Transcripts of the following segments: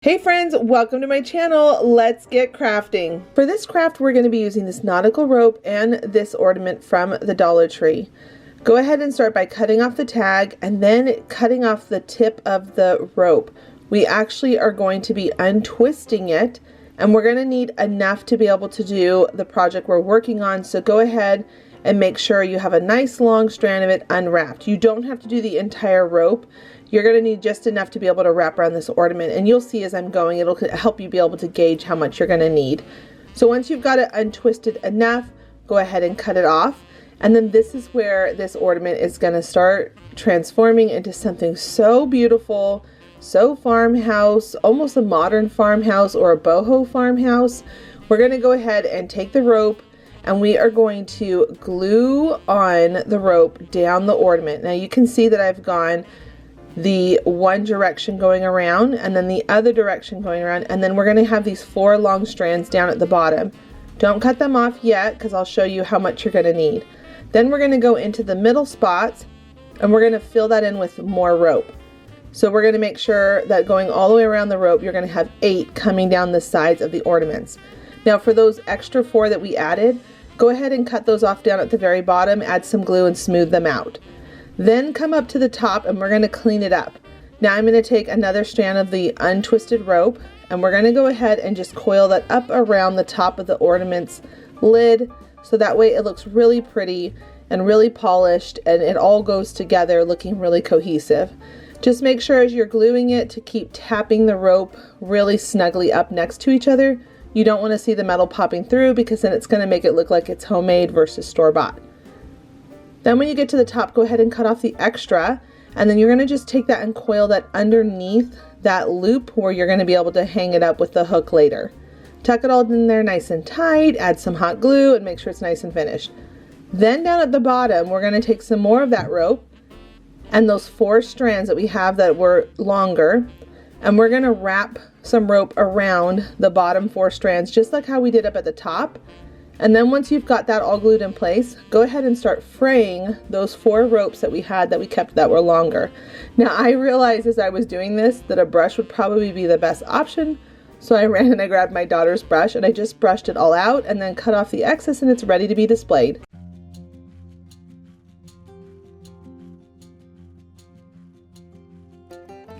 Hey friends, welcome to my channel. Let's get crafting. For this craft, we're going to be using this nautical rope and this ornament from the Dollar Tree. Go ahead and start by cutting off the tag and then cutting off the tip of the rope. We actually are going to be untwisting it, and we're going to need enough to be able to do the project we're working on. So go ahead and make sure you have a nice long strand of it unwrapped. You don't have to do the entire rope. You're going to need just enough to be able to wrap around this ornament, and you'll see as I'm going, it'll help you be able to gauge how much you're going to need. So once you've got it untwisted enough, go ahead and cut it off, and then this is where this ornament is going to start transforming into something so beautiful, so farmhouse, almost a modern farmhouse or a boho farmhouse. We're going to go ahead and take the rope, and we are going to glue on the rope down the ornament. Now you can see that I've gone the one direction going around and then the other direction going around, and then we're going to have these 4 long strands down at the bottom. Don't cut them off yet because I'll show you how much you're going to need. Then we're going to go into the middle spots and we're going to fill that in with more rope. So we're going to make sure that going all the way around the rope, you're going to have 8 coming down the sides of the ornaments. Now for those extra 4 that we added, go ahead and cut those off down at the very bottom, add some glue and smooth them out. Then come up to the top and we're going to clean it up. Now I'm going to take another strand of the untwisted rope and we're going to go ahead and just coil that up around the top of the ornament's lid, so that way it looks really pretty and really polished and it all goes together looking really cohesive. Just make sure as you're gluing it to keep tapping the rope really snugly up next to each other. You don't want to see the metal popping through because then it's going to make it look like it's homemade versus store-bought. Then when you get to the top, go ahead and cut off the extra, and then you're going to just take that and coil that underneath that loop where you're going to be able to hang it up with the hook later. Tuck it all in there nice and tight, add some hot glue, and make sure it's nice and finished. Then down at the bottom, we're going to take some more of that rope and those 4 strands that we have that were longer, and we're going to wrap some rope around the bottom 4 strands just like how we did up at the top. And then once you've got that all glued in place, go ahead and start fraying those 4 ropes that we had that we kept that were longer. Now I realized as I was doing this that a brush would probably be the best option, so I ran and I grabbed my daughter's brush and I just brushed it all out and then cut off the excess, and it's ready to be displayed.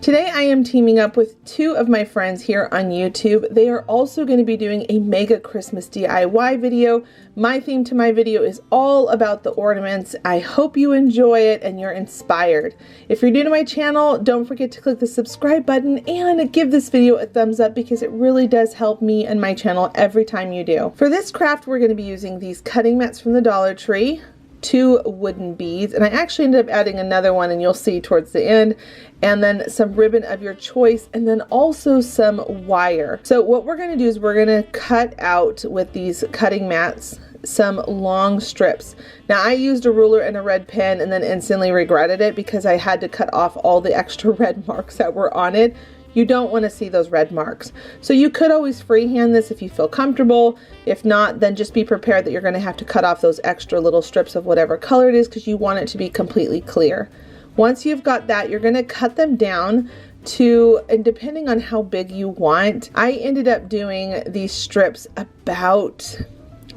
Today I am teaming up with 2 of my friends here on YouTube. They are also going to be doing a mega Christmas DIY video. My theme to my video is all about the ornaments. I hope you enjoy it and you're inspired. If you're new to my channel, don't forget to click the subscribe button and give this video a thumbs up because it really does help me and my channel every time you do. For this craft, we're going to be using these cutting mats from the Dollar Tree, 2 wooden beads, and I actually ended up adding another one and you'll see towards the end, and then some ribbon of your choice, and then also some wire. So what we're going to do is we're going to cut out with these cutting mats some long strips. Now I used a ruler and a red pen and then instantly regretted it because I had to cut off all the extra red marks that were on it. You don't want to see those red marks. So you could always freehand this if you feel comfortable. If not, then just be prepared that you're going to have to cut off those extra little strips of whatever color it is because you want it to be completely clear. Once you've got that, you're going to cut them down to, and depending on how big you want, I ended up doing these strips about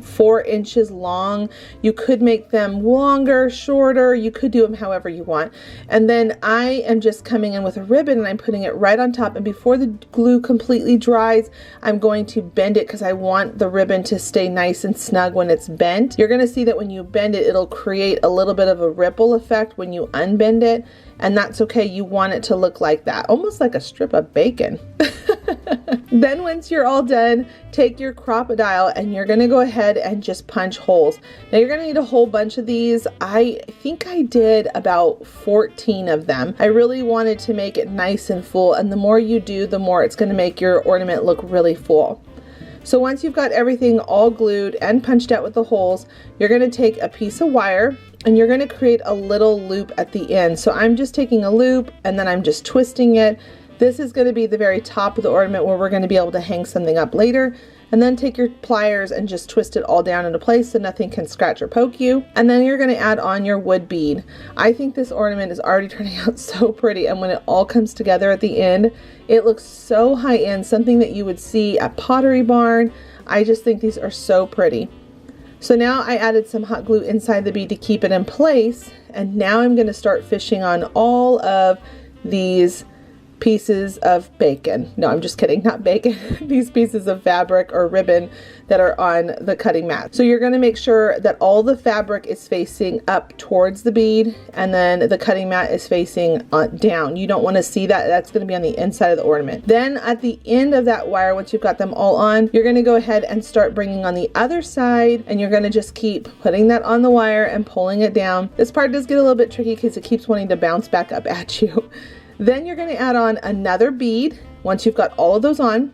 4 inches long. You could make them longer, shorter, you could do them however you want. And then I am just coming in with a ribbon and I'm putting it right on top, and before the glue completely dries, I'm going to bend it because I want the ribbon to stay nice and snug when it's bent. You're going to see that when you bend it, it'll create a little bit of a ripple effect when you unbend it, and that's okay. You want it to look like that, almost like a strip of bacon. Then once you're all done, take your Crop-A-Dile and you're going to go ahead and just punch holes. Now you're going to need a whole bunch of these. I think I did about 14 of them. I really wanted to make it nice and full, and the more you do, the more it's going to make your ornament look really full. So once you've got everything all glued and punched out with the holes, you're going to take a piece of wire and you're going to create a little loop at the end. So I'm just taking a loop and then I'm just twisting it, This is going to be the very top of the ornament where we're going to be able to hang something up later. And then take your pliers and just twist it all down into place so nothing can scratch or poke you. And then you're going to add on your wood bead. I think this ornament is already turning out so pretty, and when it all comes together at the end, it looks so high-end, something that you would see at Pottery Barn. I just think these are so pretty. So now I added some hot glue inside the bead to keep it in place, and now I'm going to start fishing on all of these pieces of bacon. No, I'm just kidding, not bacon. These pieces of fabric or ribbon that are on the cutting mat. So you're going to make sure that all the fabric is facing up towards the bead, and then the cutting mat is facing down. You don't want to see that. That's going to be on the inside of the ornament. Then at the end of that wire, once you've got them all on, you're going to go ahead and start bringing on the other side, and you're going to just keep putting that on the wire and pulling it down. This part does get a little bit tricky because it keeps wanting to bounce back up at you. Then you're going to add on another bead once you've got all of those on,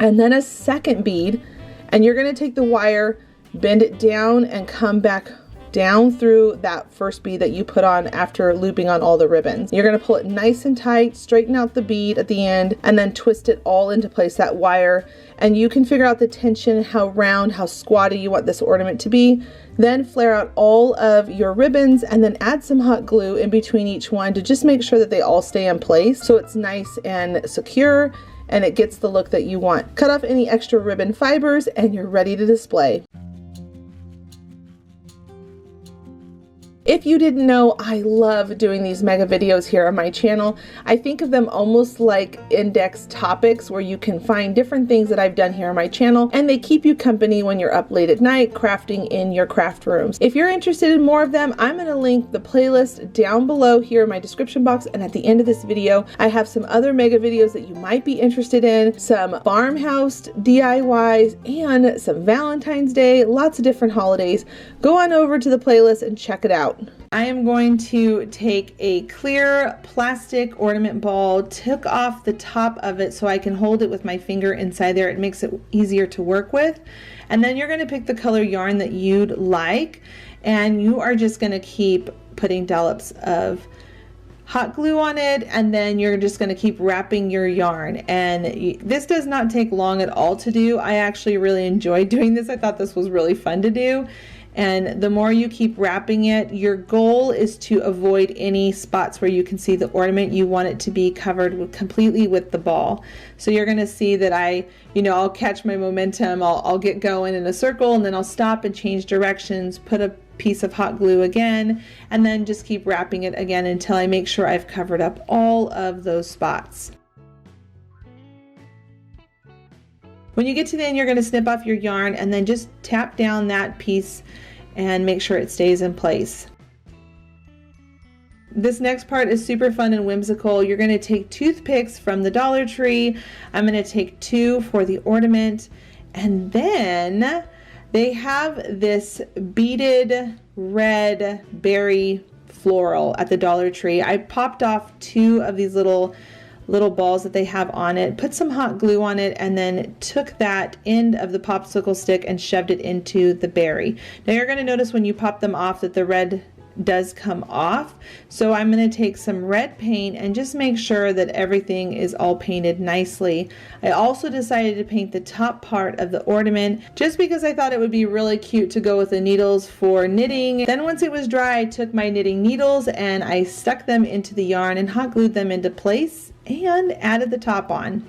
and then a second bead, and you're going to take the wire, bend it down, and come back down through that first bead that you put on after looping on all the ribbons. You're going to pull it nice and tight, straighten out the bead at the end, and then twist it all into place, that wire, and you can figure out the tension, how round, how squatty you want this ornament to be. Then flare out all of your ribbons and then add some hot glue in between each one to just make sure that they all stay in place so it's nice and secure and it gets the look that you want. Cut off any extra ribbon fibers and you're ready to display. If you didn't know, I love doing these mega videos here on my channel. I think of them almost like index topics where you can find different things that I've done here on my channel, and they keep you company when you're up late at night crafting in your craft rooms. If you're interested in more of them, I'm going to link the playlist down below here in my description box, and at the end of this video, I have some other mega videos that you might be interested in, some farmhouse DIYs, and some Valentine's Day, lots of different holidays. Go on over to the playlist and check it out. I am going to take a clear plastic ornament ball, took off the top of it so I can hold it with my finger inside there. It makes it easier to work with. And then you're going to pick the color yarn that you'd like, and you are just going to keep putting dollops of hot glue on it, and then you're just going to keep wrapping your yarn. And this does not take long at all to do. I actually really enjoyed doing this. I thought this was really fun to do. And the more you keep wrapping it, your goal is to avoid any spots where you can see the ornament. You want it to be covered completely with the ball. So you're going to see that I'll catch my momentum, I'll get going in a circle, and then I'll stop and change directions, put a piece of hot glue again, and then just keep wrapping it again until I make sure I've covered up all of those spots. When you get to the end, you're going to snip off your yarn and then just tap down that piece and make sure it stays in place. This next part is super fun and whimsical. You're going to take toothpicks from the Dollar Tree. I'm going to take 2 for the ornament, and then they have this beaded red berry floral at the Dollar Tree. I popped off 2 of these little balls that they have on it, put some hot glue on it, and then took that end of the popsicle stick and shoved it into the berry. Now you're going to notice when you pop them off that the red does come off. So I'm going to take some red paint and just make sure that everything is all painted nicely. I also decided to paint the top part of the ornament just because I thought it would be really cute to go with the needles for knitting. Then once it was dry, I took my knitting needles and I stuck them into the yarn and hot glued them into place and added the top on.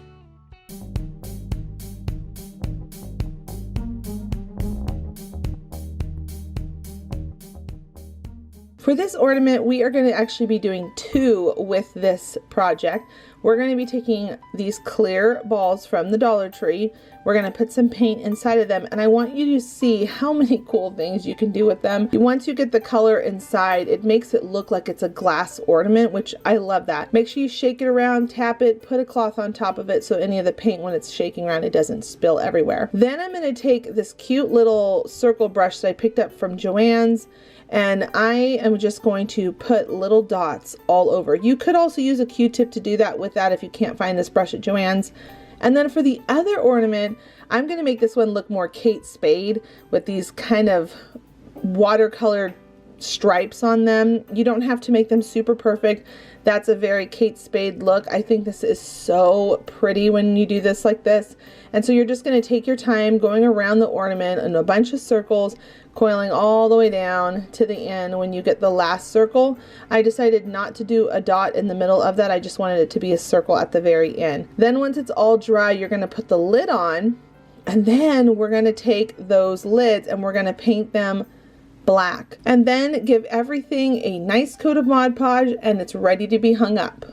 For this ornament, we are going to actually be doing 2 with this project. We're going to be taking these clear balls from the Dollar Tree. We're going to put some paint inside of them, and I want you to see how many cool things you can do with them. Once you get the color inside, it makes it look like it's a glass ornament, which I love that. Make sure you shake it around, tap it, put a cloth on top of it so any of the paint, when it's shaking around, it doesn't spill everywhere. Then I'm going to take this cute little circle brush that I picked up from Joann's, and I am just going to put little dots all over. You could also use a Q-tip to do that with that if you can't find this brush at Joann's. And then for the other ornament, I'm going to make this one look more Kate Spade with these kind of watercolor stripes on them. You don't have to make them super perfect. That's a very Kate Spade look. I think this is so pretty when you do this like this. And so you're just going to take your time going around the ornament in a bunch of circles, coiling all the way down to the end. When you get the last circle, I decided not to do a dot in the middle of that. I just wanted it to be a circle at the very end. Then once it's all dry, you're going to put the lid on, and then we're going to take those lids and we're going to paint them black, and then give everything a nice coat of Mod Podge, and it's ready to be hung up.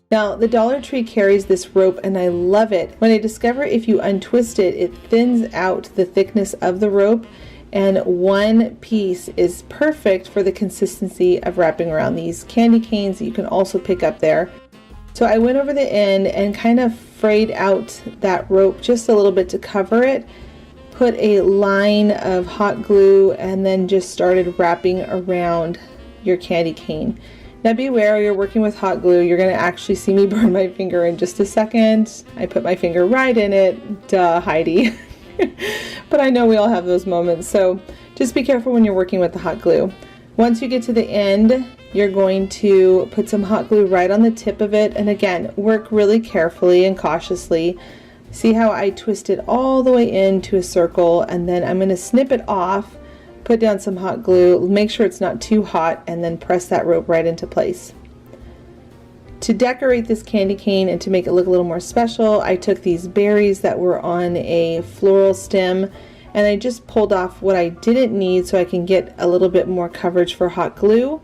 Now, the Dollar Tree carries this rope and I love it. When I discover if you untwist it, it thins out the thickness of the rope, and one piece is perfect for the consistency of wrapping around these candy canes that you can also pick up there. So I went over the end and kind of frayed out that rope just a little bit to cover it, put a line of hot glue, and then just started wrapping around your candy cane. Now beware, you're working with hot glue. You're going to actually see me burn my finger in just a second. I put my finger right in it. Duh, Heidi. But I know we all have those moments, so just be careful when you're working with the hot glue. Once you get to the end, you're going to put some hot glue right on the tip of it, and again, work really carefully and cautiously. See how I twist it all the way into a circle, and then I'm going to snip it off, put down some hot glue, make sure it's not too hot, and then press that rope right into place. To decorate this candy cane and to make it look a little more special, I took these berries that were on a floral stem and I just pulled off what I didn't need so I can get a little bit more coverage for hot glue.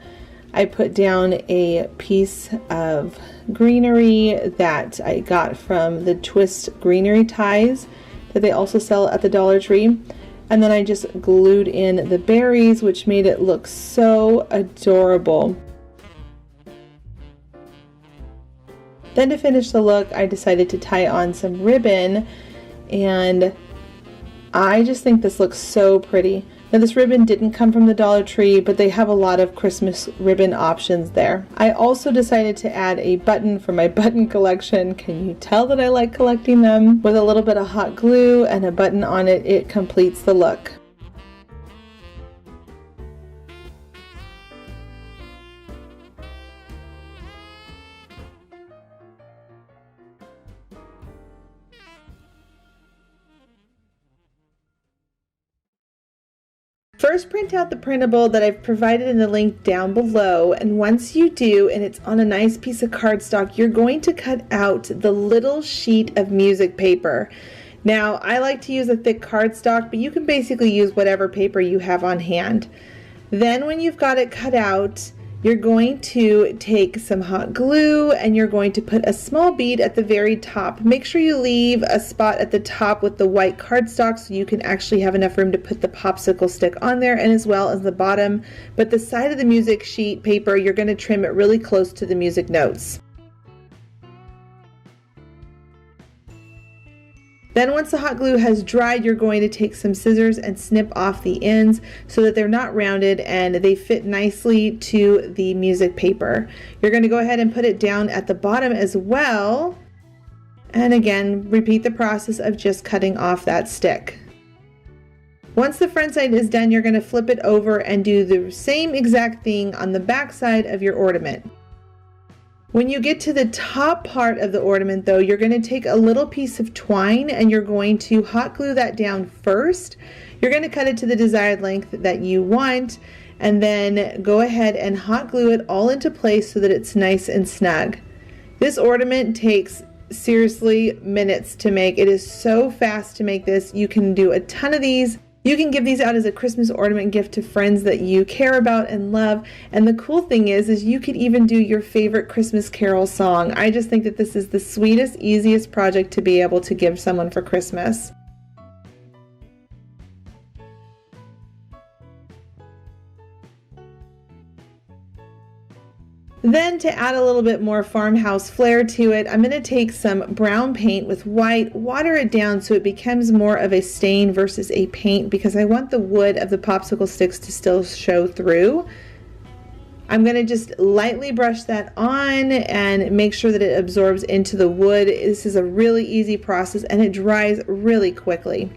I put down a piece of greenery that I got from the Twist greenery ties that they also sell at the Dollar Tree. And then I just glued in the berries, which made it look so adorable. Then to finish the look, I decided to tie on some ribbon, and I just think this looks so pretty. Now this ribbon didn't come from the Dollar Tree, but they have a lot of Christmas ribbon options there. I also decided to add a button for my button collection. Can you tell that I like collecting them? With a little bit of hot glue and a button on it, it completes the look. First, print out the printable that I've provided in the link down below, and once you do and it's on a nice piece of cardstock, you're going to cut out the little sheet of music paper. Now, I like to use a thick cardstock, but you can basically use whatever paper you have on hand. Then when you've got it cut out, you're going to take some hot glue and you're going to put a small bead at the very top. Make sure you leave a spot at the top with the white cardstock so you can actually have enough room to put the popsicle stick on there, and as well as the bottom. But the side of the music sheet paper, you're going to trim it really close to the music notes. Then once the hot glue has dried, you're going to take some scissors and snip off the ends so that they're not rounded and they fit nicely to the music paper. You're going to go ahead and put it down at the bottom as well. And again, repeat the process of just cutting off that stick. Once the front side is done, you're going to flip it over and do the same exact thing on the back side of your ornament. When you get to the top part of the ornament though, you're going to take a little piece of twine and you're going to hot glue that down first. You're going to cut it to the desired length that you want, and then go ahead and hot glue it all into place so that it's nice and snug. This ornament takes seriously minutes to make. It is so fast to make this. You can do a ton of these. You can give these out as a Christmas ornament gift to friends that you care about and love. And the cool thing is you could even do your favorite Christmas carol song. I just think that this is the sweetest, easiest project to be able to give someone for Christmas. Then to add a little bit more farmhouse flair to it, I'm going to take some brown paint with white, water it down so it becomes more of a stain versus a paint, because I want the wood of the popsicle sticks to still show through. I'm going to just lightly brush that on and make sure that it absorbs into the wood. This is a really easy process and it dries really quickly.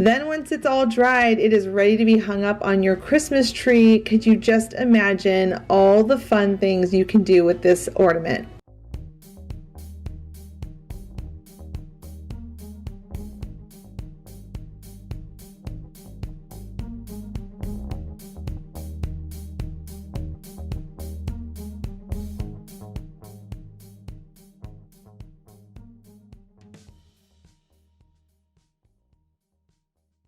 Then once it's all dried, it is ready to be hung up on your Christmas tree. Could you just imagine all the fun things you can do with this ornament?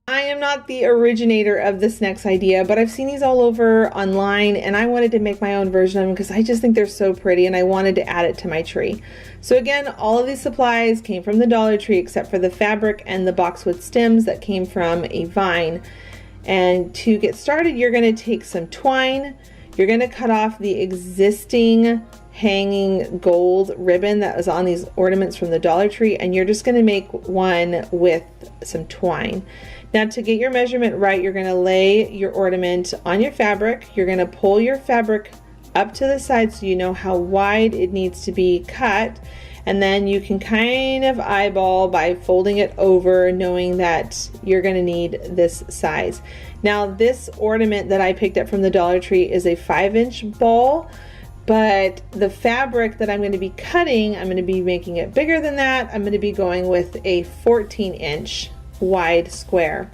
I am not the originator of this next idea, but I've seen these all over online and I wanted to make my own version of them because I just think they're so pretty and I wanted to add it to my tree. So again, all of these supplies came from the Dollar Tree except for the fabric and the boxwood stems that came from a vine. And to get started, you're going to take some twine, you're going to cut off the existing hanging gold ribbon that was on these ornaments from the Dollar Tree, and you're just going to make one with some twine. Now to get your measurement right, you're going to lay your ornament on your fabric. You're going to pull your fabric up to the side so you know how wide it needs to be cut, and then you can kind of eyeball by folding it over, knowing that you're going to need this size. Now this ornament that I picked up from the Dollar Tree is a 5-inch ball, but the fabric that I'm going to be cutting, I'm going to be making it bigger than that. I'm going to be going with a 14-inch wide square.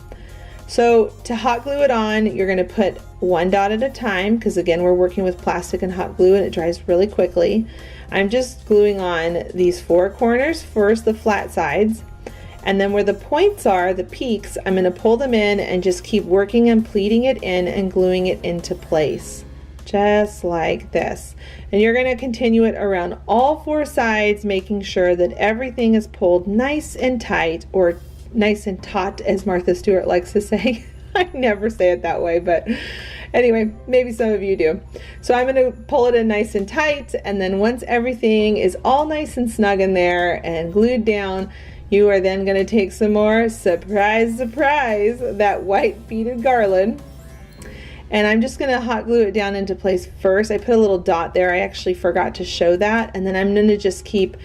So to hot glue it on, you're going to put one dot at a time, because again we're working with plastic and hot glue and it dries really quickly. I'm just gluing on these 4 corners first, the flat sides, and then where the points are, the peaks, I'm going to pull them in and just keep working and pleating it in and gluing it into place, just like this. And you're going to continue it around all 4 sides, making sure that everything is pulled nice and tight, or nice and taut, as Martha Stewart likes to say. I never say it that way, but anyway, maybe some of you do. So I'm going to pull it in nice and tight, and then once everything is all nice and snug in there and glued down, you are then going to take some more, surprise, surprise, that white beaded garland. And I'm just going to hot glue it down into place first. I put a little dot there. I actually forgot to show that. And then I'm going to just keep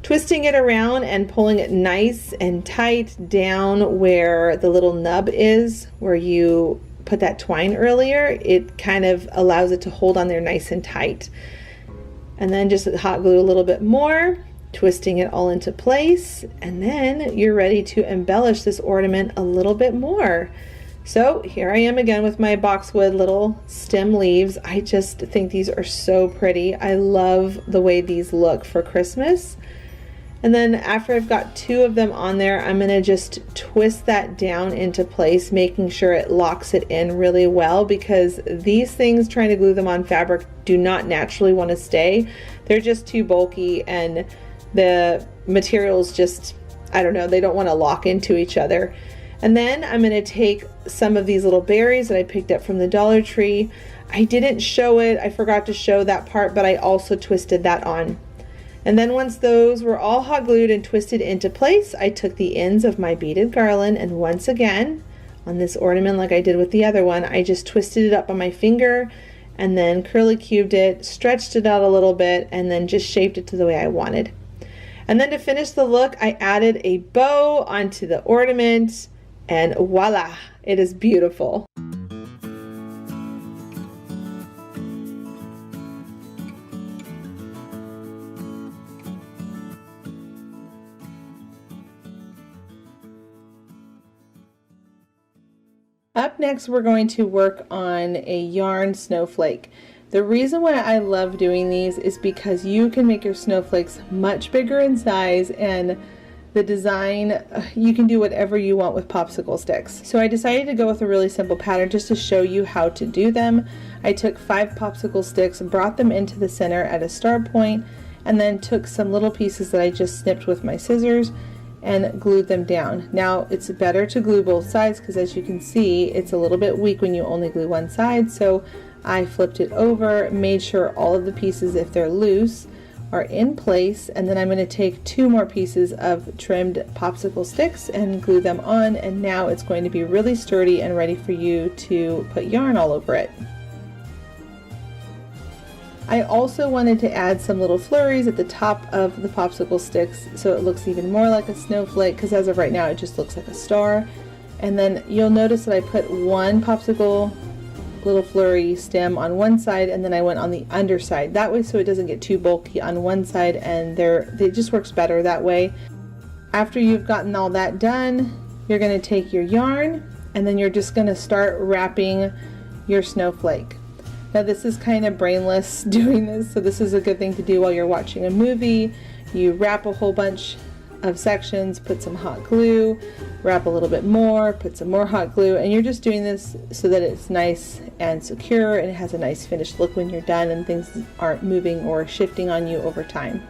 twisting it around and pulling it nice and tight down where the little nub is, where you put that twine earlier. It kind of allows it to hold on there nice and tight. And then just hot glue a little bit more, twisting it all into place. And then you're ready to embellish this ornament a little bit more. So here I am again with my boxwood little stem leaves. I just think these are so pretty. I love the way these look for Christmas. And then after I've got 2 of them on there, I'm going to just twist that down into place, making sure it locks it in really well, because these things, trying to glue them on fabric, do not naturally want to stay. They're just too bulky, and the materials just, I don't know, they don't want to lock into each other. And then I'm going to take some of these little berries that I picked up from the Dollar Tree. I didn't show it, I forgot to show that part, but I also twisted that on. And then once those were all hot glued and twisted into place, I took the ends of my beaded garland, and once again, on this ornament, like I did with the other one, I just twisted it up on my finger and then curly cubed it, stretched it out a little bit, and then just shaped it to the way I wanted. And then to finish the look, I added a bow onto the ornament, and voila, it is beautiful. Up next, we're going to work on a yarn snowflake. The reason why I love doing these is because you can make your snowflakes much bigger in size, and the design, you can do whatever you want with popsicle sticks. So I decided to go with a really simple pattern just to show you how to do them. I took 5 popsicle sticks, brought them into the center at a start point, and then took some little pieces that I just snipped with my scissors and glued them down. Now it's better to glue both sides, because as you can see, it's a little bit weak when you only glue one side, so I flipped it over, made sure all of the pieces, if they're loose, are in place, and then I'm going to take 2 more pieces of trimmed popsicle sticks and glue them on, and now it's going to be really sturdy and ready for you to put yarn all over it. I also wanted to add some little flurries at the top of the popsicle sticks so it looks even more like a snowflake, because as of right now it just looks like a star. And then you'll notice that I put 1 popsicle little flurry stem on one side, and then I went on the underside that way so it doesn't get too bulky on one side, and it just works better that way. After you've gotten all that done, you're going to take your yarn and then you're just going to start wrapping your snowflake. Now this is kind of brainless doing this, so this is a good thing to do while you're watching a movie. You wrap a whole bunch of sections, put some hot glue, wrap a little bit more, put some more hot glue, and you're just doing this so that it's nice and secure and it has a nice finished look when you're done and things aren't moving or shifting on you over time.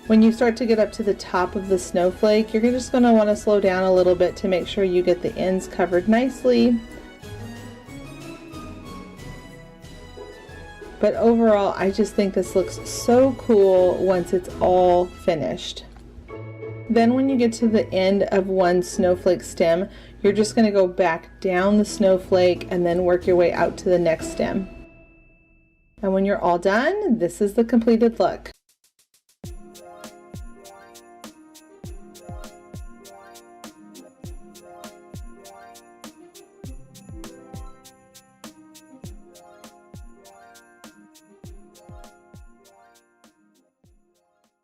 When you start to get up to the top of the snowflake, you're just going to want to slow down a little bit to make sure you get the ends covered nicely. But overall, I just think this looks so cool once it's all finished. Then when you get to the end of one snowflake stem, you're just going to go back down the snowflake and then work your way out to the next stem. And when you're all done, this is the completed look.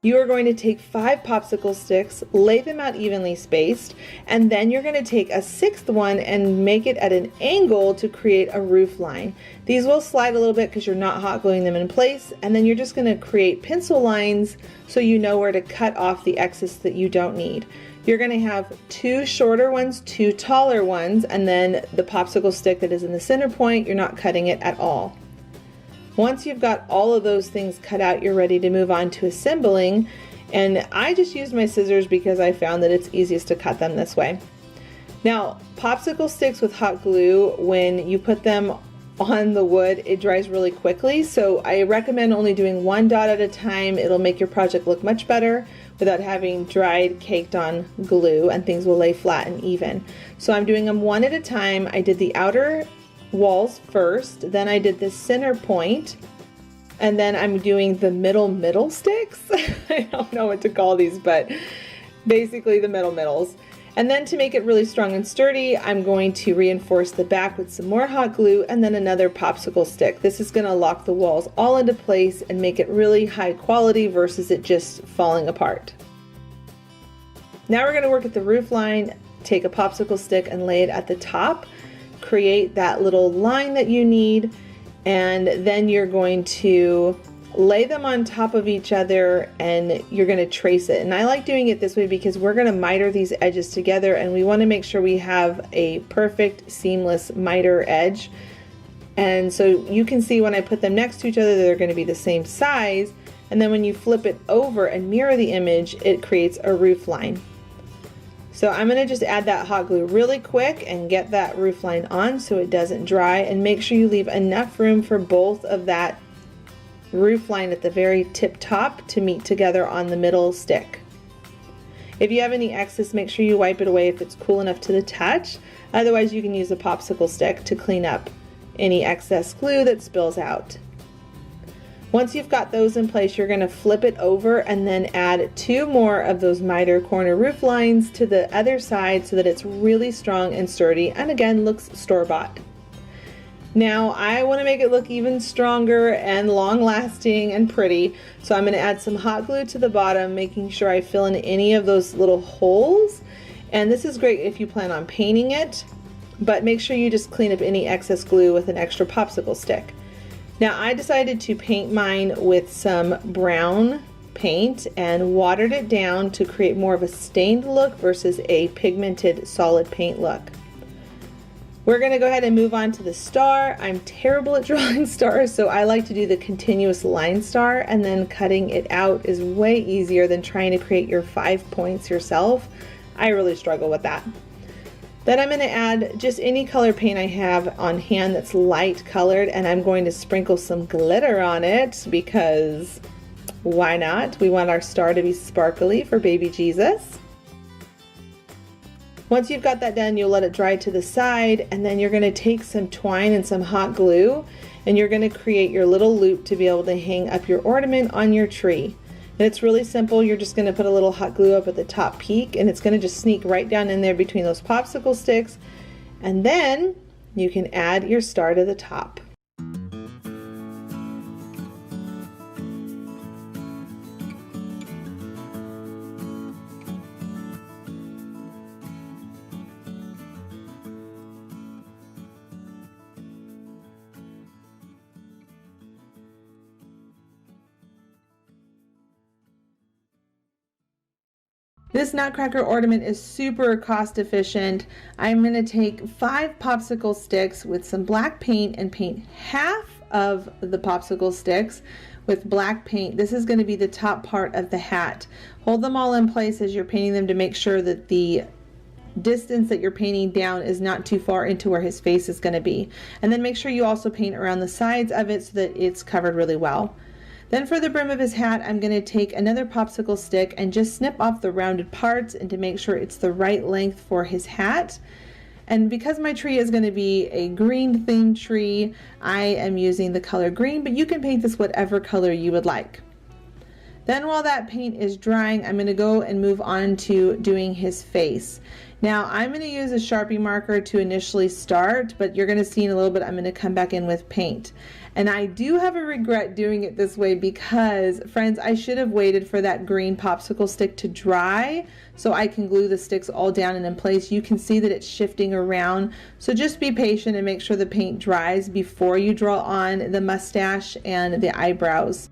You are going to take 5 popsicle sticks, lay them out evenly spaced, and then you're going to take a 6th one and make it at an angle to create a roof line. These will slide a little bit because you're not hot gluing them in place, and then you're just going to create pencil lines so you know where to cut off the excess that you don't need. You're going to have 2 shorter ones, 2 taller ones, and then the popsicle stick that is in the center point, you're not cutting it at all. Once you've got all of those things cut out, you're ready to move on to assembling, and I just used my scissors because I found that it's easiest to cut them this way. Now, popsicle sticks with hot glue, when you put them on the wood, it dries really quickly, so I recommend only doing 1 dot at a time. It'll make your project look much better without having dried, caked on glue, and things will lay flat and even. So I'm doing them 1 at a time. I did the outer walls first, then I did the center point, and then I'm doing the middle sticks. I don't know what to call these, but basically the middles. And then to make it really strong and sturdy, I'm going to reinforce the back with some more hot glue and then another popsicle stick. This is going to lock the walls all into place and make it really high quality versus it just falling apart. Now we're going to work at the roof line. Take a popsicle stick and lay it at the top. Create that little line that you need, and then you're going to lay them on top of each other and you're going to trace it. And I like doing it this way because we're going to miter these edges together, and we want to make sure we have a perfect seamless miter edge. And so you can see when I put them next to each other, they're going to be the same size, and then when you flip it over and mirror the image, it creates a roof line. So I'm going to just add that hot glue really quick and get that roof line on so it doesn't dry, and make sure you leave enough room for both of that roof line at the very tip top to meet together on the middle stick. If you have any excess, make sure you wipe it away if it's cool enough to the touch. Otherwise you can use a popsicle stick to clean up any excess glue that spills out. Once you've got those in place, you're going to flip it over and then add 2 more of those miter corner roof lines to the other side so that it's really strong and sturdy, and again looks store-bought. Now I want to make it look even stronger and long-lasting and pretty, so I'm going to add some hot glue to the bottom, making sure I fill in any of those little holes. And this is great if you plan on painting it, but make sure you just clean up any excess glue with an extra popsicle stick. Now I decided to paint mine with some brown paint and watered it down to create more of a stained look versus a pigmented solid paint look. We're going to go ahead and move on to the star. I'm terrible at drawing stars, so I like to do the continuous line star, and then cutting it out is way easier than trying to create your 5 points yourself. I really struggle with that. Then I'm going to add just any color paint I have on hand that's light colored, and I'm going to sprinkle some glitter on it because why not? We want our star to be sparkly for baby Jesus. Once you've got that done, you'll let it dry to the side, and then you're going to take some twine and some hot glue, and you're going to create your little loop to be able to hang up your ornament on your tree. And it's really simple. You're just going to put a little hot glue up at the top peak, and it's going to just sneak right down in there between those popsicle sticks, and then you can add your star to the top. This Nutcracker ornament is super cost efficient. I'm going to take 5 popsicle sticks with some black paint and paint half of the popsicle sticks with black paint. This is going to be the top part of the hat. Hold them all in place as you're painting them to make sure that the distance that you're painting down is not too far into where his face is going to be. And then make sure you also paint around the sides of it so that it's covered really well. Then for the brim of his hat, I'm going to take another popsicle stick and just snip off the rounded parts and to make sure it's the right length for his hat. And because my tree is going to be a green themed tree, I am using the color green, but you can paint this whatever color you would like. Then while that paint is drying, I'm going to go and move on to doing his face. Now I'm going to use a Sharpie marker to initially start, but you're going to see in a little bit I'm going to come back in with paint. And I do have a regret doing it this way because, friends, I should have waited for that green popsicle stick to dry so I can glue the sticks all down and in place. You can see that it's shifting around, so just be patient and make sure the paint dries before you draw on the mustache and the eyebrows.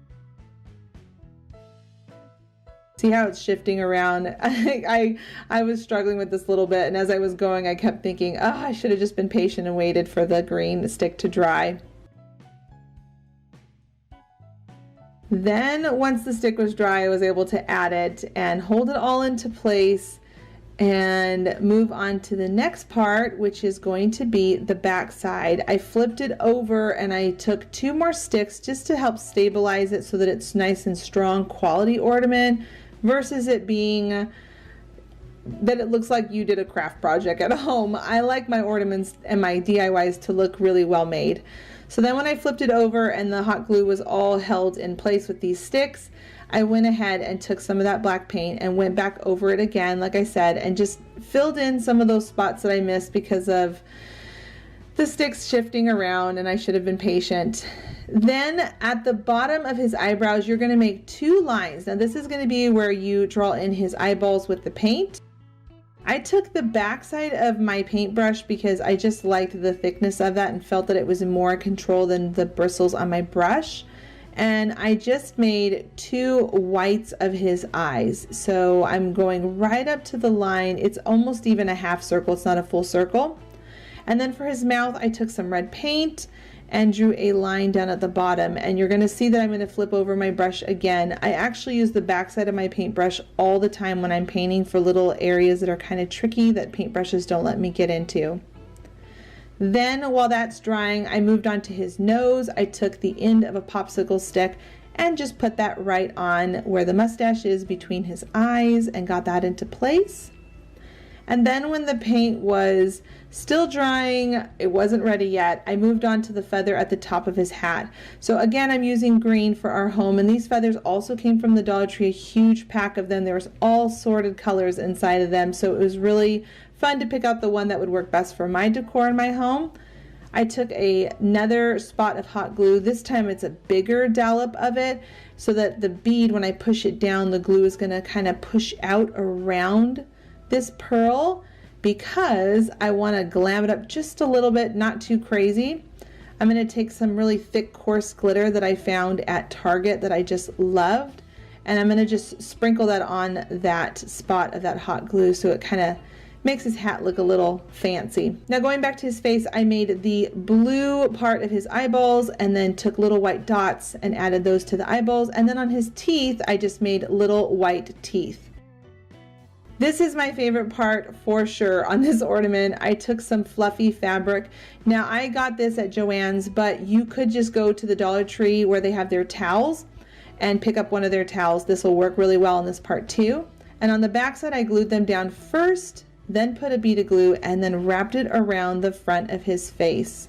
See how it's shifting around? I was struggling with this a little bit, and as I was going I kept thinking, oh, I should have just been patient and waited for the green stick to dry. Then once the stick was dry, I was able to add it and hold it all into place and move on to the next part, which is going to be the back side. I flipped it over and I took 2 more sticks just to help stabilize it so that it's nice and strong quality ornament versus it being that it looks like you did a craft project at home. I like my ornaments and my DIYs to look really well made. So then when I flipped it over and the hot glue was all held in place with these sticks, I went ahead and took some of that black paint and went back over it again, like I said, and just filled in some of those spots that I missed because of the sticks shifting around, and I should have been patient. Then at the bottom of his eyebrows, you're going to make 2 lines. Now this is going to be where you draw in his eyeballs with the paint. I took the back side of my paintbrush because I just liked the thickness of that and felt that it was more control than the bristles on my brush. And I just made 2 whites of his eyes. So I'm going right up to the line. It's almost even a half circle. It's not a full circle. And then for his mouth, I took some red paint and drew a line down at the bottom, and you're going to see that I'm going to flip over my brush again. I actually use the back side of my paintbrush all the time when I'm painting for little areas that are kind of tricky that paintbrushes don't let me get into. Then while that's drying, I moved on to his nose. I took the end of a popsicle stick and just put that right on where the mustache is between his eyes and got that into place. And then when the paint was still drying, it wasn't ready yet, I moved on to the feather at the top of his hat. So again, I'm using green for our home, and these feathers also came from the Dollar Tree, a huge pack of them. There was all sorted colors inside of them, so it was really fun to pick out the one that would work best for my decor in my home. I took another spot of hot glue. This time it's a bigger dollop of it so that the bead, when I push it down, the glue is going to kind of push out around this pearl because I want to glam it up just a little bit, not too crazy. I'm going to take some really thick coarse glitter that I found at Target that I just loved, and I'm going to just sprinkle that on that spot of that hot glue so it kind of makes his hat look a little fancy. Now going back to his face, I made the blue part of his eyeballs and then took little white dots and added those to the eyeballs, and then on his teeth I just made little white teeth. This is my favorite part for sure on this ornament. I took some fluffy fabric. Now I got this at Joann's, but you could just go to the Dollar Tree where they have their towels and pick up one of their towels. This will work really well on this part too. And on the back side, I glued them down first, then put a bead of glue, and then wrapped it around the front of his face.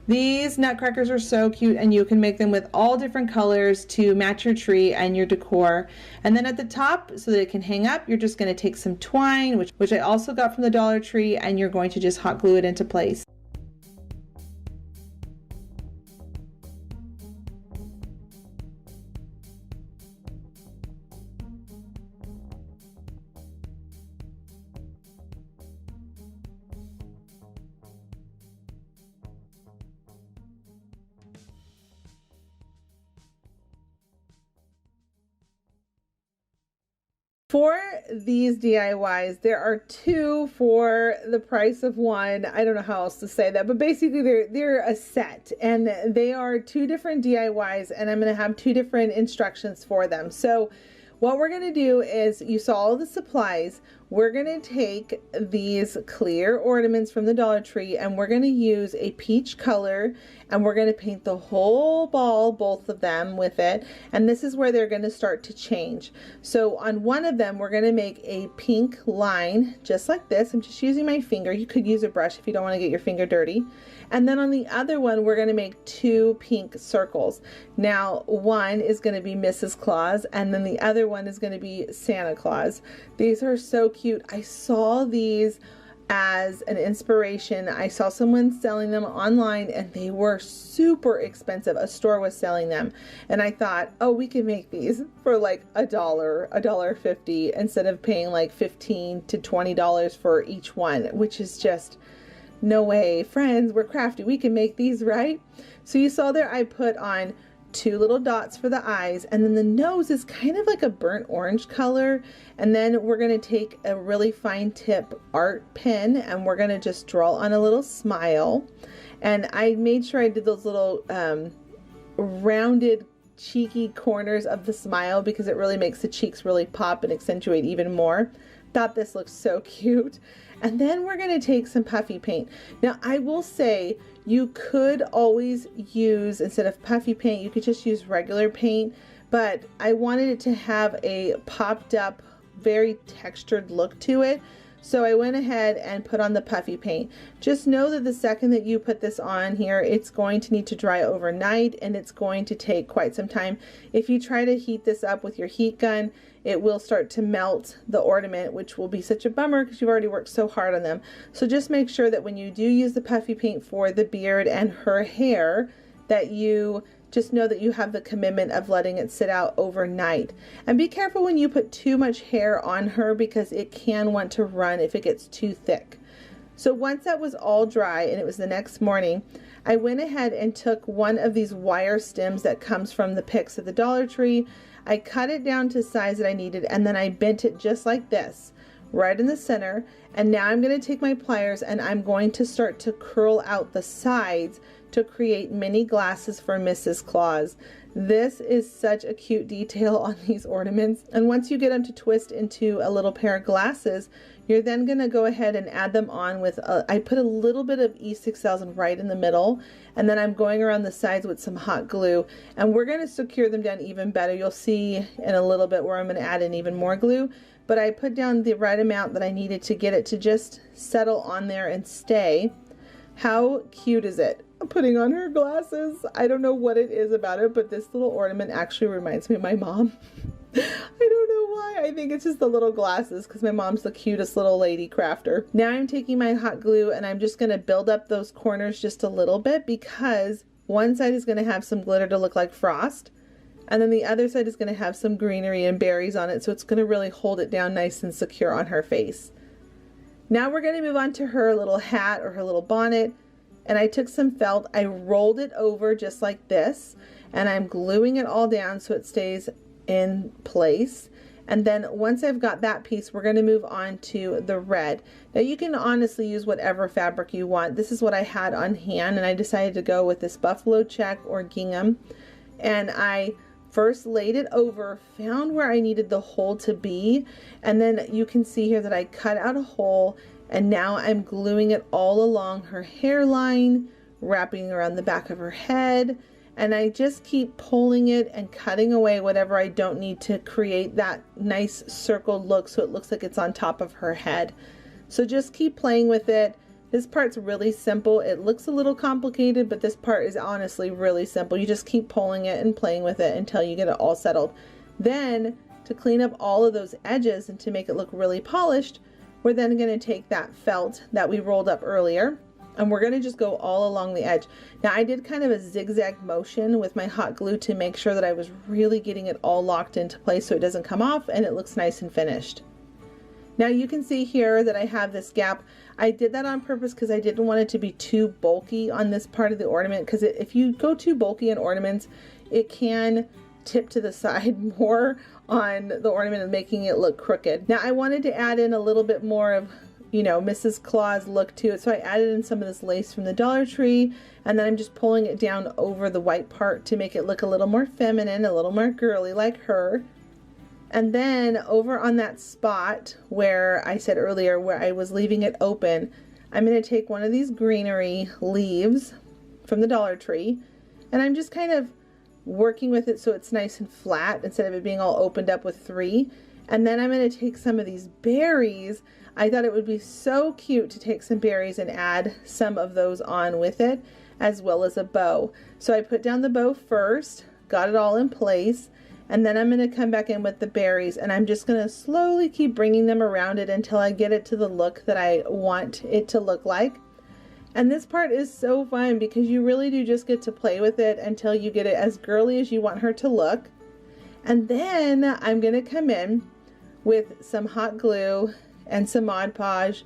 These nutcrackers are so cute, and you can make them with all different colors to match your tree and your decor. And then at the top, so that it can hang up, you're just going to take some twine, which I also got from the Dollar Tree, and you're going to just hot glue it into place. For these DIYs, there are two for the price of one. I don't know how else to say that, but basically they're a set, and they are two different DIYs, and I'm going to have two different instructions for them. So what we're going to do is, you saw all the supplies. We're going to take these clear ornaments from the Dollar Tree, and we're going to use a peach color, and we're going to paint the whole ball, both of them, with it. And this is where they're going to start to change. So on one of them, we're going to make a pink line just like this. I'm just using my finger. You could use a brush if you don't want to get your finger dirty. And then on the other one, we're going to make two pink circles. Now, one is going to be Mrs. Claus, and then the other one is going to be Santa Claus. These are so cute. I saw these as an inspiration. I saw someone selling them online, and they were super expensive. A store was selling them, and I thought, oh, we can make these for like $1.50 instead of paying like $15 to $20 for each one, which is just no way. Friends, we're crafty. We can make these, right? So you saw there I put on two little dots for the eyes, and then the nose is kind of like a burnt orange color. And then we're going to take a really fine tip art pen, and we're going to just draw on a little smile. And I made sure I did those little rounded cheeky corners of the smile, because it really makes the cheeks really pop and accentuate even more. Thought this looked so cute. And then we're going to take some puffy paint. Now I will say, you could always use, instead of puffy paint, you could just use regular paint, but I wanted it to have a popped up, very textured look to it. So I went ahead and put on the puffy paint. Just know that the second that you put this on here, it's going to need to dry overnight, and it's going to take quite some time. If you try to heat this up with your heat gun, it will start to melt the ornament, which will be such a bummer because you've already worked so hard on them. So just make sure that when you do use the puffy paint for the beard and her hair, that you just know that you have the commitment of letting it sit out overnight. And be careful when you put too much hair on her, because it can want to run if it gets too thick. So once that was all dry, and it was the next morning, I went ahead and took one of these wire stems that comes from the picks at the Dollar Tree. I cut it down to the size that I needed, and then I bent it just like this, right in the center. And now I'm going to take my pliers, and I'm going to start to curl out the sides to create mini glasses for Mrs. Claus. This is such a cute detail on these ornaments. And once you get them to twist into a little pair of glasses, you're then going to go ahead and add them on with, I put a little bit of E6000 right in the middle, and then I'm going around the sides with some hot glue, and we're going to secure them down even better. You'll see in a little bit where I'm going to add in even more glue, but I put down the right amount that I needed to get it to just settle on there and stay. How cute is it? Putting on her glasses. I don't know what it is about it, but this little ornament actually reminds me of my mom. I don't know why. I think it's just the little glasses, because my mom's the cutest little lady crafter. Now I'm taking my hot glue, and I'm just going to build up those corners just a little bit, because one side is going to have some glitter to look like frost, and then the other side is going to have some greenery and berries on it, so it's going to really hold it down nice and secure on her face. Now we're going to move on to her little hat or her little bonnet. And I took some felt, I rolled it over just like this, and I'm gluing it all down so it stays in place. And then once I've got that piece, we're going to move on to the red. Now you can honestly use whatever fabric you want. This is what I had on hand, and I decided to go with this buffalo check or gingham. And I First laid it over, found where I needed the hole to be, and then you can see here that I cut out a hole, and now I'm gluing it all along her hairline, wrapping around the back of her head, and I just keep pulling it and cutting away whatever I don't need to create that nice circled look so it looks like it's on top of her head. So just keep playing with it. This part's really simple. It looks a little complicated, but this part is honestly really simple. You just keep pulling it and playing with it until you get it all settled. Then, to clean up all of those edges and to make it look really polished, we're then going to take that felt that we rolled up earlier, and we're going to just go all along the edge. Now, I did kind of a zigzag motion with my hot glue to make sure that I was really getting it all locked into place so it doesn't come off and it looks nice and finished. Now you can see here that I have this gap. I did that on purpose because I didn't want it to be too bulky on this part of the ornament, because if you go too bulky in ornaments, it can tip to the side more on the ornament and making it look crooked. Now I wanted to add in a little bit more of, you know, Mrs. Claus look to it, so I added in some of this lace from the Dollar Tree, and then I'm just pulling it down over the white part to make it look a little more feminine, a little more girly like her. And then over on that spot where I said earlier where I was leaving it open, I'm going to take one of these greenery leaves from the Dollar Tree, and I'm just kind of working with it so it's nice and flat instead of it being all opened up with three. And then I'm going to take some of these berries. I thought it would be so cute to take some berries and add some of those on with it, as well as a bow. So I put down the bow first, got it all in place, and then I'm going to come back in with the berries, and I'm just going to slowly keep bringing them around it until I get it to the look that I want it to look like. And this part is so fun because you really do just get to play with it until you get it as girly as you want her to look. And then I'm going to come in with some hot glue and some Mod Podge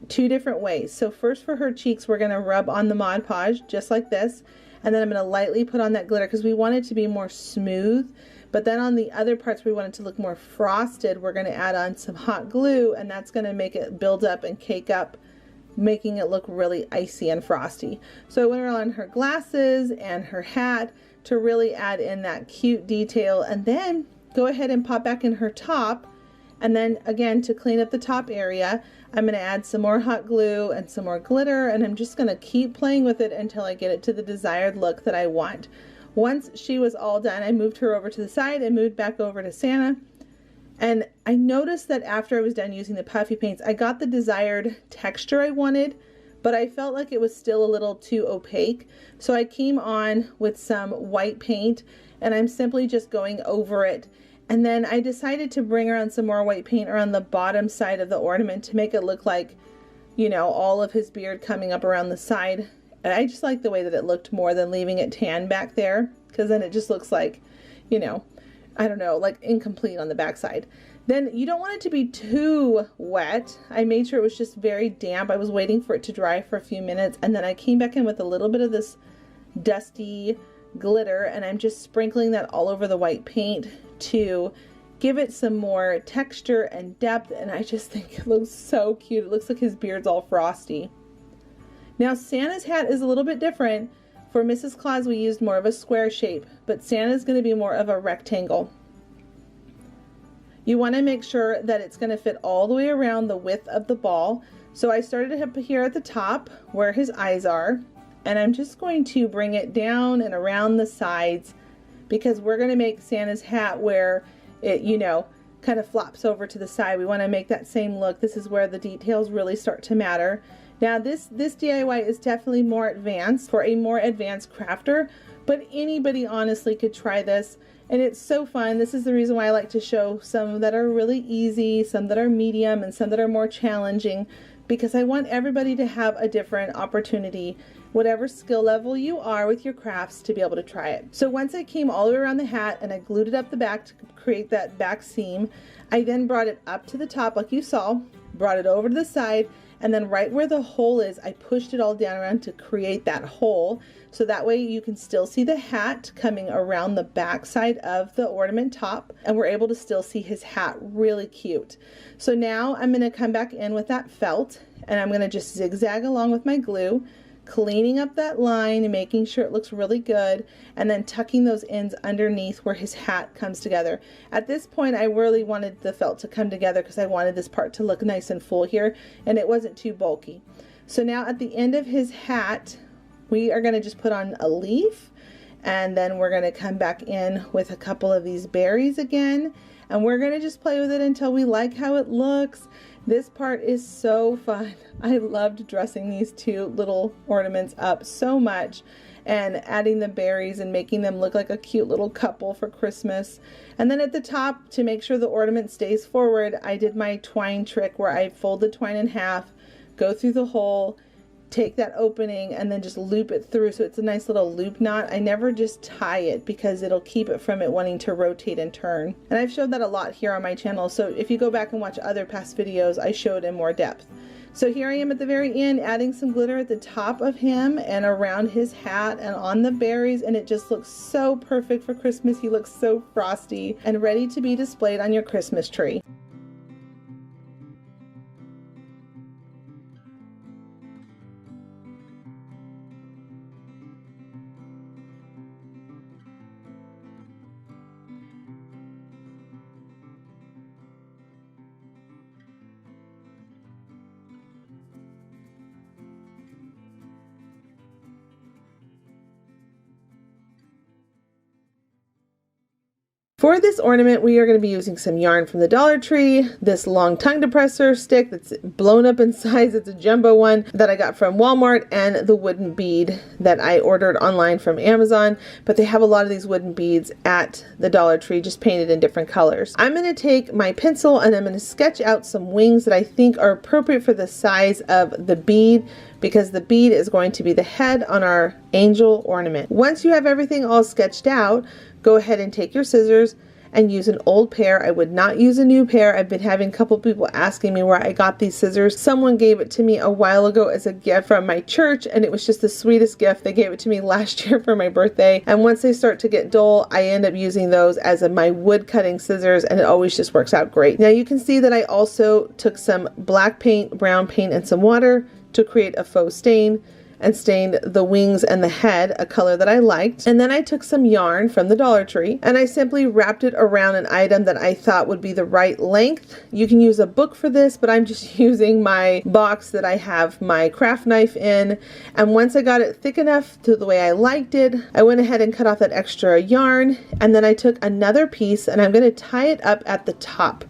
two different ways. So first for her cheeks, we're going to rub on the Mod Podge just like this, and then I'm going to lightly put on that glitter because we want it to be more smooth. But then on the other parts we want it to look more frosted, we're going to add on some hot glue, and that's going to make it build up and cake up, making it look really icy and frosty. So I went around her glasses and her hat to really add in that cute detail, and then go ahead and pop back in her top. And then again, to clean up the top area, I'm going to add some more hot glue and some more glitter, and I'm just going to keep playing with it until I get it to the desired look that I want. Once she was all done, I moved her over to the side and moved back over to Santa. And I noticed that after I was done using the puffy paints, I got the desired texture I wanted, but I felt like it was still a little too opaque. So I came on with some white paint, and I'm simply just going over it. And then I decided to bring around some more white paint around the bottom side of the ornament to make it look like, you know, all of his beard coming up around the side. And I just like the way that it looked more than leaving it tan back there, because then it just looks like, you know, I don't know, like incomplete on the back side. Then you don't want it to be too wet. I made sure it was just very damp. I was waiting for it to dry for a few minutes, and then I came back in with a little bit of this dusty glitter, and I'm just sprinkling that all over the white paint to give it some more texture and depth, and I just think it looks so cute. It looks like his beard's all frosty. Now Santa's hat is a little bit different. For Mrs. Claus we used more of a square shape, but Santa's going to be more of a rectangle. You want to make sure that it's going to fit all the way around the width of the ball. So I started up here at the top where his eyes are, and I'm just going to bring it down and around the sides, because we're going to make Santa's hat where it, you know, kind of flops over to the side. We want to make that same look. This is where the details really start to matter. Now this DIY is definitely more advanced for a more advanced crafter, but anybody honestly could try this, and it's so fun. This is the reason why I like to show some that are really easy, some that are medium, and some that are more challenging, because I want everybody to have a different opportunity, whatever skill level you are with your crafts, to be able to try it. So once I came all the way around the hat and I glued it up the back to create that back seam, I then brought it up to the top like you saw, brought it over to the side, and then right where the hole is, I pushed it all down around to create that hole. So that way you can still see the hat coming around the back side of the ornament top, and we're able to still see his hat really cute. So now I'm going to come back in with that felt, and I'm going to just zigzag along with my glue cleaning up that line and making sure it looks really good, and then tucking those ends underneath where his hat comes together. At this point, I really wanted the felt to come together because I wanted this part to look nice and full here, and it wasn't too bulky. So now at the end of his hat, we are going to just put on a leaf, and then we're going to come back in with a couple of these berries again, and we're going to just play with it until we like how it looks. This part is so fun. I loved dressing these two little ornaments up so much, and adding the berries and making them look like a cute little couple for Christmas. And then at the top, to make sure the ornament stays forward, I did my twine trick where I fold the twine in half, go through the hole, take that opening, and then just loop it through so it's a nice little loop knot. I never just tie it because it'll keep it from it wanting to rotate and turn. And I've showed that a lot here on my channel, so if you go back and watch other past videos, I showed in more depth. So here I am at the very end, adding some glitter at the top of him and around his hat and on the berries, and it just looks so perfect for Christmas. He looks so frosty and ready to be displayed on your Christmas tree. For this ornament, we are going to be using some yarn from the Dollar Tree, this long tongue depressor stick that's blown up in size. It's a jumbo one that I got from Walmart, and the wooden bead that I ordered online from Amazon. But they have a lot of these wooden beads at the Dollar Tree, just painted in different colors. I'm going to take my pencil and I'm going to sketch out some wings that I think are appropriate for the size of the bead, because the bead is going to be the head on our angel ornament. Once you have everything all sketched out, go ahead and take your scissors and use an old pair. I would not use a new pair. I've been having a couple people asking me where I got these scissors. Someone gave it to me a while ago as a gift from my church, and it was just the sweetest gift. They gave it to me last year for my birthday, and once they start to get dull, I end up using those as my wood cutting scissors, and it always just works out great. Now you can see that I also took some black paint, brown paint, and some water to create a faux stain, and stained the wings and the head a color that I liked. And then I took some yarn from the Dollar Tree and I simply wrapped it around an item that I thought would be the right length. You can use a book for this, but I'm just using my box that I have my craft knife in. And once I got it thick enough to the way I liked it, I went ahead and cut off that extra yarn, and then I took another piece and I'm going to tie it up at the top.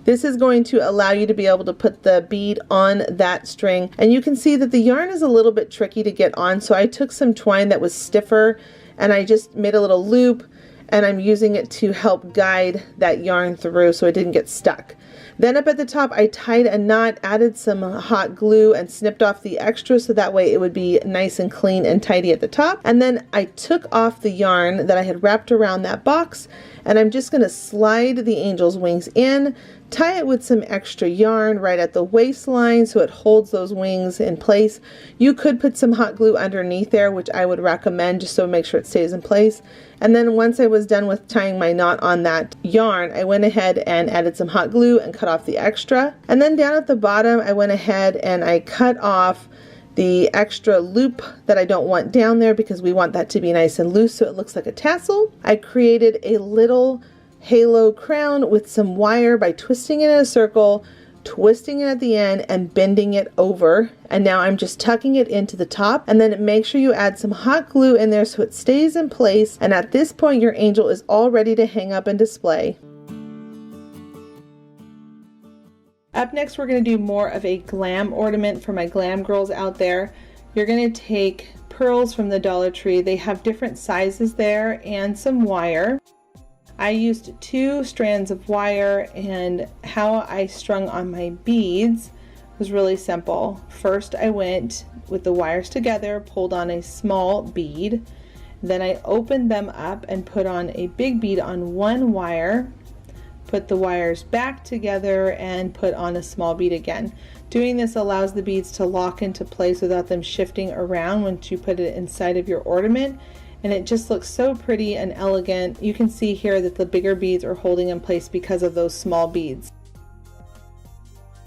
This is going to allow you to be able to put the bead on that string, and you can see that the yarn is a little bit tricky to get on, so I took some twine that was stiffer and I just made a little loop, and I'm using it to help guide that yarn through so it didn't get stuck. Then up at the top I tied a knot, added some hot glue, and snipped off the extra so that way it would be nice and clean and tidy at the top. And then I took off the yarn that I had wrapped around that box, and I'm just going to slide the angel's wings in, tie it with some extra yarn right at the waistline so it holds those wings in place. You could put some hot glue underneath there, which I would recommend just so make sure it stays in place. And then once I was done with tying my knot on that yarn, I went ahead and added some hot glue and cut off the extra. And then down at the bottom, I went ahead and I cut off the extra loop that I don't want down there because we want that to be nice and loose so it looks like a tassel. I created a little halo crown with some wire by twisting it in a circle, twisting it at the end, and bending it over. And now I'm just tucking it into the top, and then make sure you add some hot glue in there so it stays in place. And at this point your angel is all ready to hang up and display. Up next, we're going to do more of a glam ornament for my glam girls out there. You're going to take pearls from the Dollar Tree. They have different sizes there and some wire. I used 2 strands of wire, and how I strung on my beads was really simple. First, I went with the wires together, pulled on a small bead. Then I opened them up and put on a big bead on one wire, put the wires back together, and put on a small bead again. Doing this allows the beads to lock into place without them shifting around once you put it inside of your ornament. And it just looks so pretty and elegant. You can see here that the bigger beads are holding in place because of those small beads.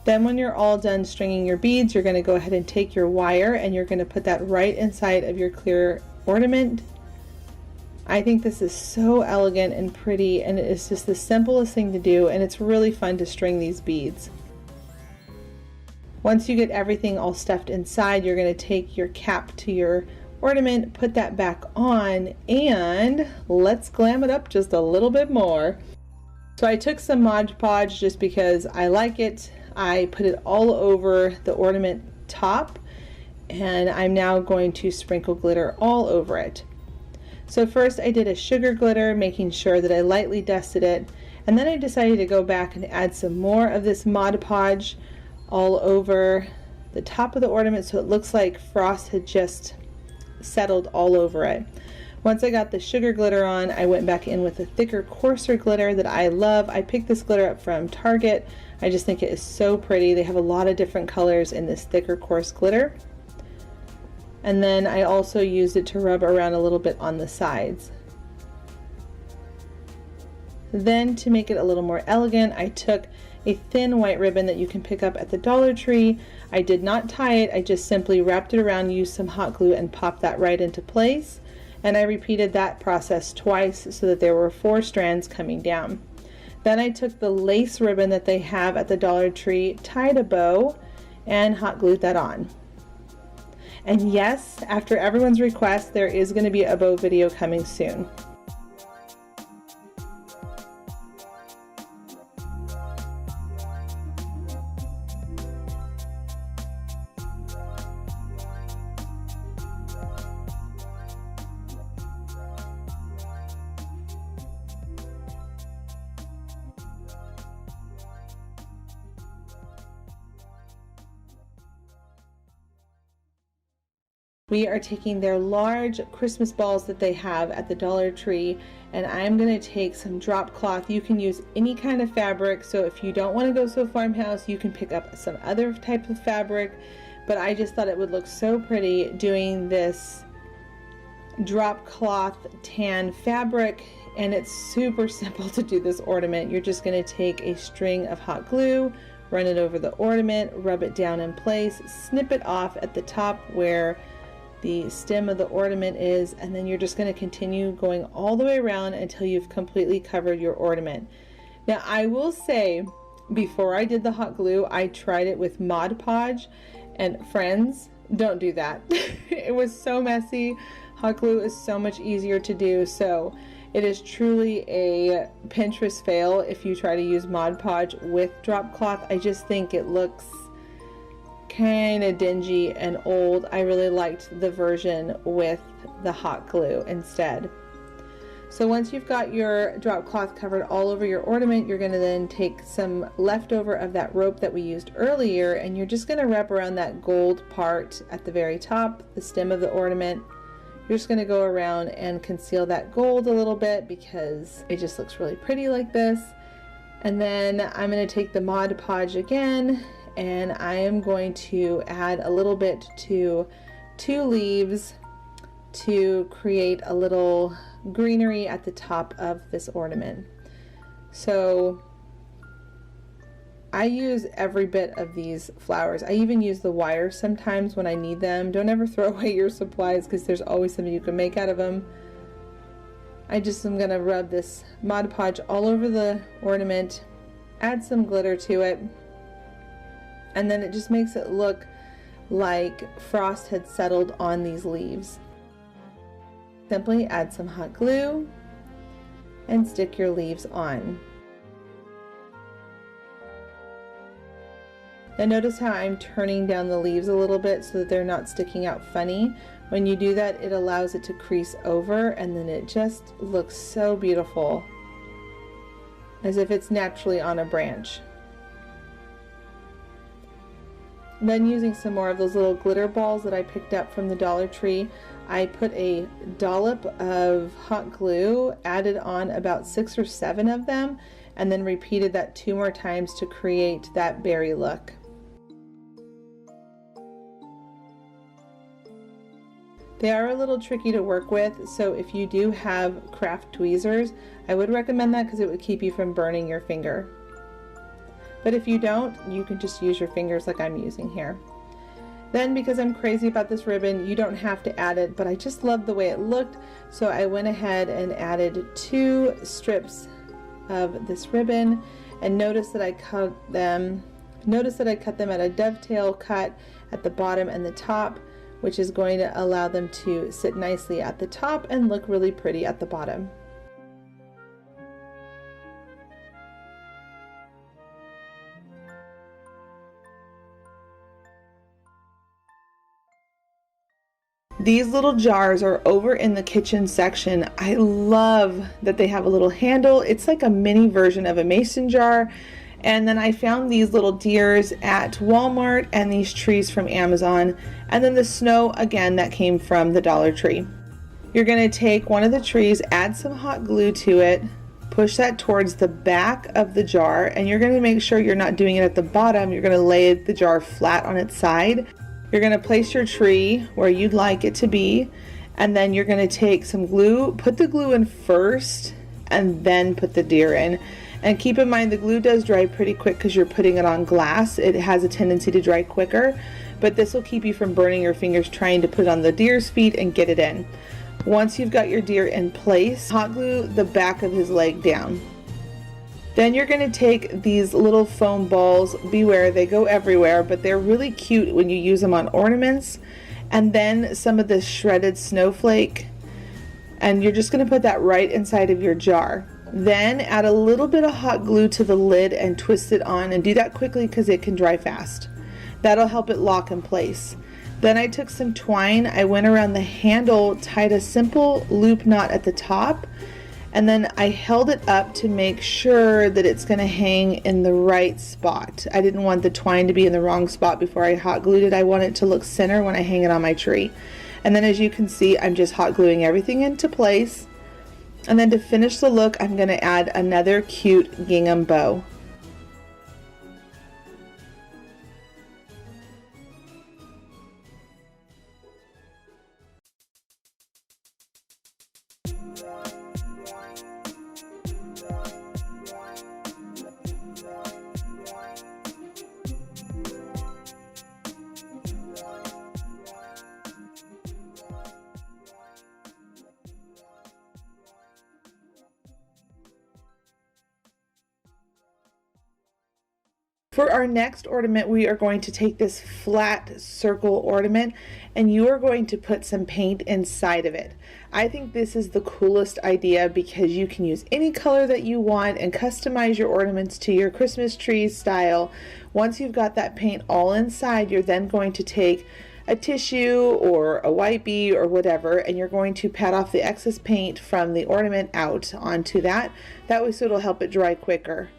Then when you're all done stringing your beads, you're going to go ahead and take your wire and you're going to put that right inside of your clear ornament. I think this is so elegant and pretty, and it's just the simplest thing to do, and it's really fun to string these beads. Once you get everything all stuffed inside, you're going to take your cap to your ornament, put that back on, and let's glam it up just a little bit more. So I took some Mod Podge just because I like it. I put it all over the ornament top, and I'm now going to sprinkle glitter all over it. So first I did a sugar glitter, making sure that I lightly dusted it, and then I decided to go back and add some more of this Mod Podge all over the top of the ornament so it looks like frost had just settled all over it. Once I got the sugar glitter on, I went back in with a thicker, coarser glitter that I love. I picked this glitter up from Target. I just think it is so pretty. They have a lot of different colors in this thicker, coarse glitter. And then I also used it to rub around a little bit on the sides. Then to make it a little more elegant, I took a thin white ribbon that you can pick up at the Dollar Tree. I did not tie it, I just simply wrapped it around, used some hot glue, and popped that right into place. And I repeated that process twice so that there were 4 strands coming down. Then I took the lace ribbon that they have at the Dollar Tree, tied a bow, and hot glued that on. And yes, after everyone's request, there is going to be a bow video coming soon. We are taking their large Christmas balls that they have at the Dollar Tree, and I'm going to take some drop cloth. You can use any kind of fabric, so if you don't want to go so farmhouse, you can pick up some other type of fabric, but I just thought it would look so pretty doing this drop cloth tan fabric, and it's super simple to do this ornament. You're just going to take a string of hot glue, run it over the ornament, rub it down in place, snip it off at the top where the stem of the ornament is, and then you're just going to continue going all the way around until you've completely covered your ornament. Now I will say, before I did the hot glue, I tried it with Mod Podge, and friends, don't do that. It was so messy. Hot glue is so much easier to do, so it is truly a Pinterest fail if you try to use Mod Podge with drop cloth. I just think it looks kind of dingy and old. I really liked the version with the hot glue instead. So once you've got your drop cloth covered all over your ornament, you're going to then take some leftover of that rope that we used earlier, and you're just going to wrap around that gold part at the very top, the stem of the ornament. You're just going to go around and conceal that gold a little bit because it just looks really pretty like this. And then I'm going to take the Mod Podge again, and I am going to add a little bit to 2 leaves to create a little greenery at the top of this ornament. So I use every bit of these flowers. I even use the wires sometimes when I need them. Don't ever throw away your supplies because there's always something you can make out of them. I just am going to rub this Mod Podge all over the ornament, add some glitter to it, and then it just makes it look like frost had settled on these leaves. Simply add some hot glue and stick your leaves on. Now notice how I'm turning down the leaves a little bit so that they're not sticking out funny. When you do that, it allows it to crease over, and then it just looks so beautiful, as if it's naturally on a branch. Then using some more of those little glitter balls that I picked up from the Dollar Tree, I put a dollop of hot glue, added on about 6 or 7 of them, and then repeated that 2 more times to create that berry look. They are a little tricky to work with, so if you do have craft tweezers, I would recommend that because it would keep you from burning your finger. But if you don't, you can just use your fingers like I'm using here. Then, because I'm crazy about this ribbon, you don't have to add it, but I just loved the way it looked, so I went ahead and added 2 strips of this ribbon, and notice that I cut them at a dovetail cut at the bottom and the top, which is going to allow them to sit nicely at the top and look really pretty at the bottom. These little jars are over in the kitchen section. I love that they have a little handle. It's like a mini version of a mason jar. And then I found these little deers at Walmart and these trees from Amazon. And then the snow, again, that came from the Dollar Tree. You're going to take one of the trees, add some hot glue to it, push that towards the back of the jar, and you're going to make sure you're not doing it at the bottom. You're going to lay the jar flat on its side. You're going to place your tree where you'd like it to be, and then you're going to take some glue, put the glue in first, and then put the deer in. And keep in mind the glue does dry pretty quick because you're putting it on glass. It has a tendency to dry quicker, but this will keep you from burning your fingers trying to put it on the deer's feet and get it in. Once you've got your deer in place, hot glue the back of his leg down. Then you're going to take these little foam balls. Beware, they go everywhere, but they're really cute when you use them on ornaments. And then some of this shredded snowflake, and you're just going to put that right inside of your jar. Then add a little bit of hot glue to the lid and twist it on, and do that quickly because it can dry fast. That'll help it lock in place. Then I took some twine, I went around the handle, tied a simple loop knot at the top, and then I held it up to make sure that it's going to hang in the right spot. I didn't want the twine to be in the wrong spot before I hot glued it. I want it to look center when I hang it on my tree. And then as you can see, I'm just hot gluing everything into place. And then to finish the look, I'm going to add another cute gingham bow. For our next ornament, we are going to take this flat circle ornament and you are going to put some paint inside of it. I think this is the coolest idea because you can use any color that you want and customize your ornaments to your Christmas tree style. Once you've got that paint all inside, you're then going to take a tissue or a white bee or whatever, and you're going to pat off the excess paint from the ornament out onto that. That way so it'll help it dry quicker.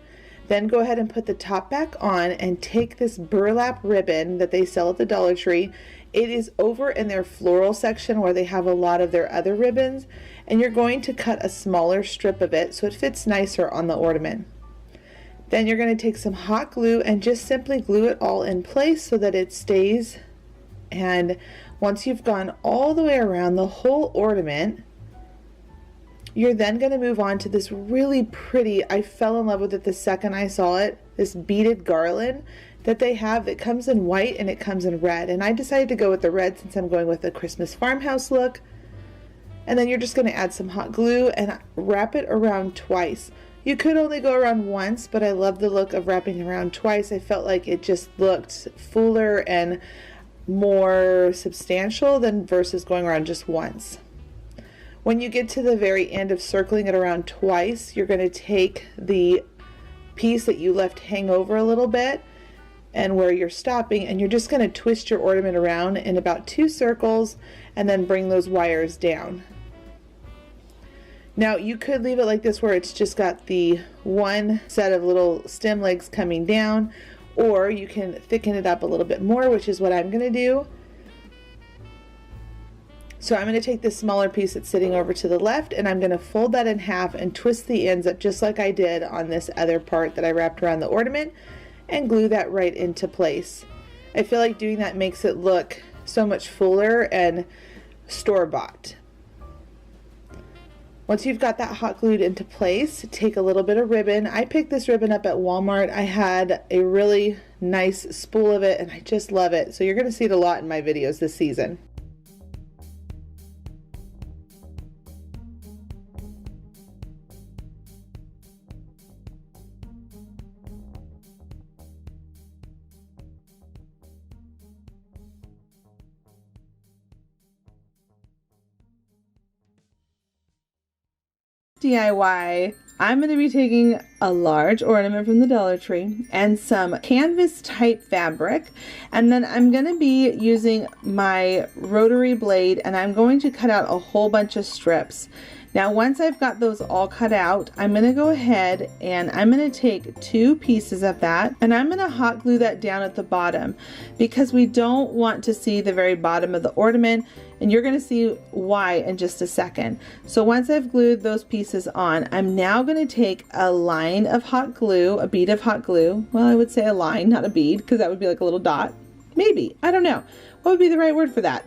Then go ahead and put the top back on and take this burlap ribbon that they sell at the Dollar Tree. It is over in their floral section where they have a lot of their other ribbons, and you're going to cut a smaller strip of it so it fits nicer on the ornament. Then you're going to take some hot glue and just simply glue it all in place so that it stays. And once you've gone all the way around the whole ornament, you're then going to move on to this really pretty, I fell in love with it the second I saw it, this beaded garland that they have that comes in white and it comes in red. And I decided to go with the red since I'm going with the Christmas farmhouse look. And then you're just going to add some hot glue and wrap it around twice. You could only go around once, but I love the look of wrapping around twice. I felt like it just looked fuller and more substantial than versus going around just once. When you get to the very end of circling it around twice, you're going to take the piece that you left hang over a little bit and where you're stopping, and you're just going to twist your ornament around in about 2 circles and then bring those wires down. Now you could leave it like this where it's just got the one set of little stem legs coming down, or you can thicken it up a little bit more, which is what I'm going to do. So I'm going to take this smaller piece that's sitting over to the left, and I'm going to fold that in half and twist the ends up just like I did on this other part that I wrapped around the ornament, and glue that right into place. I feel like doing that makes it look so much fuller and store-bought. Once you've got that hot glued into place, take a little bit of ribbon. I picked this ribbon up at Walmart. I had a really nice spool of it and I just love it. So you're going to see it a lot in my videos this season. DIY, I'm going to be taking a large ornament from the Dollar Tree and some canvas type fabric, and then I'm going to be using my rotary blade and I'm going to cut out a whole bunch of strips. Now once I've got those all cut out, I'm going to go ahead and I'm going to take 2 pieces of that and I'm going to hot glue that down at the bottom because we don't want to see the very bottom of the ornament, and you're going to see why in just a second. So once I've glued those pieces on, I'm now going to take a line of hot glue, a bead of hot glue. Well, I would say a line, not a bead, because that would be like a little dot. Maybe, I don't know. What would be the right word for that?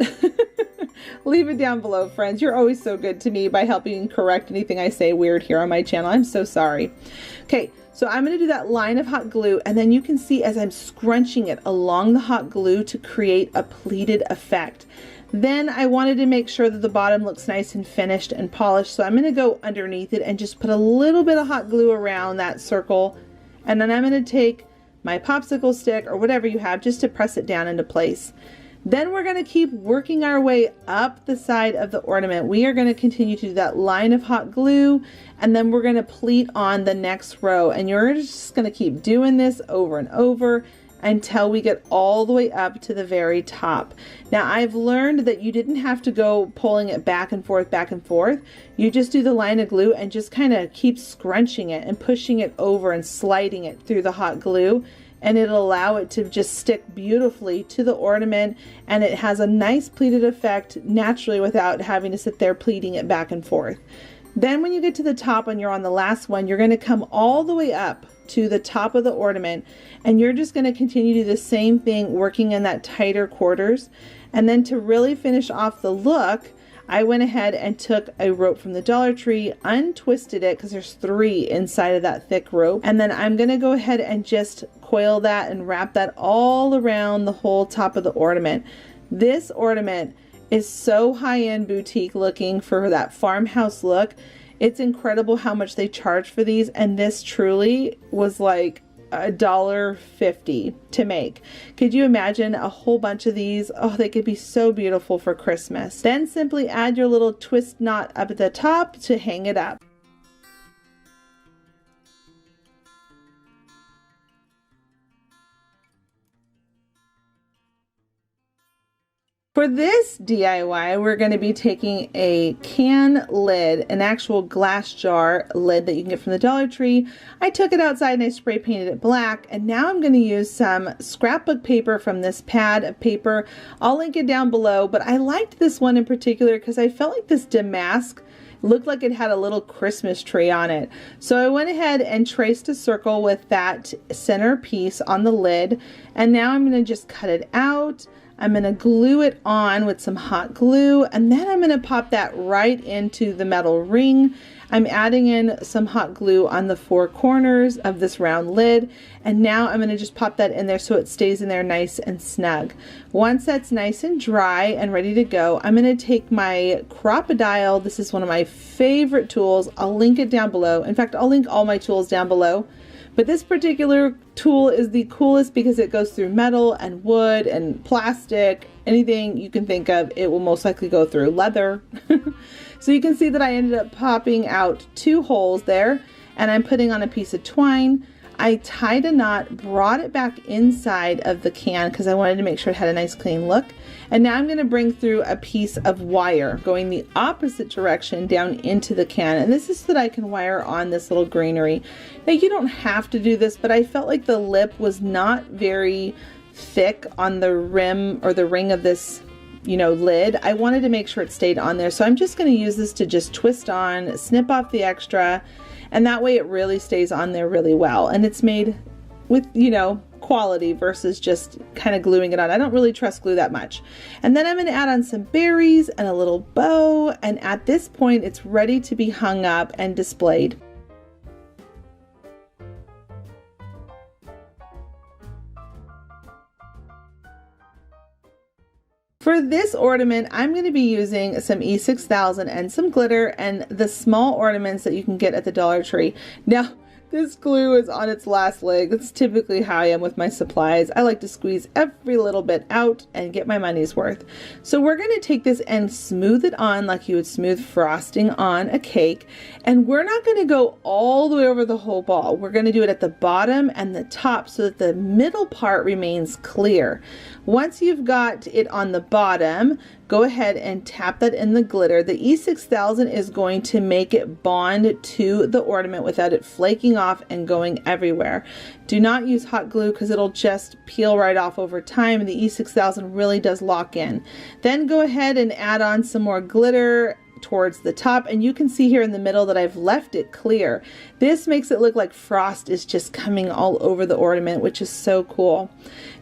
Leave it down below, friends. You're always so good to me by helping correct anything I say weird here on my channel. I'm so sorry. Okay, so I'm going to do that line of hot glue, and then you can see as I'm scrunching it along the hot glue to create a pleated effect. Then I wanted to make sure that the bottom looks nice and finished and polished, so I'm going to go underneath it and just put a little bit of hot glue around that circle, and then I'm going to take my popsicle stick or whatever you have just to press it down into place. Then we're going to keep working our way up the side of the ornament. We are going to continue to do that line of hot glue, and then we're going to pleat on the next row, and you're just going to keep doing this over and over until we get all the way up to the very top. Now I've learned that you didn't have to go pulling it back and forth, back and forth. You just do the line of glue and just kind of keep scrunching it and pushing it over and sliding it through the hot glue, and it'll allow it to just stick beautifully to the ornament, and it has a nice pleated effect naturally without having to sit there pleating it back and forth. Then when you get to the top and you're on the last one, you're going to come all the way up to the top of the ornament, and you're just going to continue to do the same thing, working in that tighter quarters. And then to really finish off the look, I went ahead and took a rope from the Dollar Tree, untwisted it because there's 3 inside of that thick rope, and then I'm going to go ahead and just coil that and wrap that all around the whole top of the ornament. This ornament is so high-end boutique looking for that farmhouse look. It's incredible how much they charge for these, and this truly was like $1.50 to make. Could you imagine a whole bunch of these? Oh, they could be so beautiful for Christmas. Then simply add your little twist knot up at the top to hang it up. For this DIY, we're going to be taking a can lid, an actual glass jar lid that you can get from the Dollar Tree. I took it outside and I spray painted it black, and now I'm going to use some scrapbook paper from this pad of paper. I'll link it down below, but I liked this one in particular because I felt like this damask looked like it had a little Christmas tree on it. So I went ahead and traced a circle with that center piece on the lid, and now I'm going to just cut it out. I'm going to glue it on with some hot glue, and then I'm going to pop that right into the metal ring. I'm adding in some hot glue on the 4 corners of this round lid, and now I'm going to just pop that in there so it stays in there nice and snug. Once that's nice and dry and ready to go, I'm going to take my Crop-A-Dile. This is one of my favorite tools. I'll link it down below. In fact, I'll link all my tools down below. But this particular tool is the coolest because it goes through metal and wood and plastic, anything you can think of. It will most likely go through leather. So you can see that I ended up popping out 2 holes there, and I'm putting on a piece of twine. I tied a knot, brought it back inside of the can because I wanted to make sure it had a nice clean look. And now I'm going to bring through a piece of wire going the opposite direction down into the can. And this is so that I can wire on this little greenery. Now you don't have to do this, but I felt like the lip was not very thick on the rim or the ring of this, lid. I wanted to make sure it stayed on there. So I'm just going to use this to just twist on, snip off the extra, and that way it really stays on there really well. And it's made with, quality versus just kind of gluing it on. I don't really trust glue that much. And then I'm going to add on some berries and a little bow, and at this point it's ready to be hung up and displayed. For this ornament, I'm going to be using some E6000 and some glitter and the small ornaments that you can get at the Dollar Tree. Now, this glue is on its last leg. That's typically how I am with my supplies. I like to squeeze every little bit out and get my money's worth. So we're going to take this and smooth it on like you would smooth frosting on a cake. And we're not going to go all the way over the whole ball. We're going to do it at the bottom and the top so that the middle part remains clear. Once you've got it on the bottom, go ahead and tap that in the glitter. The E6000 is going to make it bond to the ornament without it flaking off and going everywhere. Do not use hot glue because it'll just peel right off over time, and the E6000 really does lock in. Then go ahead and add on some more glitter towards the top, and you can see here in the middle that I've left it clear. This makes it look like frost is just coming all over the ornament, which is so cool.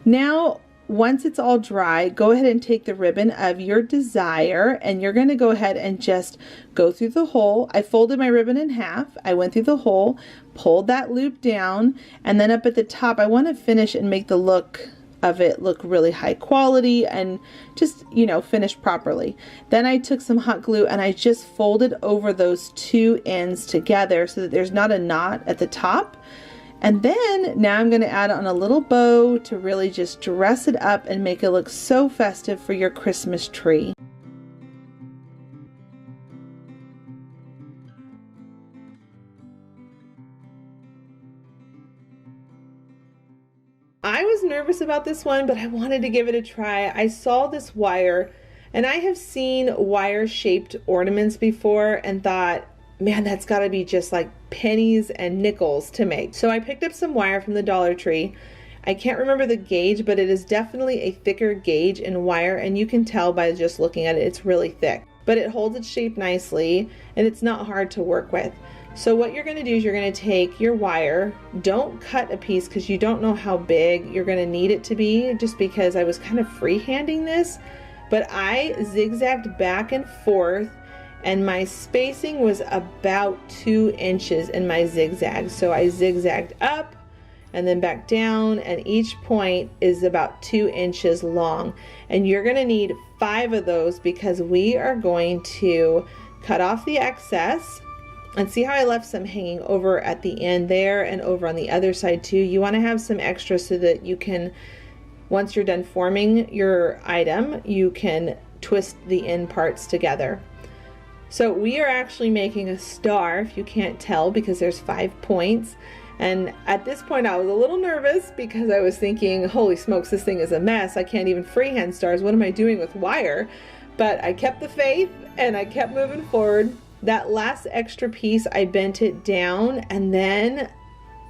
Now, once it's all dry, go ahead and take the ribbon of your desire, and you're going to go ahead and just go through the hole. I folded my ribbon in half. I went through the hole, pulled that loop down, and then up at the top, I want to finish and make the look of it look really high quality and just, you know, finish properly. Then I took some hot glue and I just folded over those two ends together so that there's not a knot at the top. And then now I'm going to add on a little bow to really just dress it up and make it look so festive for your Christmas tree. I was nervous about this one, but I wanted to give it a try. I saw this wire, and I have seen wire-shaped ornaments before and thought, man, that's got to be just like pennies and nickels to make. So I picked up some wire from the Dollar Tree. I can't remember the gauge, but it is definitely a thicker gauge in wire, and you can tell by just looking at it, it's really thick. But it holds its shape nicely, and it's not hard to work with. So what you're going to do is you're going to take your wire. Don't cut a piece because you don't know how big you're going to need it to be, just because I was kind of freehanding this. But I zigzagged back and forth, and my spacing was about 2 inches in my zigzag. So I zigzagged up and then back down, and each point is about 2 inches long. And you're going to need 5 of those because we are going to cut off the excess. And see how I left some hanging over at the end there and over on the other side too. You want to have some extra so that you can, once you're done forming your item, you can twist the end parts together. So we are actually making a star, if you can't tell, because there's 5 points. And at this point I was a little nervous because I was thinking, holy smokes, this thing is a mess. I can't even freehand stars. What am I doing with wire? But I kept the faith and I kept moving forward. That last extra piece, I bent it down, and then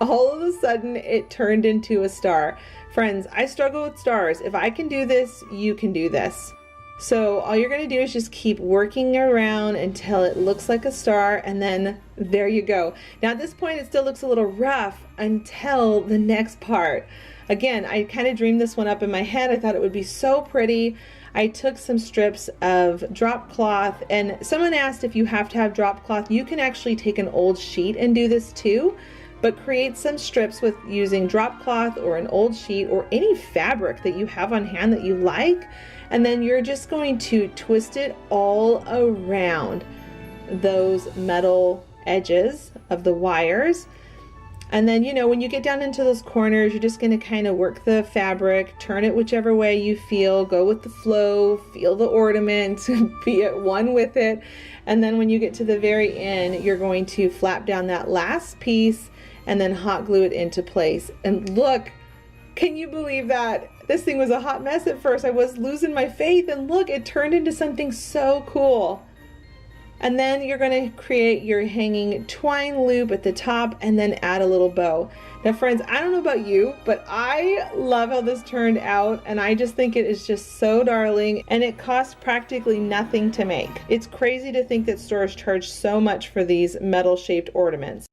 all of a sudden it turned into a star. Friends, I struggle with stars. If I can do this, you can do this. So all you're going to do is just keep working around until it looks like a star, and then there you go. Now at this point it still looks a little rough until the next part. Again, I kind of dreamed this one up in my head. I thought it would be so pretty. I took some strips of drop cloth, and someone asked if you have to have drop cloth. You can actually take an old sheet and do this too, but create some strips with using drop cloth or an old sheet or any fabric that you have on hand that you like, and then you're just going to twist it all around those metal edges of the wires. And then, you know, when you get down into those corners, you're just going to kind of work the fabric, turn it whichever way you feel, go with the flow, feel the ornament, be at one with it. And then when you get to the very end, you're going to flap down that last piece and then hot glue it into place. And look, can you believe that? This thing was a hot mess at first. I was losing my faith, and look, it turned into something so cool. And then you're going to create your hanging twine loop at the top and then add a little bow. Now friends, I don't know about you, but I love how this turned out, and I just think it is just so darling, and it costs practically nothing to make. It's crazy to think that stores charge so much for these metal shaped ornaments.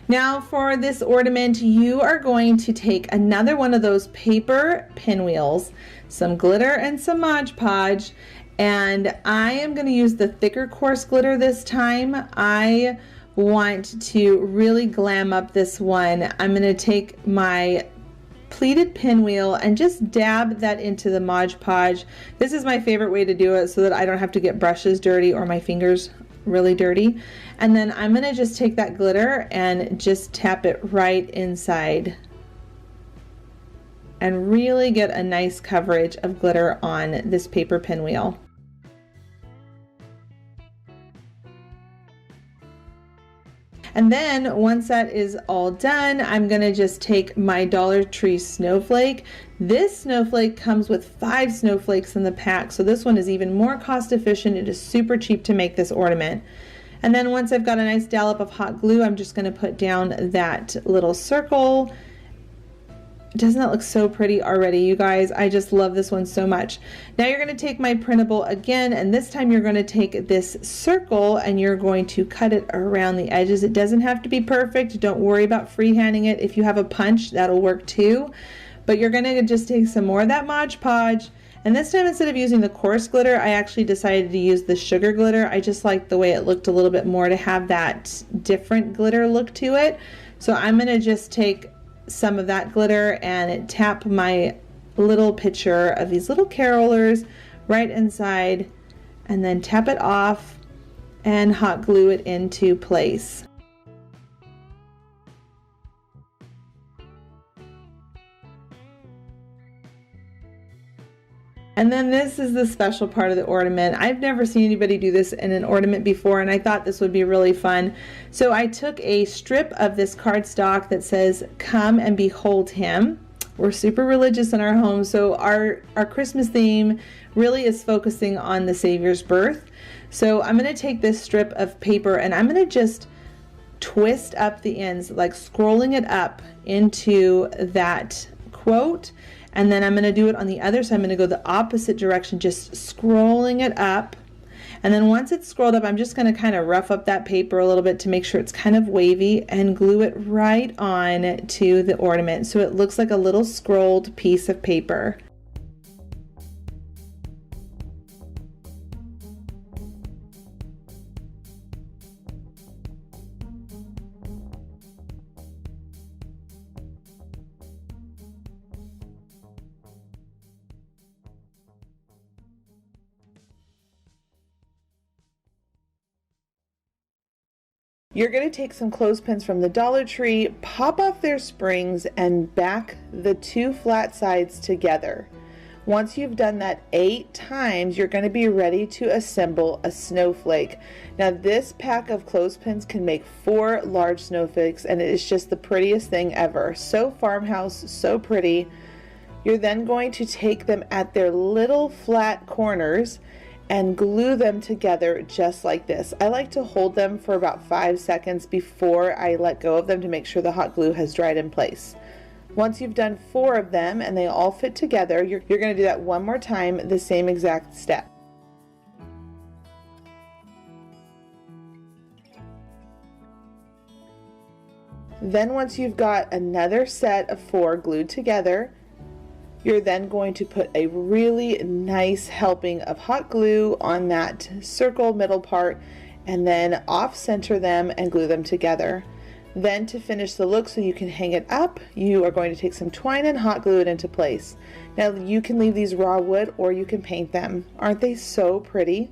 Now for this ornament, you are going to take another one of those paper pinwheels, some glitter and some Mod Podge, and I am going to use the thicker coarse glitter this time. I want to really glam up this one. I'm going to take my pleated pinwheel and just dab that into the Mod Podge. This is my favorite way to do it so that I don't have to get brushes dirty or my fingers really dirty. And then I'm going to just take that glitter and just tap it right inside and really get a nice coverage of glitter on this paper pinwheel. And then once that is all done, I'm gonna just take my Dollar Tree snowflake. This snowflake comes with 5 snowflakes in the pack, so this one is even more cost efficient. It is super cheap to make this ornament. And then once I've got a nice dollop of hot glue, I'm just gonna put down that little circle. Doesn't that look so pretty already, you guys? I just love this one so much. Now you're going to take my printable again, and this time you're going to take this circle and you're going to cut it around the edges. It doesn't have to be perfect. Don't worry about freehanding it. If you have a punch, that'll work too. But you're going to just take some more of that Mod Podge, and this time instead of using the coarse glitter, I actually decided to use the sugar glitter. I just liked the way it looked a little bit more to have that different glitter look to it. So I'm going to just take some of that glitter and tap my little picture of these little carolers right inside, and then tap it off and hot glue it into place. And then this is the special part of the ornament. I've never seen anybody do this in an ornament before, and I thought this would be really fun. So I took a strip of this cardstock that says, "Come and behold him." We're super religious in our home, so our Christmas theme really is focusing on the Savior's birth. So I'm going to take this strip of paper and I'm going to just twist up the ends, like scrolling it up into that quote. And then I'm going to do it on the other side. I'm going to go the opposite direction, just scrolling it up. And then once it's scrolled up, I'm just going to kind of rough up that paper a little bit to make sure it's kind of wavy and glue it right on to the ornament so it looks like a little scrolled piece of paper. You're going to take some clothespins from the Dollar Tree, pop off their springs, and back the 2 flat sides together. Once you've done that 8 times, you're going to be ready to assemble a snowflake. Now this pack of clothespins can make 4 large snowflakes, and it is just the prettiest thing ever. So farmhouse, so pretty. You're then going to take them at their little flat corners and glue them together just like this. I like to hold them for about 5 seconds before I let go of them to make sure the hot glue has dried in place. Once you've done 4 of them and they all fit together, you're going to do that one more time, the same exact step. Then once you've got another set of 4 glued together, you're then going to put a really nice helping of hot glue on that circle middle part and then off center them and glue them together. Then to finish the look so you can hang it up, you are going to take some twine and hot glue it into place. Now you can leave these raw wood or you can paint them. Aren't they so pretty?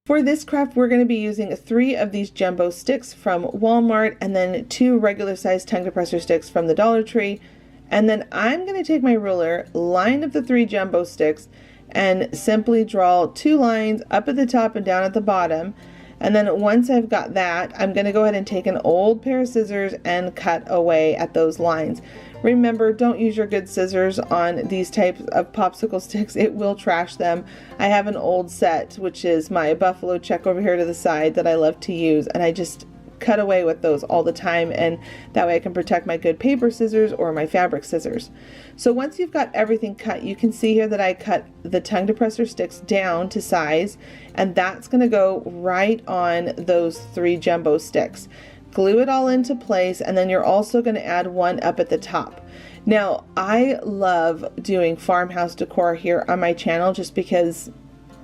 For this craft, we're going to be using 3 of these jumbo sticks from Walmart and then 2 regular size tongue depressor sticks from the Dollar Tree. And then I'm going to take my ruler, line up the 3 jumbo sticks, and simply draw 2 lines up at the top and down at the bottom. And then once I've got that, I'm going to go ahead and take an old pair of scissors and cut away at those lines. Remember, don't use your good scissors on these types of popsicle sticks. It will trash them. I have an old set, which is my buffalo check over here to the side that I love to use, and I just cut away with those all the time, and that way I can protect my good paper scissors or my fabric scissors. So once you've got everything cut, you can see here that I cut the tongue depressor sticks down to size, and that's going to go right on those 3 jumbo sticks. Glue it all into place, and then you're also going to add one up at the top. Now, I love doing farmhouse decor here on my channel just because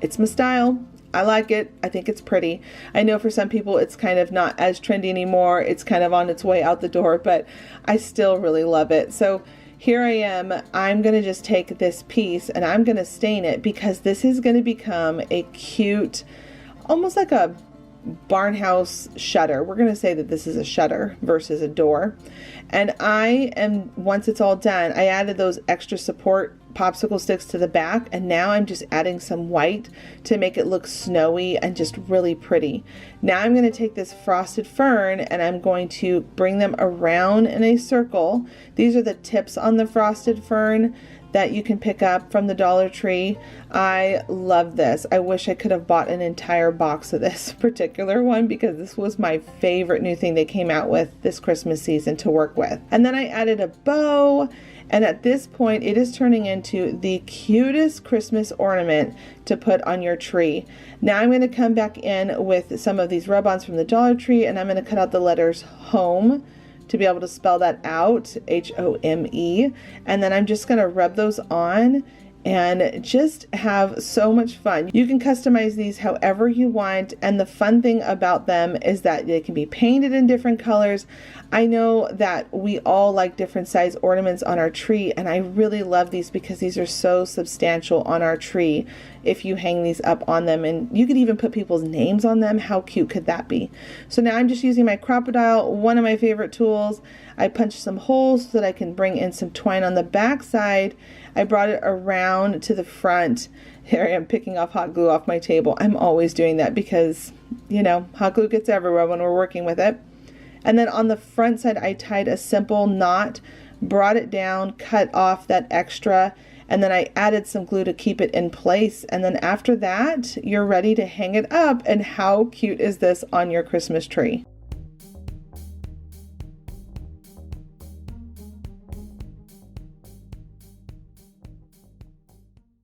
it's my style. I like it. I think it's pretty. I know for some people it's kind of not as trendy anymore. It's kind of on its way out the door, but I still really love it. So here I am. I'm going to just take this piece and I'm going to stain it because this is going to become a cute, almost like a barn house shutter. We're going to say that this is a shutter versus a door. And once it's all done, I added those extra support popsicle sticks to the back, and now I'm just adding some white to make it look snowy and just really pretty. Now I'm going to take this frosted fern and I'm going to bring them around in a circle. These are the tips on the frosted fern that you can pick up from the Dollar Tree. I love this. I wish I could have bought an entire box of this particular one because this was my favorite new thing they came out with this Christmas season to work with. And then I added a bow, and at this point it is turning into the cutest Christmas ornament to put on your tree. Now I'm going to come back in with some of these rub-ons from the Dollar Tree, and I'm going to cut out the letters home to be able to spell that out, H-O-M-E, and then I'm just going to rub those on and just have so much fun. You can customize these however you want, and the fun thing about them is that they can be painted in different colors. I know that we all like different size ornaments on our tree, and I really love these because these are so substantial on our tree if you hang these up on them, and you could even put people's names on them. How cute could that be? So now I'm just using my Crop-A-Dile, one of my favorite tools. I punched some holes so that I can bring in some twine on the back side. I brought it around to the front. Here I am picking off hot glue off my table. I'm always doing that because, you know, hot glue gets everywhere when we're working with it. And then on the front side, I tied a simple knot, brought it down, cut off that extra, and then I added some glue to keep it in place. And then after that, you're ready to hang it up. And how cute is this on your Christmas tree?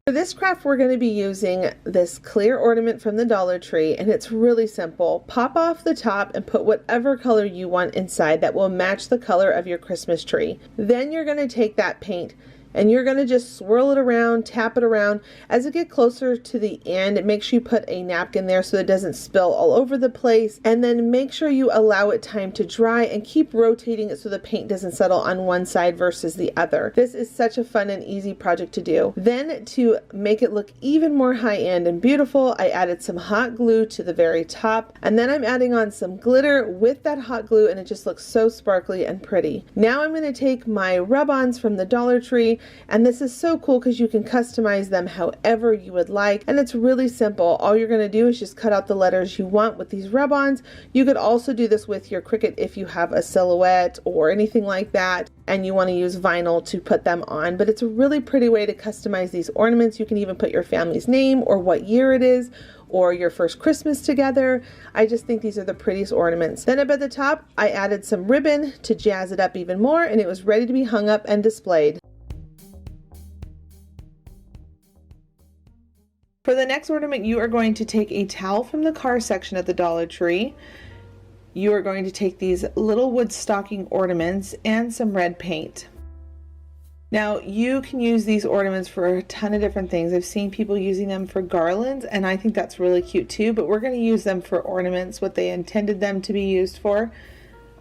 For this craft, we're going to be using this clear ornament from the Dollar Tree, and it's really simple. Pop off the top and put whatever color you want inside that will match the color of your Christmas tree. Then you're going to take that paint and you're going to just swirl it around, tap it around. As it gets closer to the end, make sure you put a napkin there so it doesn't spill all over the place, and then make sure you allow it time to dry and keep rotating it so the paint doesn't settle on one side versus the other. This is such a fun and easy project to do. Then to make it look even more high-end and beautiful, I added some hot glue to the very top, and then I'm adding on some glitter with that hot glue, and it just looks so sparkly and pretty. Now I'm going to take my rub-ons from the Dollar Tree, and this is so cool because you can customize them however you would like, and it's really simple. All you're going to do is just cut out the letters you want with these rub-ons. You could also do this with your Cricut if you have a silhouette or anything like that and you want to use vinyl to put them on, but it's a really pretty way to customize these ornaments. You can even put your family's name or what year it is, or your first Christmas together. I just think these are the prettiest ornaments. Then up at the top, I added some ribbon to jazz it up even more, and it was ready to be hung up and displayed. For the next ornament, you are going to take a towel from the car section at the Dollar Tree. You are going to take these little wood stocking ornaments and some red paint. Now, you can use these ornaments for a ton of different things. I've seen people using them for garlands, and I think that's really cute too, but we're going to use them for ornaments, what they intended them to be used for.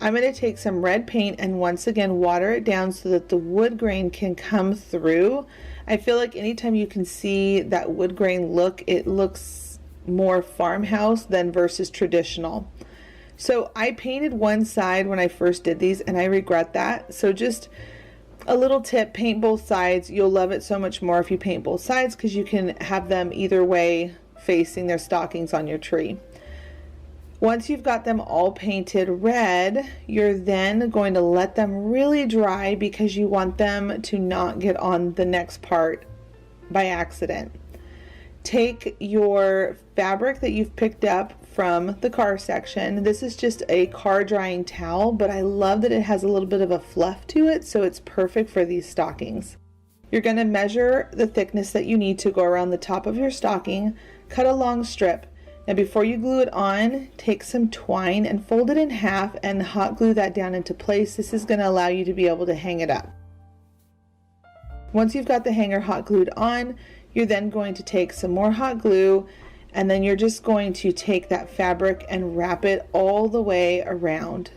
I'm going to take some red paint and once again water it down so that the wood grain can come through. I feel like anytime you can see that wood grain look, it looks more farmhouse than versus traditional. So I painted one side when I first did these, and I regret that. So just a little tip, paint both sides. You'll love it so much more if you paint both sides because you can have them either way facing their stockings on your tree. Once you've got them all painted red, you're then going to let them really dry because you want them to not get on the next part by accident. Take your fabric that you've picked up from the car section. This is just a car drying towel, but I love that it has a little bit of a fluff to it, so it's perfect for these stockings. You're going to measure the thickness that you need to go around the top of your stocking, cut a long strip. Now before you glue it on, take some twine and fold it in half and hot glue that down into place. This is going to allow you to be able to hang it up. Once you've got the hanger hot glued on, you're then going to take some more hot glue, and then you're just going to take that fabric and wrap it all the way around.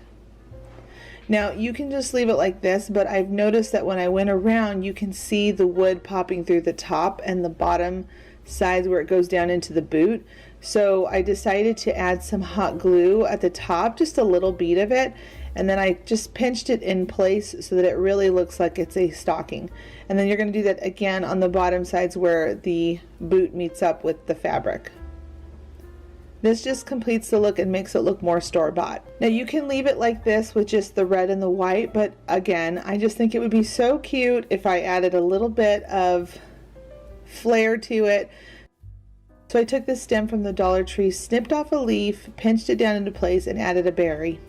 Now you can just leave it like this, but I've noticed that when I went around, you can see the wood popping through the top and the bottom sides where it goes down into the boot. So I decided to add some hot glue at the top, just a little bead of it, and then I just pinched it in place so that it really looks like it's a stocking. And then you're going to do that again on the bottom sides where the boot meets up with the fabric. This just completes the look and makes it look more store-bought. Now you can leave it like this with just the red and the white, but again, I just think it would be so cute if I added a little bit of flair to it. So I took the stem from the Dollar Tree, snipped off a leaf, pinched it down into place, and added a berry.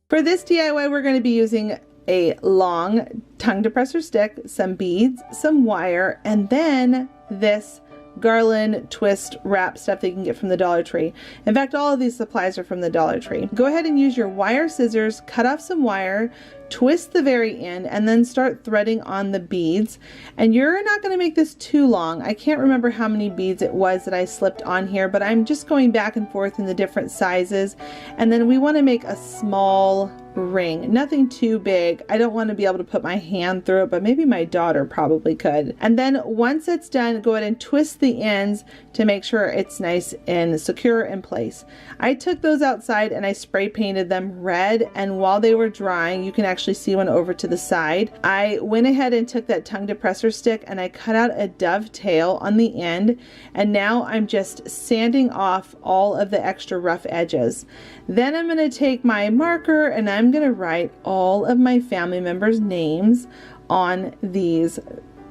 For this DIY, we're going to be using a long tongue depressor stick, some beads, some wire, and then this garland twist wrap stuff that you can get from the Dollar Tree. In fact, all of these supplies are from the Dollar Tree. Go ahead and use your wire scissors, cut off some wire, twist the very end, and then start threading on the beads. And you're not going to make this too long. I can't remember how many beads it was that I slipped on here, but I'm just going back and forth in the different sizes. And then we want to make a small ring, nothing too big. I don't want to be able to put my hand through it, but maybe my daughter probably could. And then once it's done, go ahead and twist the ends to make sure it's nice and secure in place. I took those outside and I spray painted them red, and while they were drying, you can actually see one over to the side. I went ahead and took that tongue depressor stick and I cut out a dovetail on the end, and now I'm just sanding off all of the extra rough edges. Then I'm going to take my marker and I'm going to write all of my family members' names on these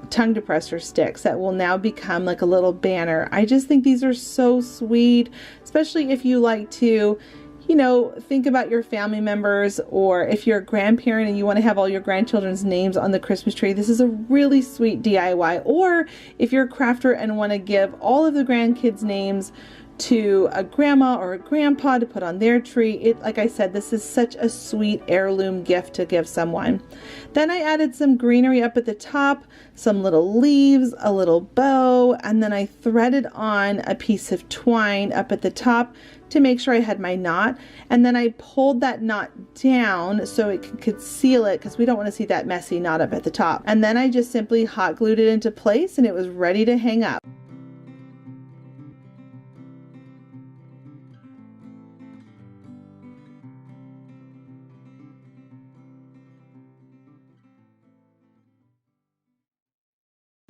tongue depressor sticks that will now become like a little banner. I just think these are so sweet, especially if you like to, you know, think about your family members, or if you're a grandparent and you want to have all your grandchildren's names on the Christmas tree. This is a really sweet DIY. Or if you're a crafter and want to give all of the grandkids names to a grandma or a grandpa to put on their tree. Like I said, this is such a sweet heirloom gift to give someone. Then I added some greenery up at the top, some little leaves, a little bow, and then I threaded on a piece of twine up at the top to make sure I had my knot. And then I pulled that knot down so it could conceal it, because we don't want to see that messy knot up at the top. And then I just simply hot glued it into place and it was ready to hang up.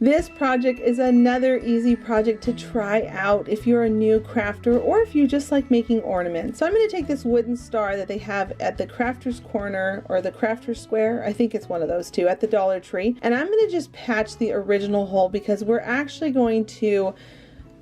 This project is another easy project to try out if you're a new crafter or if you just like making ornaments. So I'm going to take this wooden star that they have at the Crafter's Corner or the Crafter's Square, I think it's one of those two, at the Dollar Tree, and I'm going to just patch the original hole because we're actually going to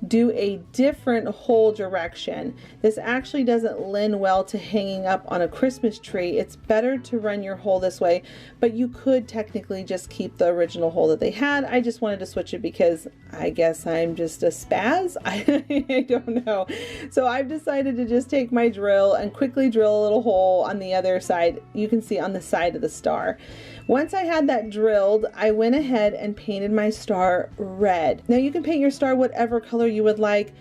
do a different hole direction. This actually doesn't lend well to hanging up on a Christmas tree. It's better to run your hole this way, but you could technically just keep the original hole that they had. I just wanted to switch it because I guess I'm just a spaz. I don't know. So I've decided to just take my drill and quickly drill a little hole on the other side. You can see on the side of the star. Once I had that drilled, I went ahead and painted my star red. Now you can paint your star whatever color you would like,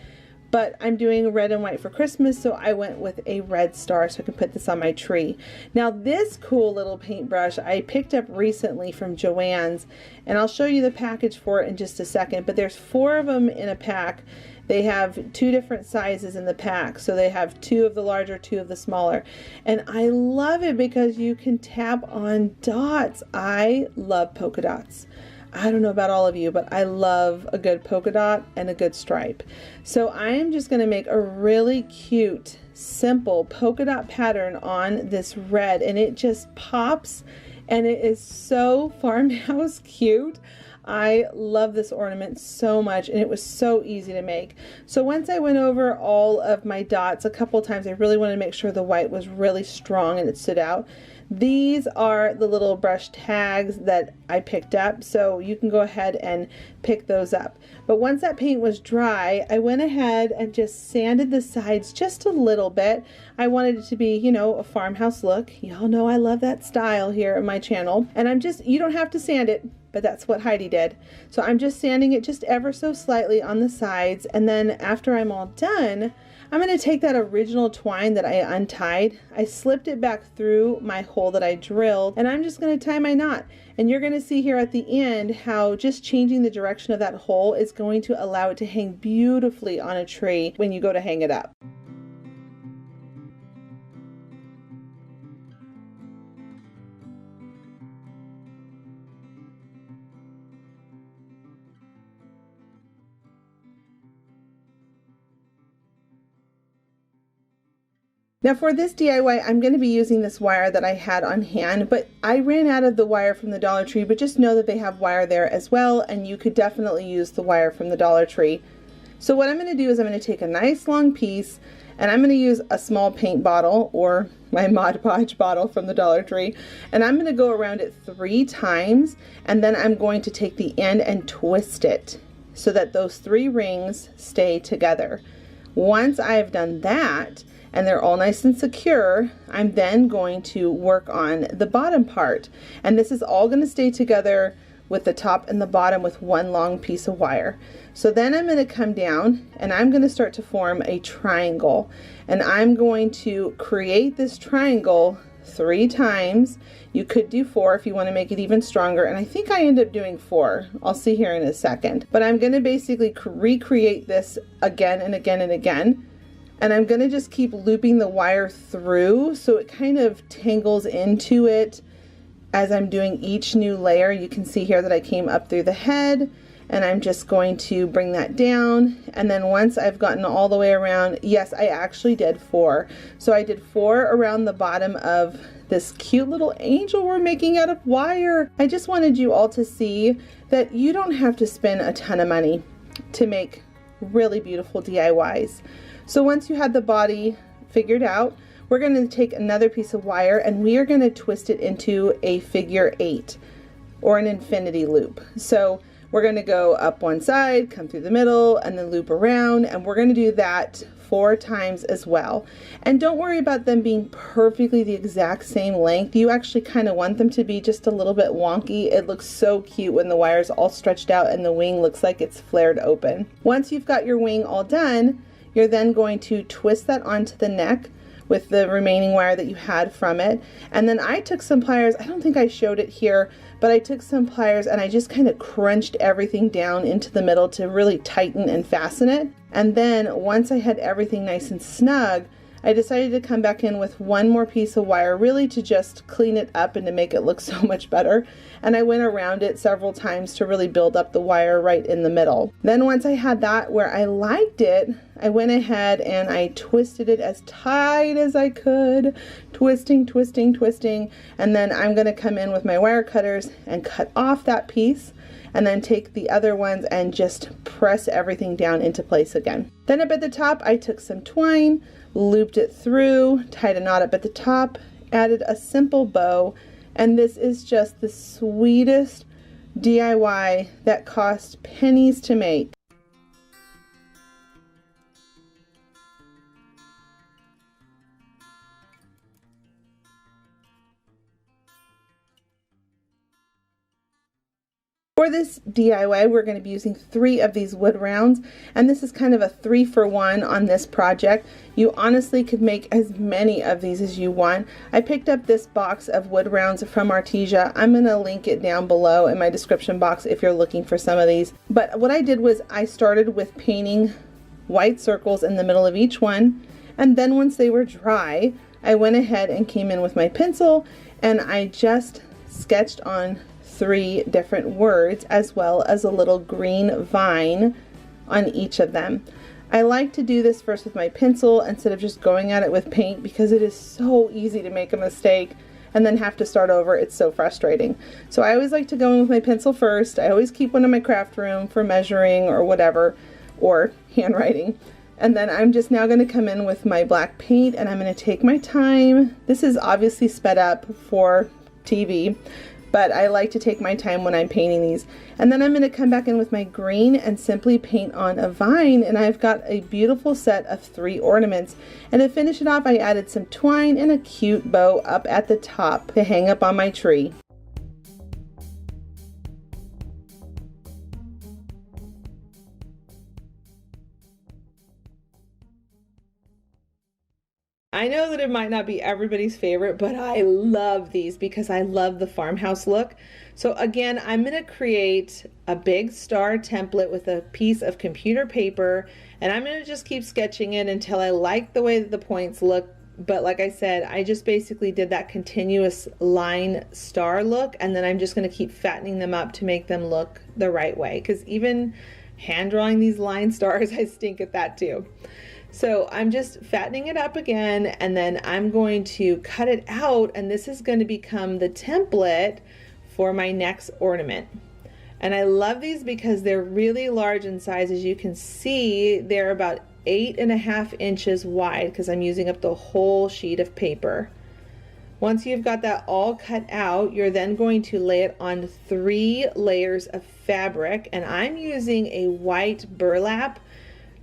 but I'm doing red and white for Christmas, so I went with a red star so I can put this on my tree. Now this cool little paintbrush I picked up recently from Joann's, and I'll show you the package for it in just a second, but there's 4 of them in a pack. They have 2 different sizes in the pack, so they have 2 of the larger, 2 of the smaller. And I love it because you can tap on dots. I love polka dots. I don't know about all of you, but I love a good polka dot and a good stripe. So I am just going to make a really cute, simple polka dot pattern on this red, and it just pops and it is so farmhouse cute. I love this ornament so much, and it was so easy to make. So once I went over all of my dots a couple times, I really wanted to make sure the white was really strong and it stood out. These are the little brush tags that I picked up, so you can go ahead and pick those up. But once that paint was dry, I went ahead and just sanded the sides just a little bit. I wanted it to be, you know, a farmhouse look. Y'all know I love that style here on my channel. And you don't have to sand it, but that's what Heidi did. So I'm just sanding it just ever so slightly on the sides, and then after I'm all done, I'm going to take that original twine that I untied, I slipped it back through my hole that I drilled, and I'm just going to tie my knot. And you're going to see here at the end how just changing the direction of that hole is going to allow it to hang beautifully on a tree when you go to hang it up. Now for this DIY, I'm going to be using this wire that I had on hand, but I ran out of the wire from the Dollar Tree, but just know that they have wire there as well, and you could definitely use the wire from the Dollar Tree. So what I'm going to do is I'm going to take a nice long piece, and I'm going to use a small paint bottle or my Mod Podge bottle from the Dollar Tree, and I'm going to go around it 3 times, and then I'm going to take the end and twist it so that those 3 rings stay together. Once I've done that, and they're all nice and secure, I'm then going to work on the bottom part. And this is all going to stay together with the top and the bottom with one long piece of wire. So then I'm going to come down and I'm going to start to form a triangle. And I'm going to create this triangle 3 times. You could do 4 if you want to make it even stronger. And I think I end up doing 4. I'll see here in a second. But I'm going to basically recreate this again and again and again. And I'm going to just keep looping the wire through so it kind of tangles into it as I'm doing each new layer. You can see here that I came up through the head, and I'm just going to bring that down. And then once I've gotten all the way around, yes, I actually did 4. So I did 4 around the bottom of this cute little angel we're making out of wire. I just wanted you all to see that you don't have to spend a ton of money to make really beautiful DIYs. So once you had the body figured out, we're going to take another piece of wire and we are going to twist it into a figure 8 or an infinity loop. So we're going to go up one side, come through the middle, and then loop around, and we're going to do that 4 times as well. And don't worry about them being perfectly the exact same length. You actually kind of want them to be just a little bit wonky. It looks so cute when the wire's all stretched out and the wing looks like it's flared open. Once you've got your wing all done, you're then going to twist that onto the neck with the remaining wire that you had from it. And then I took some pliers, I don't think I showed it here, but I took some pliers and I just kind of crunched everything down into the middle to really tighten and fasten it. And then once I had everything nice and snug, I decided to come back in with one more piece of wire, really to just clean it up and to make it look so much better. And I went around it several times to really build up the wire right in the middle. Then once I had that where I liked it, I went ahead and I twisted it as tight as I could, twisting, twisting, twisting. And then I'm going to come in with my wire cutters and cut off that piece, and then take the other ones and just press everything down into place again. Then up at the top, I took some twine, looped it through, tied a knot up at the top, added a simple bow, and this is just the sweetest DIY that cost pennies to make. For this DIY, we're going to be using 3 of these wood rounds, and this is kind of a 3-for-1 on this project. You honestly could make as many of these as you want. I picked up this box of wood rounds from Artesia. I'm going to link it down below in my description box if you're looking for some of these. But what I did was I started with painting white circles in the middle of each one, and then once they were dry, I went ahead and came in with my pencil and I just sketched on 3 different words, as well as a little green vine on each of them. I like to do this first with my pencil instead of just going at it with paint, because it is so easy to make a mistake and then have to start over. It's so frustrating. So I always like to go in with my pencil first. I always keep one in my craft room for measuring or whatever, or handwriting. And then I'm just now going to come in with my black paint, and I'm going to take my time. This is obviously sped up for TV, but I like to take my time when I'm painting these. And then I'm going to come back in with my green and simply paint on a vine, and I've got a beautiful set of 3 ornaments. And to finish it off, I added some twine and a cute bow up at the top to hang up on my tree. I know that it might not be everybody's favorite, but I love these because I love the farmhouse look. So again, I'm going to create a big star template with a piece of computer paper, and I'm going to just keep sketching it until I like the way that the points look. But like I said, I just basically did that continuous line star look, and then I'm just going to keep fattening them up to make them look the right way, because even hand drawing these line stars, I stink at that too. So I'm just fattening it up again, and then I'm going to cut it out, and this is going to become the template for my next ornament. And I love these because they're really large in size. As you can see, they're about 8.5 inches wide because I'm using up the whole sheet of paper. Once you've got that all cut out, you're then going to lay it on 3 layers of fabric, and I'm using a white burlap.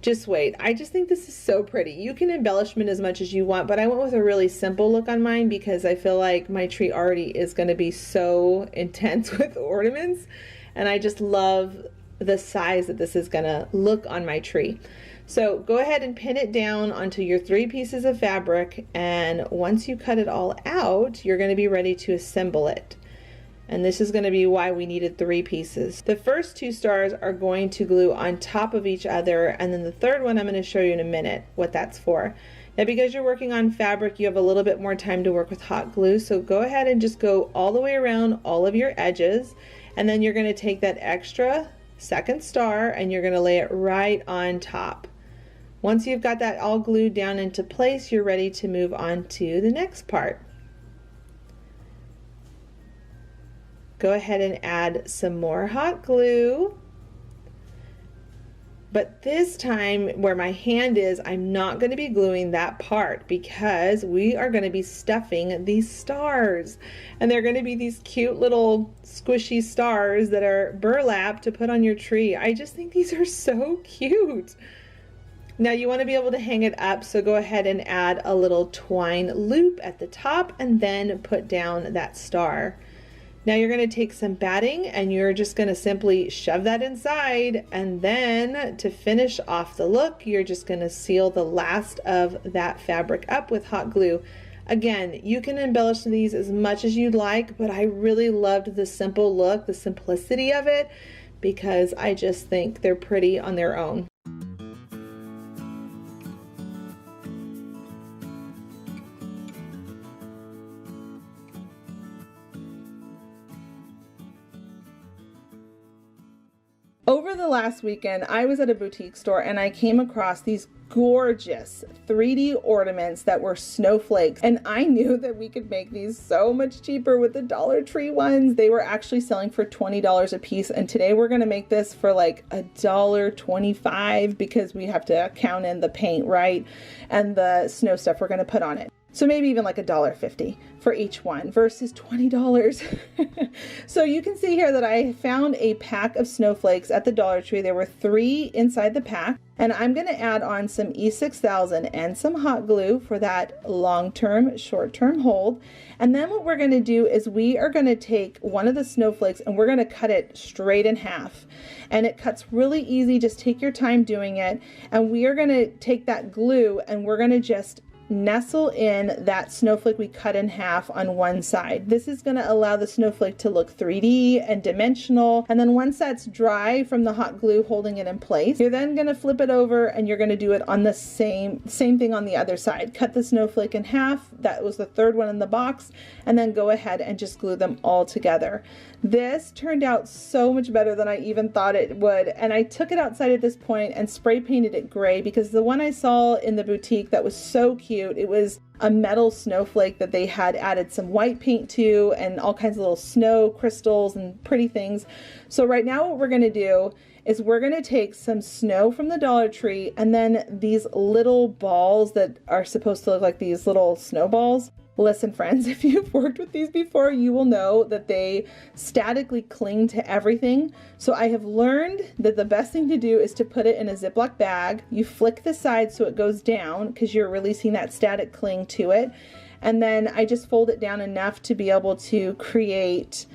Just wait, I just think this is so pretty. You can embellish it as much as you want, but I went with a really simple look on mine because I feel like my tree already is going to be so intense with ornaments, and I just love the size that this is going to look on my tree. So go ahead and pin it down onto your 3 pieces of fabric, and once you cut it all out, you're going to be ready to assemble it. And this is going to be why we needed 3 pieces. The first 2 stars are going to glue on top of each other, and then the third one I'm going to show you in a minute what that's for. Now, because you're working on fabric, you have a little bit more time to work with hot glue, so go ahead and just go all the way around all of your edges, and then you're going to take that extra second star and you're going to lay it right on top. Once you've got that all glued down into place, you're ready to move on to the next part. Go ahead and add some more hot glue, but this time where my hand is, I'm not going to be gluing that part because we are going to be stuffing these stars, and they're going to be these cute little squishy stars that are burlap to put on your tree. I just think these are so cute. Now you want to be able to hang it up, so go ahead and add a little twine loop at the top and then put down that star. Now you're going to take some batting and you're just going to simply shove that inside, and then to finish off the look, you're just going to seal the last of that fabric up with hot glue. Again, you can embellish these as much as you'd like, but I really loved the simple look, the simplicity of it, because I just think they're pretty on their own. Over the last weekend, I was at a boutique store and I came across these gorgeous 3D ornaments that were snowflakes, and I knew that we could make these so much cheaper with the Dollar Tree ones. They were actually selling for $20 a piece, and today we're going to make this for like $1.25 because we have to count in the paint, right, and the snow stuff we're going to put on it. So maybe even like $1.50 for each one versus $20. So you can see here that I found a pack of snowflakes at the Dollar Tree. There were 3 inside the pack, and I'm going to add on some E6000 and some hot glue for that long-term, short-term hold. And then what we're going to do is we are going to take one of the snowflakes and we're going to cut it straight in half. And it cuts really easy. Just take your time doing it. And we are going to take that glue and we're going to just nestle in that snowflake we cut in half on one side. This is going to allow the snowflake to look 3D and dimensional. And then once that's dry from the hot glue holding it in place, you're then going to flip it over and you're going to do it on the same thing on the other side. Cut the snowflake in half. That was the third one in the box. And then go ahead and just glue them all together. This turned out so much better than I even thought it would. And I took it outside at this point and spray painted it gray, because the one I saw in the boutique that was so cute, it was a metal snowflake that they had added some white paint to and all kinds of little snow crystals and pretty things. So right now what we're going to do is we're going to take some snow from the Dollar Tree, and then these little balls that are supposed to look like these little snowballs. Listen, friends, if you've worked with these before, you will know that they statically cling to everything. So I have learned that the best thing to do is to put it in a Ziploc bag. You flick the side so it goes down, because you're releasing that static cling to it. And then I just fold it down enough to be able to create,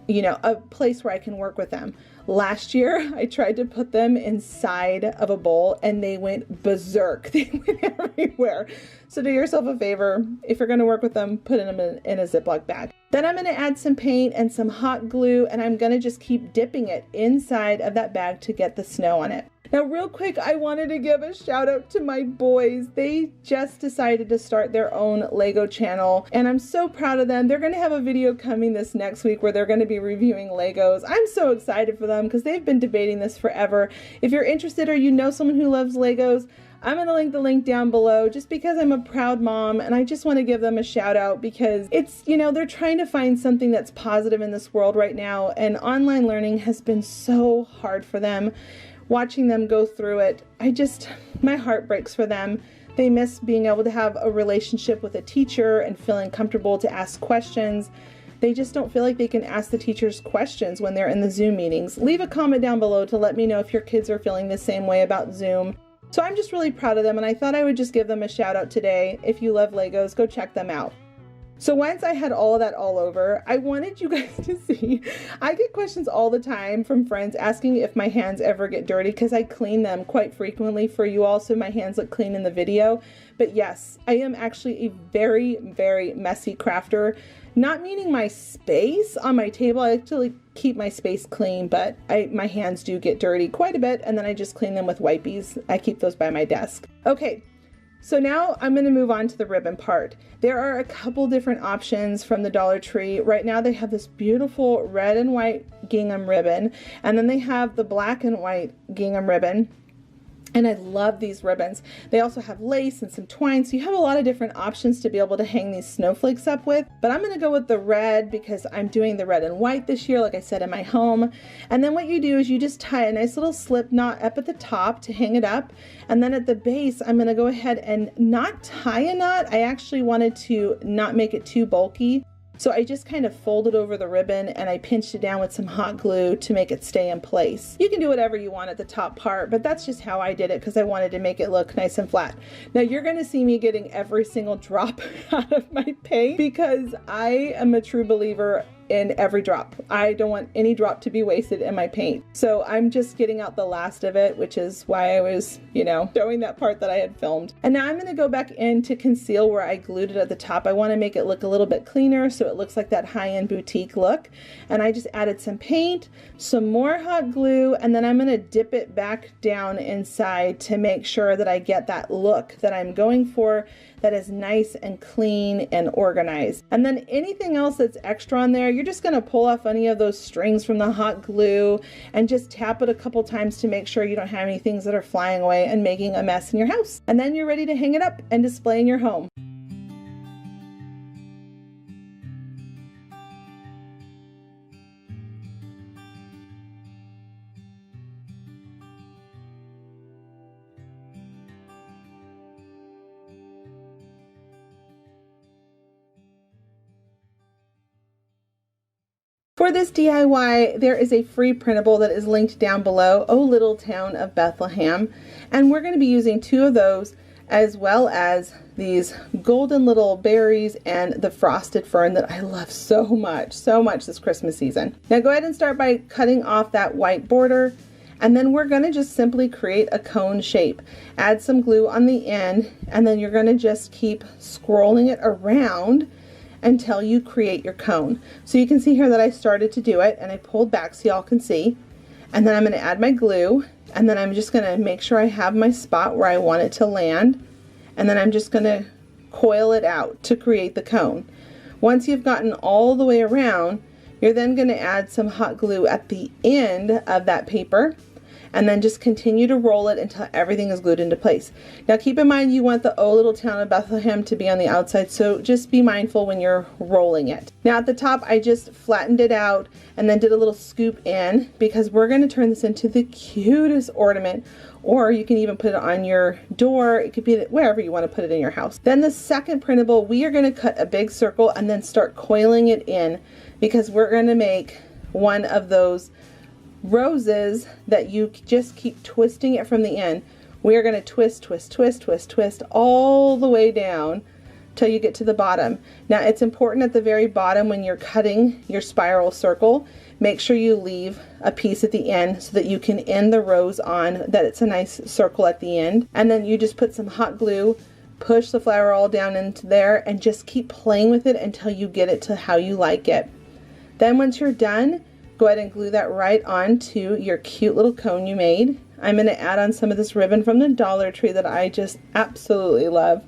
you know, a place where I can work with them. Last year, I tried to put them inside of a bowl and they went berserk. They went everywhere. So do yourself a favor. If you're going to work with them, put them in a Ziploc bag. Then I'm going to add some paint and some hot glue, and I'm going to just keep dipping it inside of that bag to get the snow on it. Now, real quick, I wanted to give a shout out to my boys. They just decided to start their own Lego channel, and I'm so proud of them. They're going to have a video coming this next week where they're going to be reviewing Legos. I'm so excited for them because they've been debating this forever. If you're interested or you know someone who loves Legos, I'm going to link the link down below, just because I'm a proud mom and I just want to give them a shout out, because it's, you know, they're trying to find something that's positive in this world right now, and online learning has been so hard for them. Watching them go through it, my heart breaks for them. They miss being able to have a relationship with a teacher and feeling comfortable to ask questions. They just don't feel like they can ask the teachers questions when they're in the Zoom meetings. Leave a comment down below to let me know if your kids are feeling the same way about Zoom. So I'm just really proud of them, and I thought I would just give them a shout out today. If you love Legos, go check them out. So once I had all of that all over, I wanted you guys to see, I get questions all the time from friends asking if my hands ever get dirty, because I clean them quite frequently for you all, so my hands look clean in the video. But yes, I am actually a very, very messy crafter. Not meaning my space on my table. I actually keep my space clean, but my hands do get dirty quite a bit, and then I just clean them with wipies. I keep those by my desk. Okay. So now I'm going to move on to the ribbon part. There are a couple different options from the Dollar Tree. Right now they have this beautiful red and white gingham ribbon, and then they have the black and white gingham ribbon. And I love these ribbons. They also have lace and some twine, so you have a lot of different options to be able to hang these snowflakes up with. But I'm going to go with the red because I'm doing the red and white this year, like I said, in my home. And then what you do is you just tie a nice little slip knot up at the top to hang it up. And then at the base, I'm going to go ahead and not tie a knot. I actually wanted to not make it too bulky. So I just kind of folded over the ribbon and I pinched it down with some hot glue to make it stay in place. You can do whatever you want at the top part, but that's just how I did it because I wanted to make it look nice and flat. Now you're going to see me getting every single drop out of my paint because I am a true believer in every drop. I don't want any drop to be wasted in my paint. So I'm just getting out the last of it, which is why I was, showing that part that I had filmed. And now I'm going to go back in to conceal where I glued it at the top. I want to make it look a little bit cleaner so it looks like that high-end boutique look. And I just added some paint, some more hot glue, and then I'm going to dip it back down inside to make sure that I get that look that I'm going for, that is nice and clean and organized. And then anything else that's extra on there, you're just gonna pull off any of those strings from the hot glue and just tap it a couple times to make sure you don't have any things that are flying away and making a mess in your house. And then you're ready to hang it up and display in your home. For this DIY, there is a free printable that is linked down below, Oh Little Town of Bethlehem, and we're going to be using 2 of those as well as these golden little berries and the frosted fern that I love so much this Christmas season. Now go ahead and start by cutting off that white border, And then we're going to just simply create a cone shape. Add some glue on the end, and then you're going to just keep scrolling it around until you create your cone. So you can see here that I started to do it, and I pulled back so y'all can see. And then I'm going to add my glue, and then I'm just going to make sure I have my spot where I want it to land. And then I'm just going to coil it out to create the cone. Once you've gotten all the way around, you're then going to add some hot glue at the end of that paper, and then just continue to roll it until everything is glued into place. Now keep in mind you want the "O Little Town of Bethlehem" to be on the outside, so just be mindful when you're rolling it. Now at the top I just flattened it out and then did a little scoop in, because we're going to turn this into the cutest ornament, or you can even put it on your door. It could be wherever you want to put it in your house. Then the second printable, we are going to cut a big circle and then start coiling it in, because we're going to make one of those roses that you just keep twisting it from the end. We are going to twist, twist, twist, twist, twist all the way down till you get to the bottom. Now it's important at the very bottom when you're cutting your spiral circle, make sure you leave a piece at the end so that you can end the rose on, that it's a nice circle at the end. And then you just put some hot glue, push the flower all down into there, and just keep playing with it until you get it to how you like it. Then once you're done, go ahead and glue that right onto your cute little cone you made. I'm going to add on some of this ribbon from the Dollar Tree that I just absolutely love.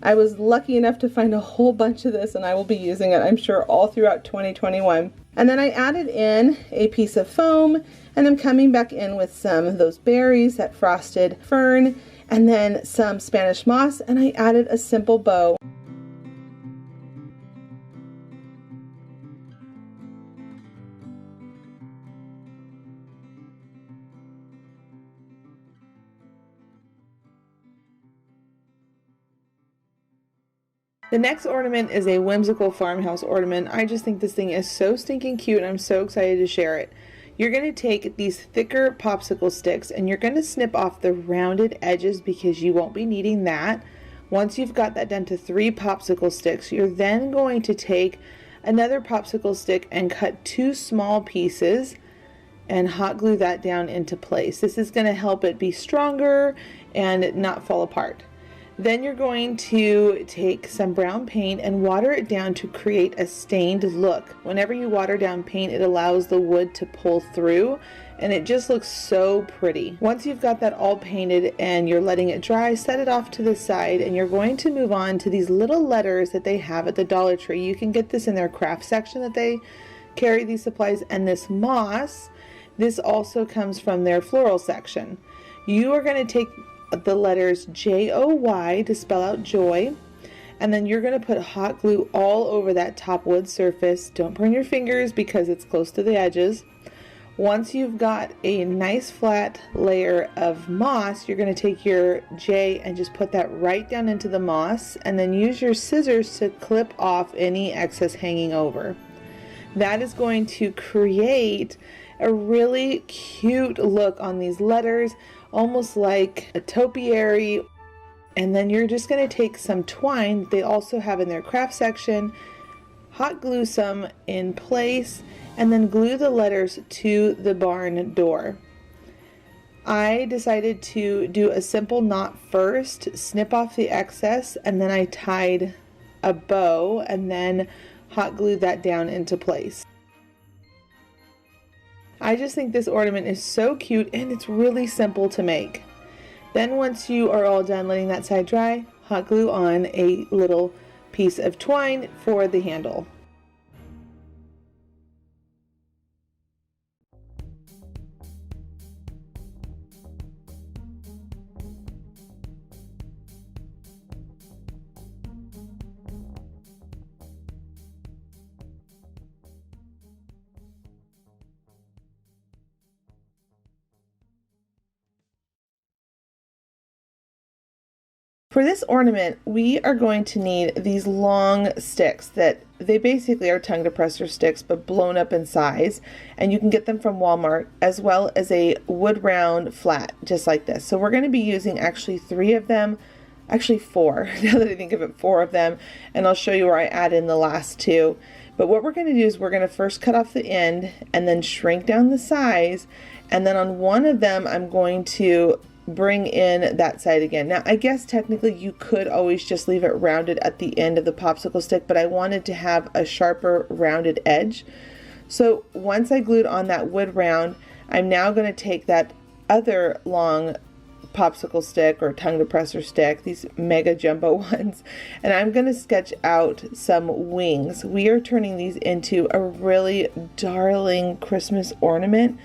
I was lucky enough to find a whole bunch of this, and I will be using it, I'm sure, all throughout 2021. And then I added in a piece of foam, and I'm coming back in with some of those berries, that frosted fern, and then some Spanish moss, and I added a simple bow. The next ornament is a whimsical farmhouse ornament. I just think this thing is so stinking cute, and I'm so excited to share it. You're going to take these thicker popsicle sticks and you're going to snip off the rounded edges, because you won't be needing that. Once you've got that done to 3 popsicle sticks, you're then going to take another popsicle stick and cut 2 small pieces and hot glue that down into place. This is going to help it be stronger and not fall apart. Then you're going to take some brown paint and water it down to create a stained look. Whenever you water down paint, it allows the wood to pull through, and it just looks so pretty. Once you've got that all painted and you're letting it dry, set it off to the side, and you're going to move on to these little letters that they have at the Dollar Tree. You can get this in their craft section that they carry these supplies, and this moss, this also comes from their floral section. You are going to take the letters J-O-Y to spell out joy, and then you're going to put hot glue all over that top wood surface. Don't burn your fingers because it's close to the edges. Once you've got a nice flat layer of moss, you're going to take your J and just put that right down into the moss, and then use your scissors to clip off any excess hanging over. That is going to create a really cute look on these letters, almost like a topiary. And then you're just going to take some twine that they also have in their craft section, hot glue some in place, and then glue the letters to the barn door. I decided to do a simple knot first, snip off the excess, and then I tied a bow and then hot glued that down into place. I just think this ornament is so cute, and it's really simple to make. Then once you are all done letting that side dry, hot glue on a little piece of twine for the handle. For this ornament, we are going to need these long sticks that they basically are tongue depressor sticks but blown up in size, and you can get them from Walmart, as well as a wood round flat just like this. So we're going to be using actually 3 of them, actually 4 now that I think of it, 4 of them, and I'll show you where I add in the last 2. But what we're going to do is we're going to first cut off the end and then shrink down the size, And then on one of them, I'm going to bring in that side again. Now, I guess technically you could always just leave it rounded at the end of the popsicle stick, but I wanted to have a sharper rounded edge. So once I glued on that wood round, I'm now going to take that other long popsicle stick or tongue depressor stick, these mega jumbo ones, and I'm going to sketch out some wings. We are turning these into a really darling Christmas ornament,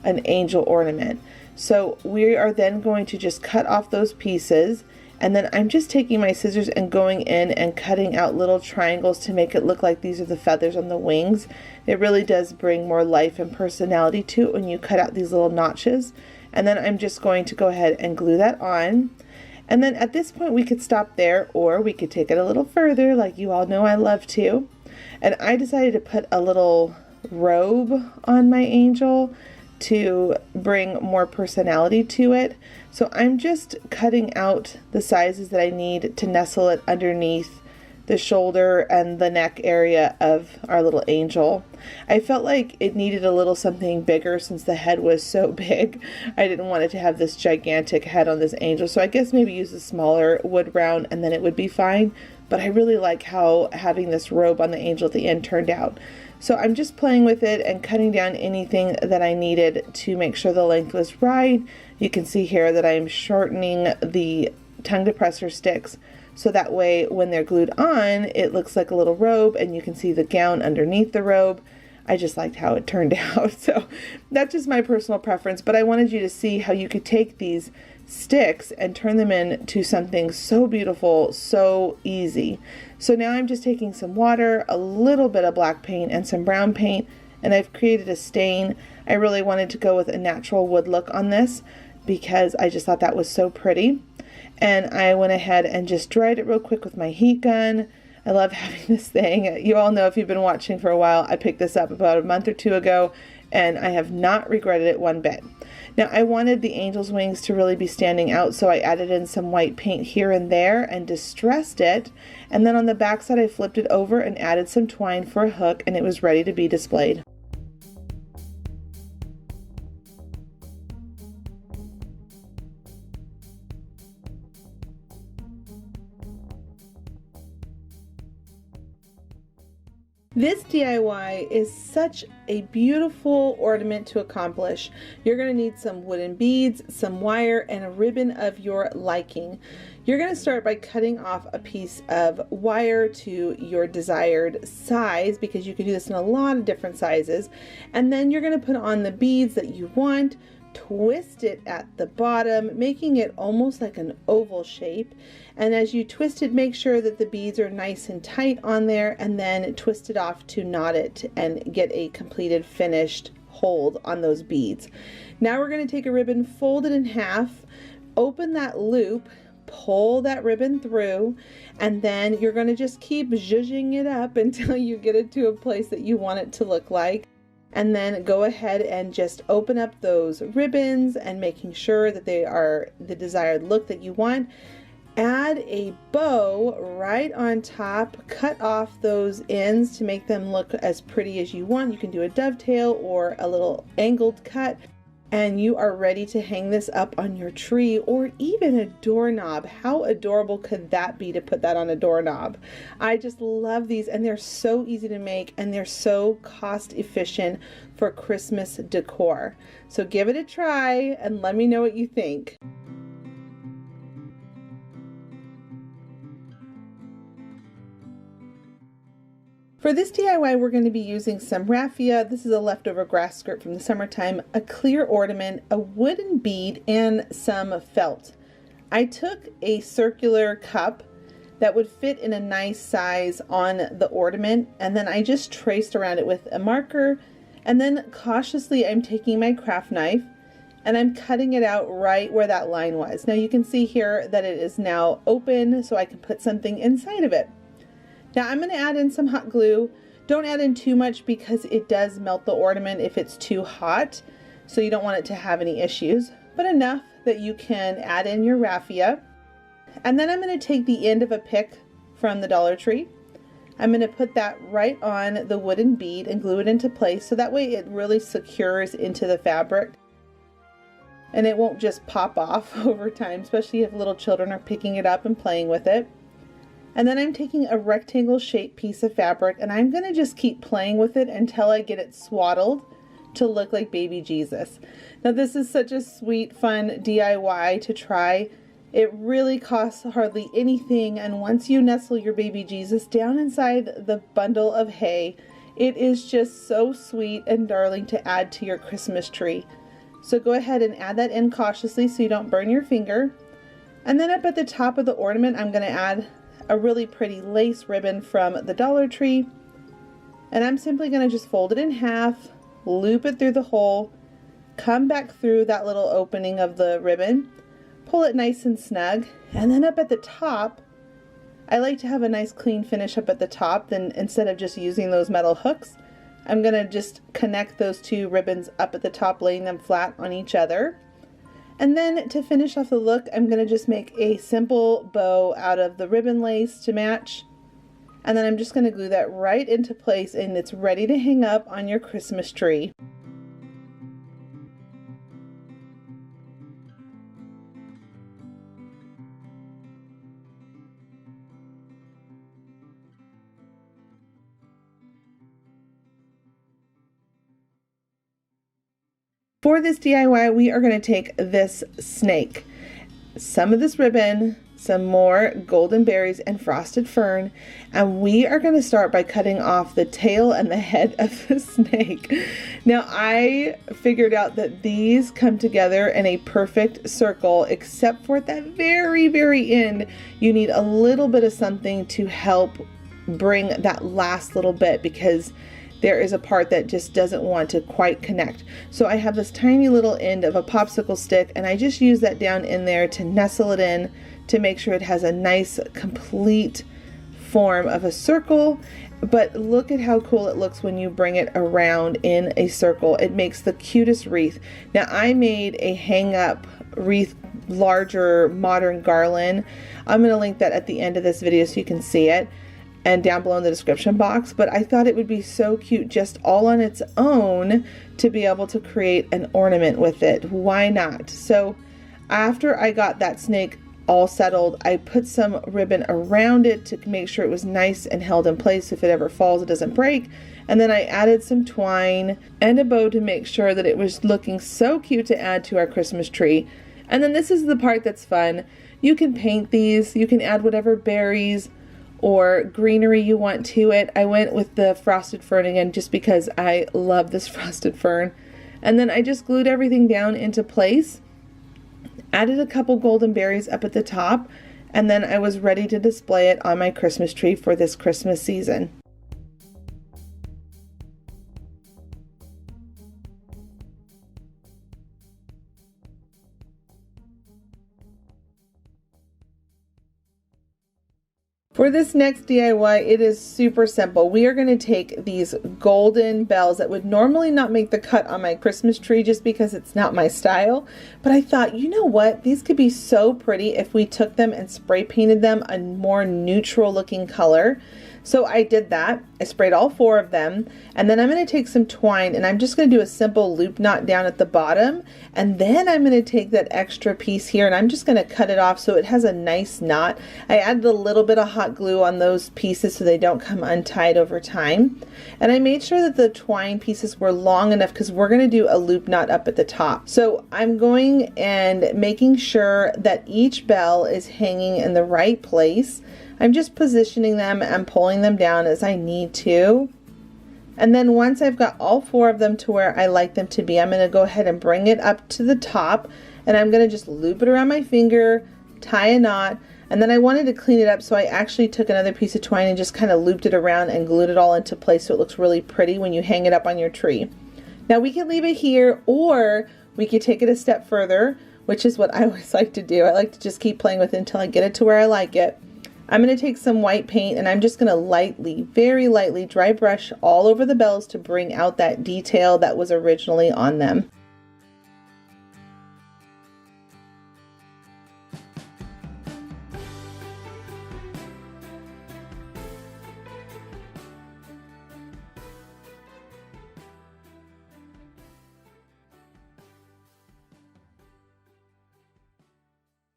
an angel ornament. So we are then going to just cut off those pieces, and then I'm just taking my scissors and going in and cutting out little triangles to make it look like these are the feathers on the wings. It really does bring more life and personality to it when you cut out these little notches. And then I'm just going to go ahead and glue that on. And then at this point we could stop there, or we could take it a little further like you all know I love to. And I decided to put a little robe on my angel to bring more personality to it. So I'm just cutting out the sizes that I need to nestle it underneath the shoulder and the neck area of our little angel. I felt like it needed a little something bigger since the head was so big. I didn't want it to have this gigantic head on this angel, so I guess maybe use a smaller wood round and then it would be fine. But I really like how having this robe on the angel at the end turned out. So I'm just playing with it and cutting down anything that I needed to make sure the length was right. You can see here that I'm shortening the tongue depressor sticks so that way when they're glued on it looks like a little robe and you can see the gown underneath the robe. I just liked how it turned out. So that's just my personal preference, but I wanted you to see how you could take these sticks and turn them into something so beautiful, so easy. So now I'm just taking some water, a little bit of black paint and some brown paint, and I've created a stain. I really wanted to go with a natural wood look on this because I just thought that was so pretty. And I went ahead and just dried it real quick with my heat gun. I love having this thing. You all know if you've been watching for a while, I picked this up about a month or two ago and I have not regretted it one bit. Now I wanted the angel's wings to really be standing out, so I added in some white paint here and there and distressed it. And then on the back side I flipped it over and added some twine for a hook, and it was ready to be displayed. This DIY is such a beautiful ornament to accomplish. You're going to need some wooden beads, some wire, and a ribbon of your liking. You're going to start by cutting off a piece of wire to your desired size, because you can do this in a lot of different sizes. And then you're going to put on the beads that you want, twist it at the bottom, making it almost like an oval shape. And as you twist it, make sure that the beads are nice and tight on there, and then twist it off to knot it and get a completed finished hold on those beads. Now we're going to take a ribbon, fold it in half, open that loop, pull that ribbon through, and then you're going to just keep zhuzhing it up until you get it to a place that you want it to look like. And then go ahead and just open up those ribbons and making sure that they are the desired look that you want. Add a bow right on top, cut off those ends to make them look as pretty as you want. You can do a dovetail or a little angled cut, and you are ready to hang this up on your tree or even a doorknob. How adorable could that be to put that on a doorknob? I just love these, and they're so easy to make and they're so cost efficient for Christmas decor. So give it a try and let me know what you think. For this DIY, we're going to be using some raffia. This is a leftover grass skirt from the summertime, a clear ornament, a wooden bead, and some felt. I took a circular cup that would fit in a nice size on the ornament, and then I just traced around it with a marker, and then cautiously I'm taking my craft knife and I'm cutting it out right where that line was. Now you can see here that it is now open, so I can put something inside of it. Now I'm going to add in some hot glue. Don't add in too much because it does melt the ornament if it's too hot, so you don't want it to have any issues, but enough that you can add in your raffia. And then I'm going to take the end of a pick from the Dollar Tree. I'm going to put that right on the wooden bead and glue it into place so that way it really secures into the fabric. and it won't just pop off over time, especially if little children are picking it up and playing with it. And then I'm taking a rectangle shaped piece of fabric and I'm gonna just keep playing with it until I get it swaddled to look like baby Jesus. Now this is such a sweet, fun DIY to try. It really costs hardly anything, and once you nestle your baby Jesus down inside the bundle of hay, it is just so sweet and darling to add to your Christmas tree. So go ahead and add that in cautiously so you don't burn your finger. And then up at the top of the ornament, I'm going to add a really pretty lace ribbon from the Dollar Tree. And I'm simply going to just fold it in half, loop it through the hole, come back through that little opening of the ribbon, pull it nice and snug, and then up at the top, I like to have a nice clean finish up at the top. Then instead of just using those metal hooks, I'm going to just connect those two ribbons up at the top, laying them flat on each other. And then to finish off the look, I'm going to just make a simple bow out of the ribbon lace to match. And then I'm just going to glue that right into place, and it's ready to hang up on your Christmas tree. For this DIY, we are going to take this snake, some of this ribbon, some more golden berries and frosted fern, and we are going to start by cutting off the tail and the head of the snake. Now I figured out that these come together in a perfect circle, except for at that very end you need a little bit of something to help bring that last little bit, because there is a part that just doesn't want to quite connect. So I have this tiny little end of a popsicle stick, and I just use that down in there to nestle it in to make sure it has a nice complete form of a circle. But look at how cool it looks when you bring it around in a circle. It makes the cutest wreath. Now I made a hang up wreath, larger modern garland. I'm going to link that at the end of this video so you can see it, and down below in the description box. But I thought it would be so cute just all on its own to be able to create an ornament with it. Why not? So after I got that snake all settled, I put some ribbon around it to make sure it was nice and held in place. If it ever falls, it doesn't break. And then I added some twine and a bow to make sure that it was looking so cute to add to our Christmas tree. And then this is the part that's fun. You can paint these, you can add whatever berries or greenery you want to it. I went with the frosted fern again just because I love this frosted fern. And then I just glued everything down into place, added a couple golden berries up at the top, and then I was ready to display it on my Christmas tree for this Christmas season. For this next DIY, it is super simple. We are going to take these golden bells that would normally not make the cut on my Christmas tree just because it's not my style. But I thought, you know what? These could be so pretty if we took them and spray painted them a more neutral looking color. So I did that. I sprayed all 4 of them, and then I'm going to take some twine and I'm just going to do a simple loop knot down at the bottom, and then I'm going to take that extra piece here and I'm just going to cut it off so it has a nice knot. I added a little bit of hot glue on those pieces so they don't come untied over time, and I made sure that the twine pieces were long enough because we're going to do a loop knot up at the top. So I'm going and making sure that each bell is hanging in the right place. I'm just positioning them and pulling them down as I need to. And then once I've got all 4 of them to where I like them to be, I'm going to go ahead and bring it up to the top, and I'm going to just loop it around my finger, tie a knot, and then I wanted to clean it up, so I actually took another piece of twine and just kind of looped it around and glued it all into place so it looks really pretty when you hang it up on your tree. Now we can leave it here, or we could take it a step further, which is what I always like to do. I like to just keep playing with it until I get it to where I like it. I'm going to take some white paint and I'm just going to lightly, very lightly dry brush all over the bells to bring out that detail that was originally on them.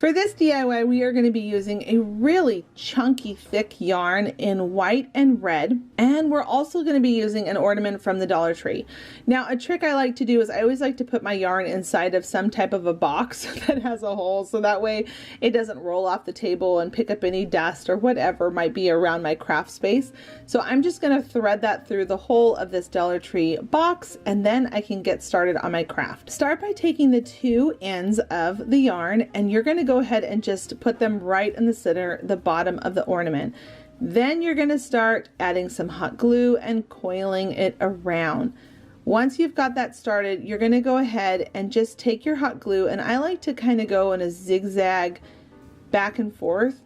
For this DIY, we are going to be using a really chunky, thick yarn in white and red, and we're also going to be using an ornament from the Dollar Tree. Now, a trick I like to do is I always like to put my yarn inside of some type of a box that has a hole, so that way it doesn't roll off the table and pick up any dust or whatever might be around my craft space. So I'm just going to thread that through the whole of this Dollar Tree box, and then I can get started on my craft. Start by taking the two ends of the yarn, and you're going to go ahead and just put them right in the center, the bottom of the ornament. Then you're going to start adding some hot glue and coiling it around. Once you've got that started, you're going to go ahead and just take your hot glue, and I like to kind of go in a zigzag back and forth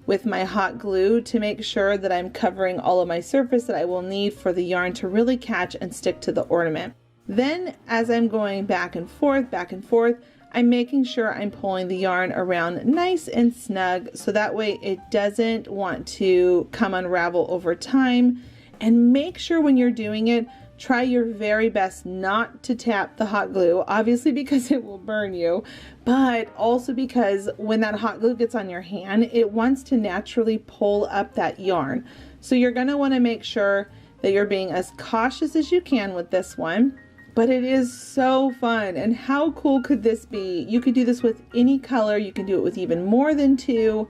with my hot glue to make sure that I'm covering all of my surface that I will need for the yarn to really catch and stick to the ornament. Then as I'm going back and forth, I'm making sure I'm pulling the yarn around nice and snug so that way it doesn't want to come unravel over time. And make sure when you're doing it, try your very best not to tap the hot glue, obviously because it will burn you, but also because when that hot glue gets on your hand, it wants to naturally pull up that yarn. So you're going to want to make sure that you're being as cautious as you can with this one. But it is so fun, and how cool could this be? You could do this with any color. You can do it with even more than two.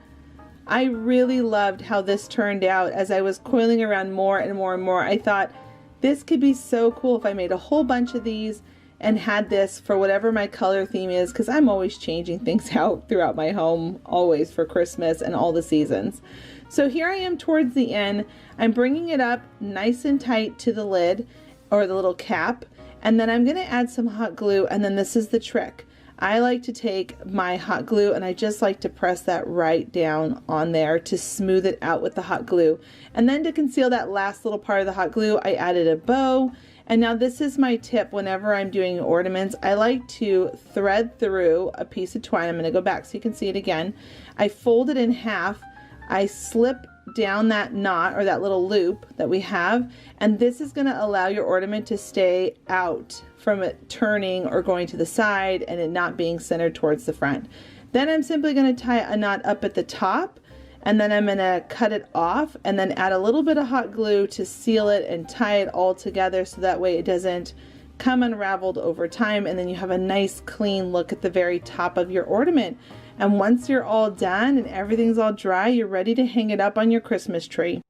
I really loved how this turned out. As I was coiling around more and more and more, I thought this could be so cool if I made a whole bunch of these and had this for whatever my color theme is, because I'm always changing things out throughout my home, always for Christmas and all the seasons. So here I am towards the end. I'm bringing it up nice and tight to the lid or the little cap. And then I'm going to add some hot glue, and then this is the trick. I like to take my hot glue and I just like to press that right down on there to smooth it out with the hot glue. And then to conceal that last little part of the hot glue, I added a bow. And now this is my tip whenever I'm doing ornaments. I like to thread through a piece of twine. I'm going to go back so you can see it again. I fold it in half. I slip down that knot or that little loop that we have, and this is going to allow your ornament to stay out from it turning or going to the side and it not being centered towards the front. Then I'm simply going to tie a knot up at the top, and then I'm going to cut it off and then add a little bit of hot glue to seal it and tie it all together so that way it doesn't come unraveled over time, and then you have a nice clean look at the very top of your ornament. And once you're all done and everything's all dry, you're ready to hang it up on your Christmas tree.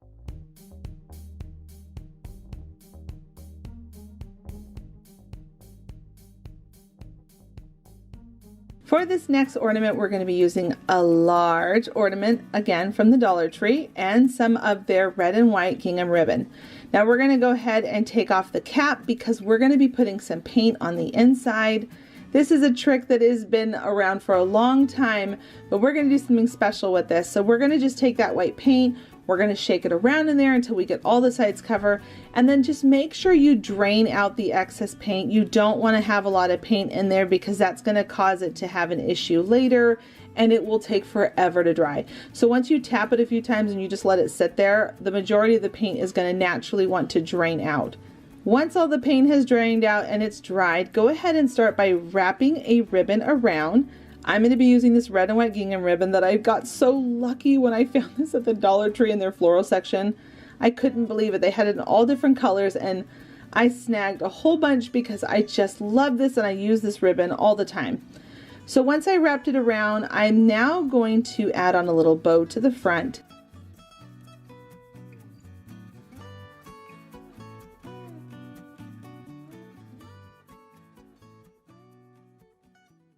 For this next ornament, we're going to be using a large ornament, again from the Dollar Tree, and some of their red and white gingham ribbon. Now we're going to go ahead and take off the cap because we're going to be putting some paint on the inside. This is a trick that has been around for a long time, but we're going to do something special with this. So we're going to just take that white paint, we're going to shake it around in there until we get all the sides covered, and then just make sure you drain out the excess paint. You don't want to have a lot of paint in there because that's going to cause it to have an issue later, and it will take forever to dry. So once you tap it a few times and you just let it sit there, the majority of the paint is going to naturally want to drain out. Once all the paint has drained out and it's dried, go ahead and start by wrapping a ribbon around. I'm going to be using this red and white gingham ribbon that I got so lucky when I found this at the Dollar Tree in their floral section. I couldn't believe it. They had it in all different colors, and I snagged a whole bunch because I just love this and I use this ribbon all the time. So once I wrapped it around, I'm now going to add on a little bow to the front.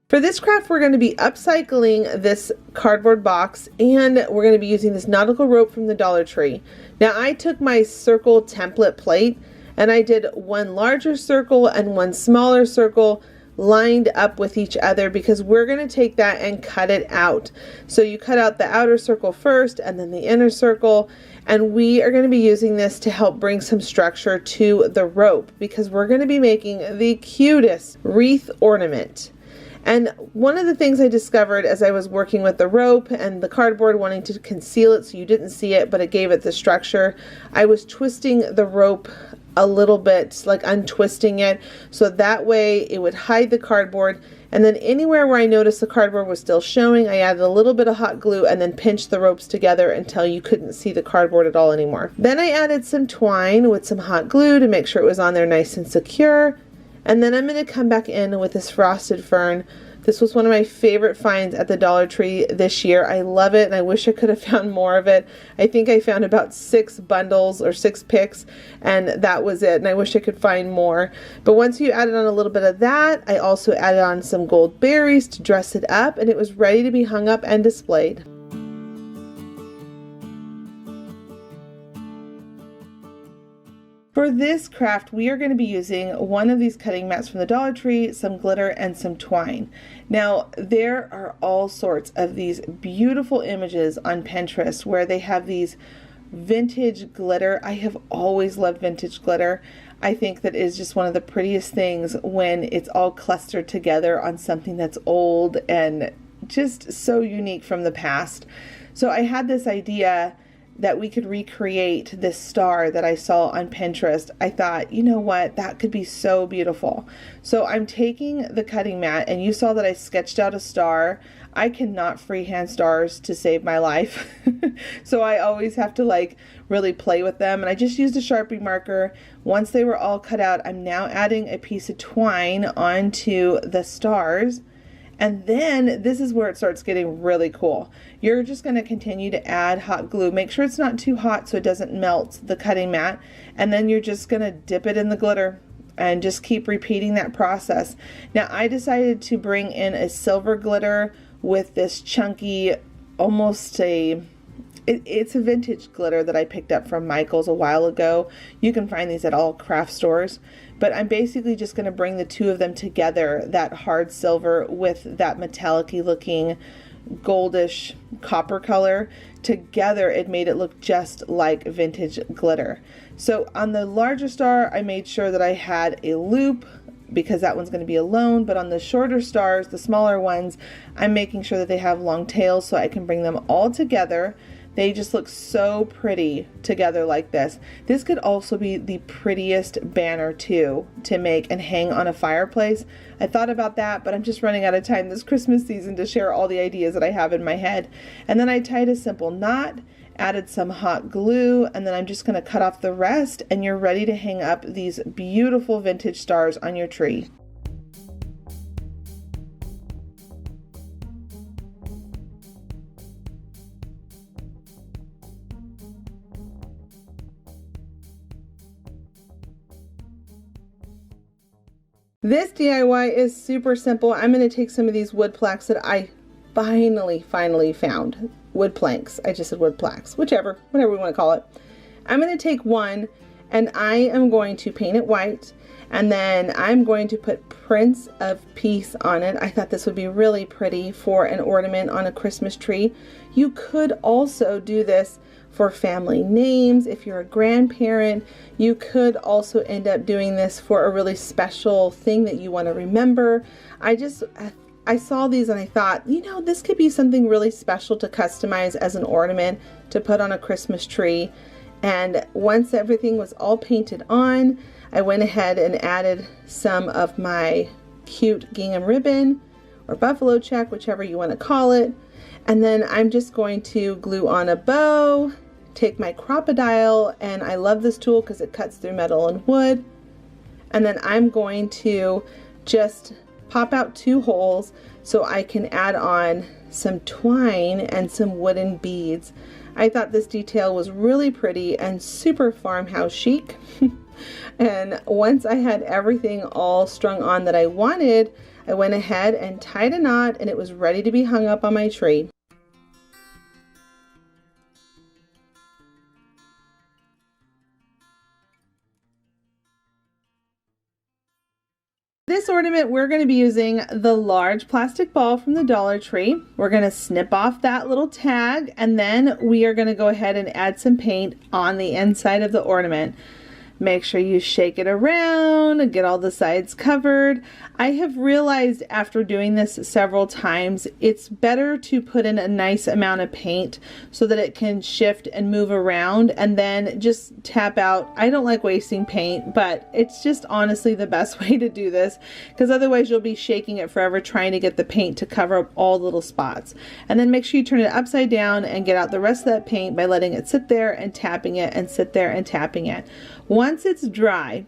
For this craft, we're going to be upcycling this cardboard box, and we're going to be using this nautical rope from the Dollar Tree. Now I took my circle template plate and I did one larger circle and one smaller circle lined up with each other because we're going to take that and cut it out. So you cut out the outer circle first and then the inner circle, and we are going to be using this to help bring some structure to the rope because we're going to be making the cutest wreath ornament. And one of the things I discovered as I was working with the rope and the cardboard, wanting to conceal it so you didn't see it, but it gave it the structure, I was twisting the rope a little bit, like untwisting it, so that way it would hide the cardboard. And then anywhere where I noticed the cardboard was still showing, I added a little bit of hot glue and then pinched the ropes together until you couldn't see the cardboard at all anymore. Then I added some twine with some hot glue to make sure it was on there nice and secure. And then I'm going to come back in with this frosted fern. This was one of my favorite finds at the Dollar Tree this year. I love it, and I wish I could have found more of it. I think I found about 6 bundles or 6 picks, and that was it, and I wish I could find more. But once you added on a little bit of that, I also added on some gold berries to dress it up, and it was ready to be hung up and displayed. For this craft, we are going to be using one of these cutting mats from the Dollar Tree, some glitter, and some twine. Now, there are all sorts of these beautiful images on Pinterest where they have these vintage glitter. I have always loved vintage glitter. I think that is just one of the prettiest things when it's all clustered together on something that's old and just so unique from the past. So I had this idea that we could recreate this star that I saw on Pinterest. I thought, you know what, that could be so beautiful. So I'm taking the cutting mat, and you saw that I sketched out a star. I cannot freehand stars to save my life. So I always have to like really play with them, and I just used a Sharpie marker. Once they were all cut out, I'm now adding a piece of twine onto the stars. And then this is where it starts getting really cool. You're just going to continue to add hot glue. Make sure it's not too hot so it doesn't melt the cutting mat. And then you're just going to dip it in the glitter and just keep repeating that process. Now I decided to bring in a silver glitter with this chunky, almost it's a vintage glitter that I picked up from Michael's a while ago. You can find these at all craft stores. But I'm basically just going to bring the two of them together, that hard silver with that metallic-y looking goldish copper color. Together it made it look just like vintage glitter. So on the larger star, I made sure that I had a loop because that one's going to be alone, but on the shorter stars, the smaller ones, I'm making sure that they have long tails so I can bring them all together. They just look so pretty together like this. This could also be the prettiest banner too to make and hang on a fireplace. I thought about that, but I'm just running out of time this Christmas season to share all the ideas that I have in my head. And then I tied a simple knot, added some hot glue, and then I'm just going to cut off the rest, and you're ready to hang up these beautiful vintage stars on your tree. This DIY is super simple. I'm going to take some of these wood plaques that I finally found. Wood planks. I just said wood plaques. Whatever we want to call it. I'm going to take one and I am going to paint it white, and then I'm going to put prints of peace on it. I thought this would be really pretty for an ornament on a Christmas tree. You could also do this for family names. If you're a grandparent, you could also end up doing this for a really special thing that you want to remember. I saw these and I thought, you know, this could be something really special to customize as an ornament to put on a Christmas tree. And once everything was all painted on, I went ahead and added some of my cute gingham ribbon or buffalo check, whichever you want to call it. And then I'm just going to glue on a bow, take my Crop-A-Dile, and I love this tool because it cuts through metal and wood. And then I'm going to just pop out 2 holes so I can add on some twine and some wooden beads. I thought this detail was really pretty and super farmhouse chic. And once I had everything all strung on that I wanted, I went ahead and tied a knot, and it was ready to be hung up on my tree. This ornament, we're going to be using the large plastic ball from the Dollar Tree. We're going to snip off that little tag, and then we are going to go ahead and add some paint on the inside of the ornament. Make sure you shake it around and get all the sides covered. I have realized after doing this several times, it's better to put in a nice amount of paint so that it can shift and move around and then just tap out. I don't like wasting paint, but it's just honestly the best way to do this, because otherwise you'll be shaking it forever trying to get the paint to cover up all the little spots. And then make sure you turn it upside down and get out the rest of that paint by letting it sit there and tapping it and sit there and tapping it. Once it's dry,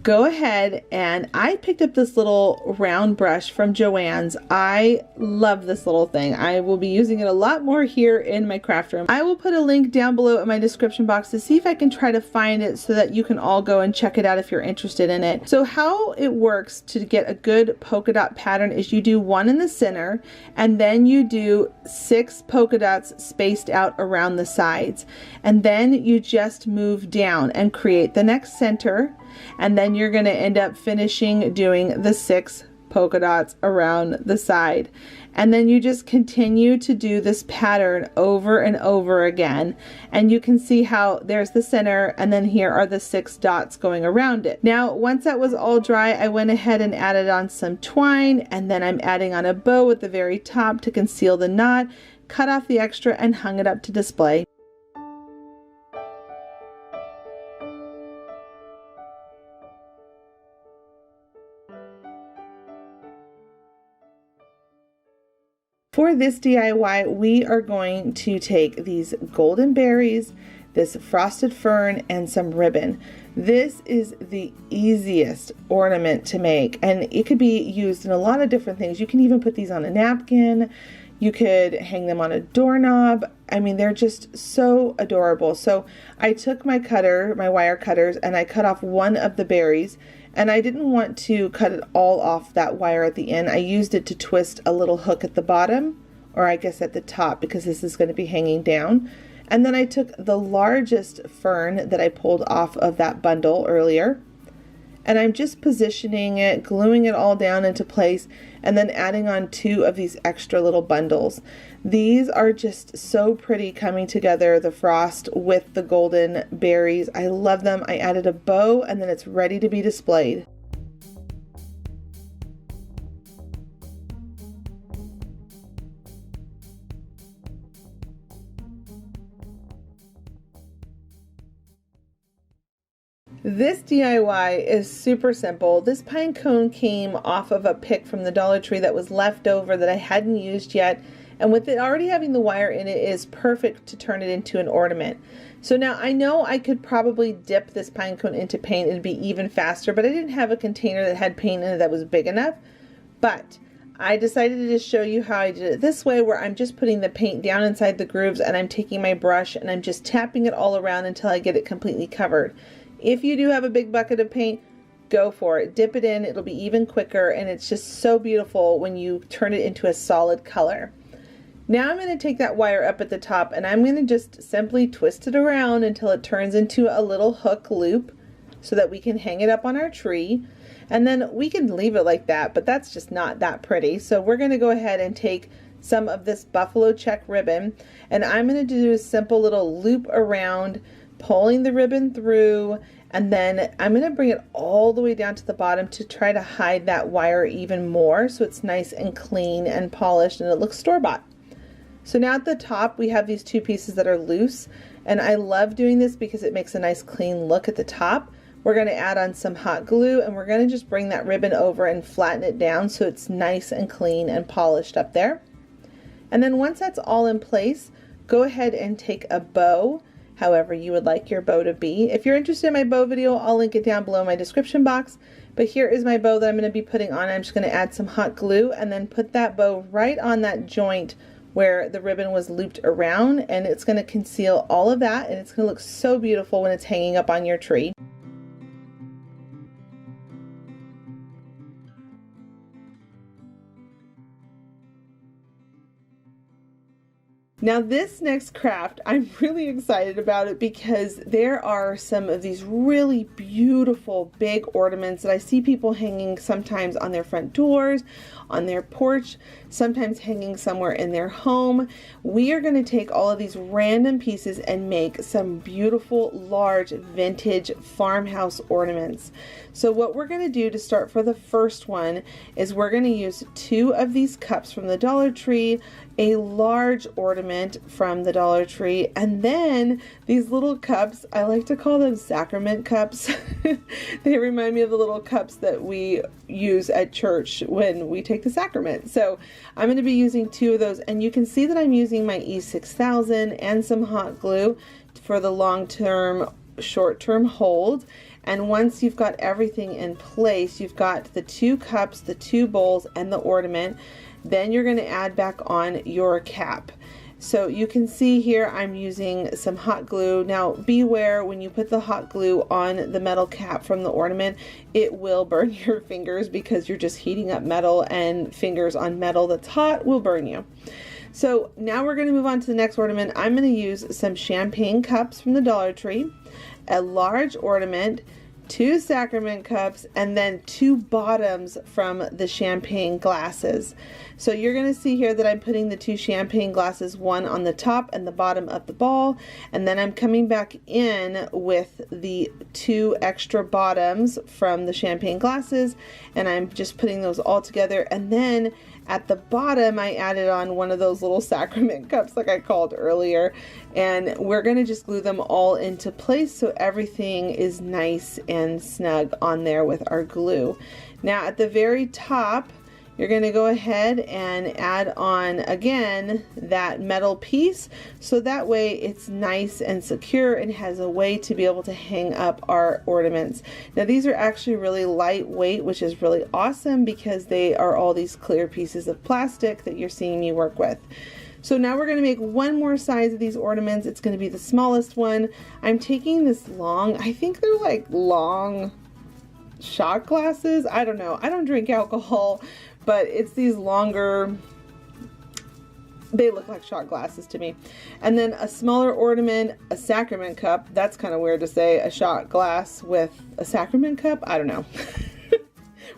go ahead, and I picked up this little round brush from Joann's. I love this little thing. I will be using it a lot more here in my craft room. I will put a link down below in my description box to see if I can try to find it so that you can all go and check it out if you're interested in it. So how it works to get a good polka dot pattern is you do one in the center and then you do 6 polka dots spaced out around the sides, and then you just move down and create the next center, and then you're going to end up finishing doing the 6 polka dots around the side. And then you just continue to do this pattern over and over again, and you can see how there's the center and then here are the 6 dots going around it. Now once that was all dry, I went ahead and added on some twine, and then I'm adding on a bow at the very top to conceal the knot, cut off the extra and hung it up to display. For this DIY, we are going to take these golden berries, this frosted fern, and some ribbon. This is the easiest ornament to make, and it could be used in a lot of different things. You can even put these on a napkin. You could hang them on a doorknob. I mean, they're just so adorable. So I took my cutter, my wire cutters, and I cut off one of the berries. And I didn't want to cut it all off that wire at the end. I used it to twist a little hook at the bottom, or I guess at the top, because this is going to be hanging down. And then I took the largest fern that I pulled off of that bundle earlier, and I'm just positioning it, gluing it all down into place, and then adding on 2 of these extra little bundles. These are just so pretty coming together, the frost with the golden berries. I love them. I added a bow, and then it's ready to be displayed. This DIY is super simple. This pine cone came off of a pick from the Dollar Tree that was left over that I hadn't used yet, and with it already having the wire in it, is perfect to turn it into an ornament. So now I know I could probably dip this pine cone into paint and it'd be even faster, but I didn't have a container that had paint in it that was big enough. But I decided to just show you how I did it this way, where I'm just putting the paint down inside the grooves, and I'm taking my brush and I'm just tapping it all around until I get it completely covered. If you do have a big bucket of paint, go for it. Dip it in, it'll be even quicker, and it's just so beautiful when you turn it into a solid color. Now I'm going to take that wire up at the top, and I'm going to just simply twist it around until it turns into a little hook loop so that we can hang it up on our tree. And then we can leave it like that, but that's just not that pretty. So we're going to go ahead and take some of this buffalo check ribbon, and I'm going to do a simple little loop around, pulling the ribbon through, and then I'm going to bring it all the way down to the bottom to try to hide that wire even more so it's nice and clean and polished and it looks store-bought. So now at the top we have these 2 pieces that are loose, and I love doing this because it makes a nice clean look at the top. We're going to add on some hot glue, and we're going to just bring that ribbon over and flatten it down so it's nice and clean and polished up there. And then once that's all in place, go ahead and take a bow, however you would like your bow to be. If you're interested in my bow video, I'll link it down below in my description box. But here is my bow that I'm going to be putting on. I'm just going to add some hot glue and then put that bow right on that joint where the ribbon was looped around, and it's going to conceal all of that, and it's going to look so beautiful when it's hanging up on your tree. Now this next craft, I'm really excited about it because there are some of these really beautiful big ornaments that I see people hanging sometimes on their front doors, on their porch, sometimes hanging somewhere in their home. We are going to take all of these random pieces and make some beautiful large vintage farmhouse ornaments. So what we're going to do to start for the first one is we're going to use 2 of these cups from the Dollar Tree, a large ornament from the Dollar Tree, and then these little cups, I like to call them sacrament cups. They remind me of the little cups that we use at church when we take the sacrament. So I'm going to be using 2 of those, and you can see that I'm using my E6000 and some hot glue for the long-term, short-term hold. And once you've got everything in place, you've got the 2 cups, the 2 bowls, and the ornament, then you're going to add back on your cap. So you can see here I'm using some hot glue. Now beware, when you put the hot glue on the metal cap from the ornament, it will burn your fingers because you're just heating up metal, and fingers on metal that's hot will burn you. So now we're going to move on to the next ornament. I'm going to use some champagne cups from the Dollar Tree, a large ornament, 2 sacrament cups, and then 2 bottoms from the champagne glasses. So you're going to see here that I'm putting the 2 champagne glasses, one on the top and the bottom of the ball, and then I'm coming back in with the 2 extra bottoms from the champagne glasses, and I'm just putting those all together. And then at the bottom I added on one of those little sacrament cups like I called earlier, and we're going to just glue them all into place so everything is nice and snug on there with our glue. Now at the very top, you're going to go ahead and add on again that metal piece, so that way it's nice and secure and has a way to be able to hang up our ornaments. Now these are actually really lightweight, which is really awesome because they are all these clear pieces of plastic that you're seeing me work with. So now we're going to make one more size of these ornaments. It's going to be the smallest one. I'm taking this long, I think they're like long shot glasses. I don't know. I don't drink alcohol, but it's these longer, they look like shot glasses to me. And then a smaller ornament, a sacrament cup. That's kind of weird to say, a shot glass with a sacrament cup. I don't know.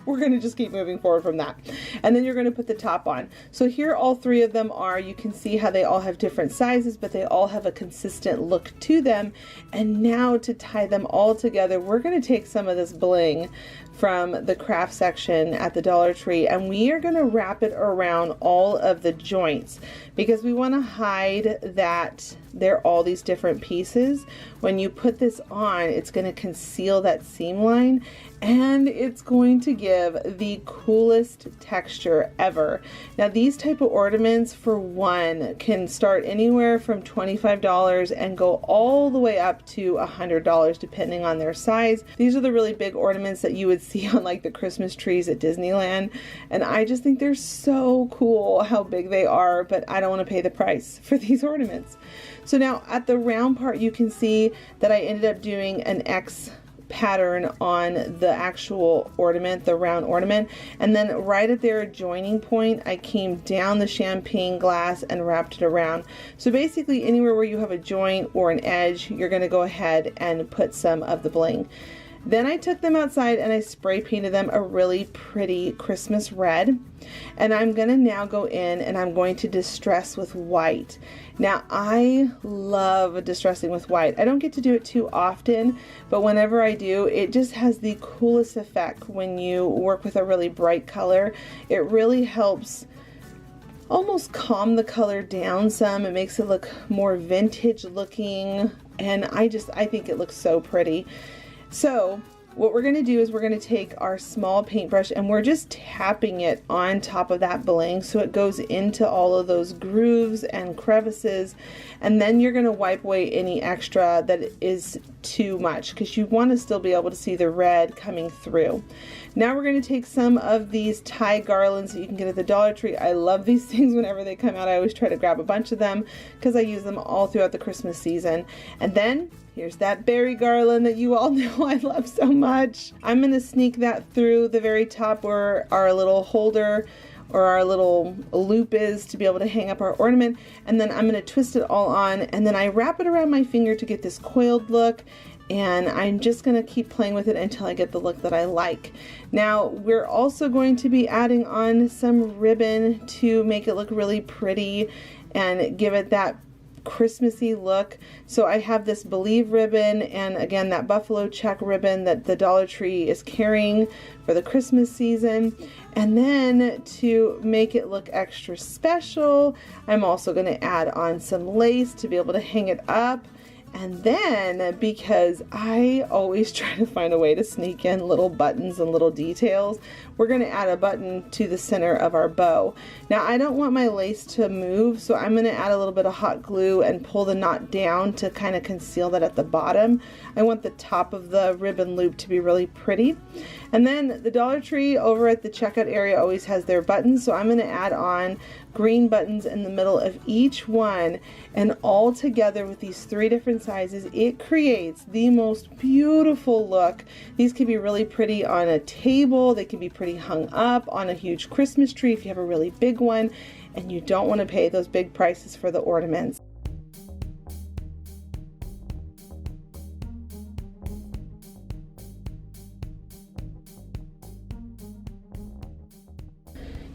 We're going to just keep moving forward from that. And then you're going to put the top on. So here all 3 of them are, you can see how they all have different sizes, but they all have a consistent look to them. And now to tie them all together, we're going to take some of this bling from the craft section at the Dollar Tree, and we are going to wrap it around all of the joints because we want to hide that they're all these different pieces. When you put this on, it's going to conceal that seam line, and it's going to give the coolest texture ever. Now these type of ornaments, for one, can start anywhere from $25 and go all the way up to $100 depending on their size. These are the really big ornaments that you would see on like the Christmas trees at Disneyland, and I just think they're so cool how big they are, but I don't want to pay the price for these ornaments. So now at the round part, you can see that I ended up doing an X pattern on the actual ornament, the round ornament, and then right at their joining point I came down the champagne glass and wrapped it around. So basically anywhere where you have a joint or an edge, you're going to go ahead and put some of the bling. Then I took them outside and I spray painted them a really pretty Christmas red, and I'm gonna now go in and I'm going to distress with white. Now I love distressing with white. I don't get to do it too often, but whenever I do, it just has the coolest effect when you work with a really bright color. It really helps almost calm the color down some. It makes it look more vintage looking, and I think it looks so pretty. So what we're going to do is we're going to take our small paintbrush and we're just tapping it on top of that bling so it goes into all of those grooves and crevices, and then you're going to wipe away any extra that is too much because you want to still be able to see the red coming through. Now we're going to take some of these tie garlands that you can get at the Dollar Tree. I love these things whenever they come out. I always try to grab a bunch of them because I use them all throughout the Christmas season. And then here's that berry garland that you all know I love so much. I'm going to sneak that through the very top where our little holder or our little loop is to be able to hang up our ornament. And then I'm going to twist it all on, and then I wrap it around my finger to get this coiled look. And I'm just going to keep playing with it until I get the look that I like. Now we're also going to be adding on some ribbon to make it look really pretty and give it that Christmassy look. So I have this Believe ribbon, and again that buffalo check ribbon that the Dollar Tree is carrying for the Christmas season. And then to make it look extra special, I'm also going to add on some lace to be able to hang it up. And then, because I always try to find a way to sneak in little buttons and little details, we're going to add a button to the center of our bow. Now I don't want my lace to move, so I'm going to add a little bit of hot glue and pull the knot down to kind of conceal that at the bottom. I want the top of the ribbon loop to be really pretty. And then the Dollar Tree over at the checkout area always has their buttons, so I'm going to add on green buttons in the middle of each one, and all together with these 3 different sizes, it creates the most beautiful look. These could be really pretty on a table, they could be pretty hung up on a huge Christmas tree if you have a really big one and you don't want to pay those big prices for the ornaments.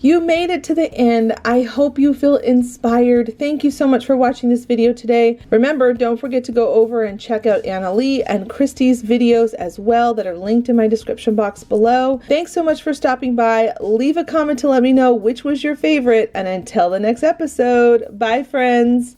You made it to the end. I hope you feel inspired. Thank you so much for watching this video today. Remember, don't forget to go over and check out Annalee and Christi's videos as well that are linked in my description box below. Thanks so much for stopping by. Leave a comment to let me know which was your favorite, and until the next episode, bye friends.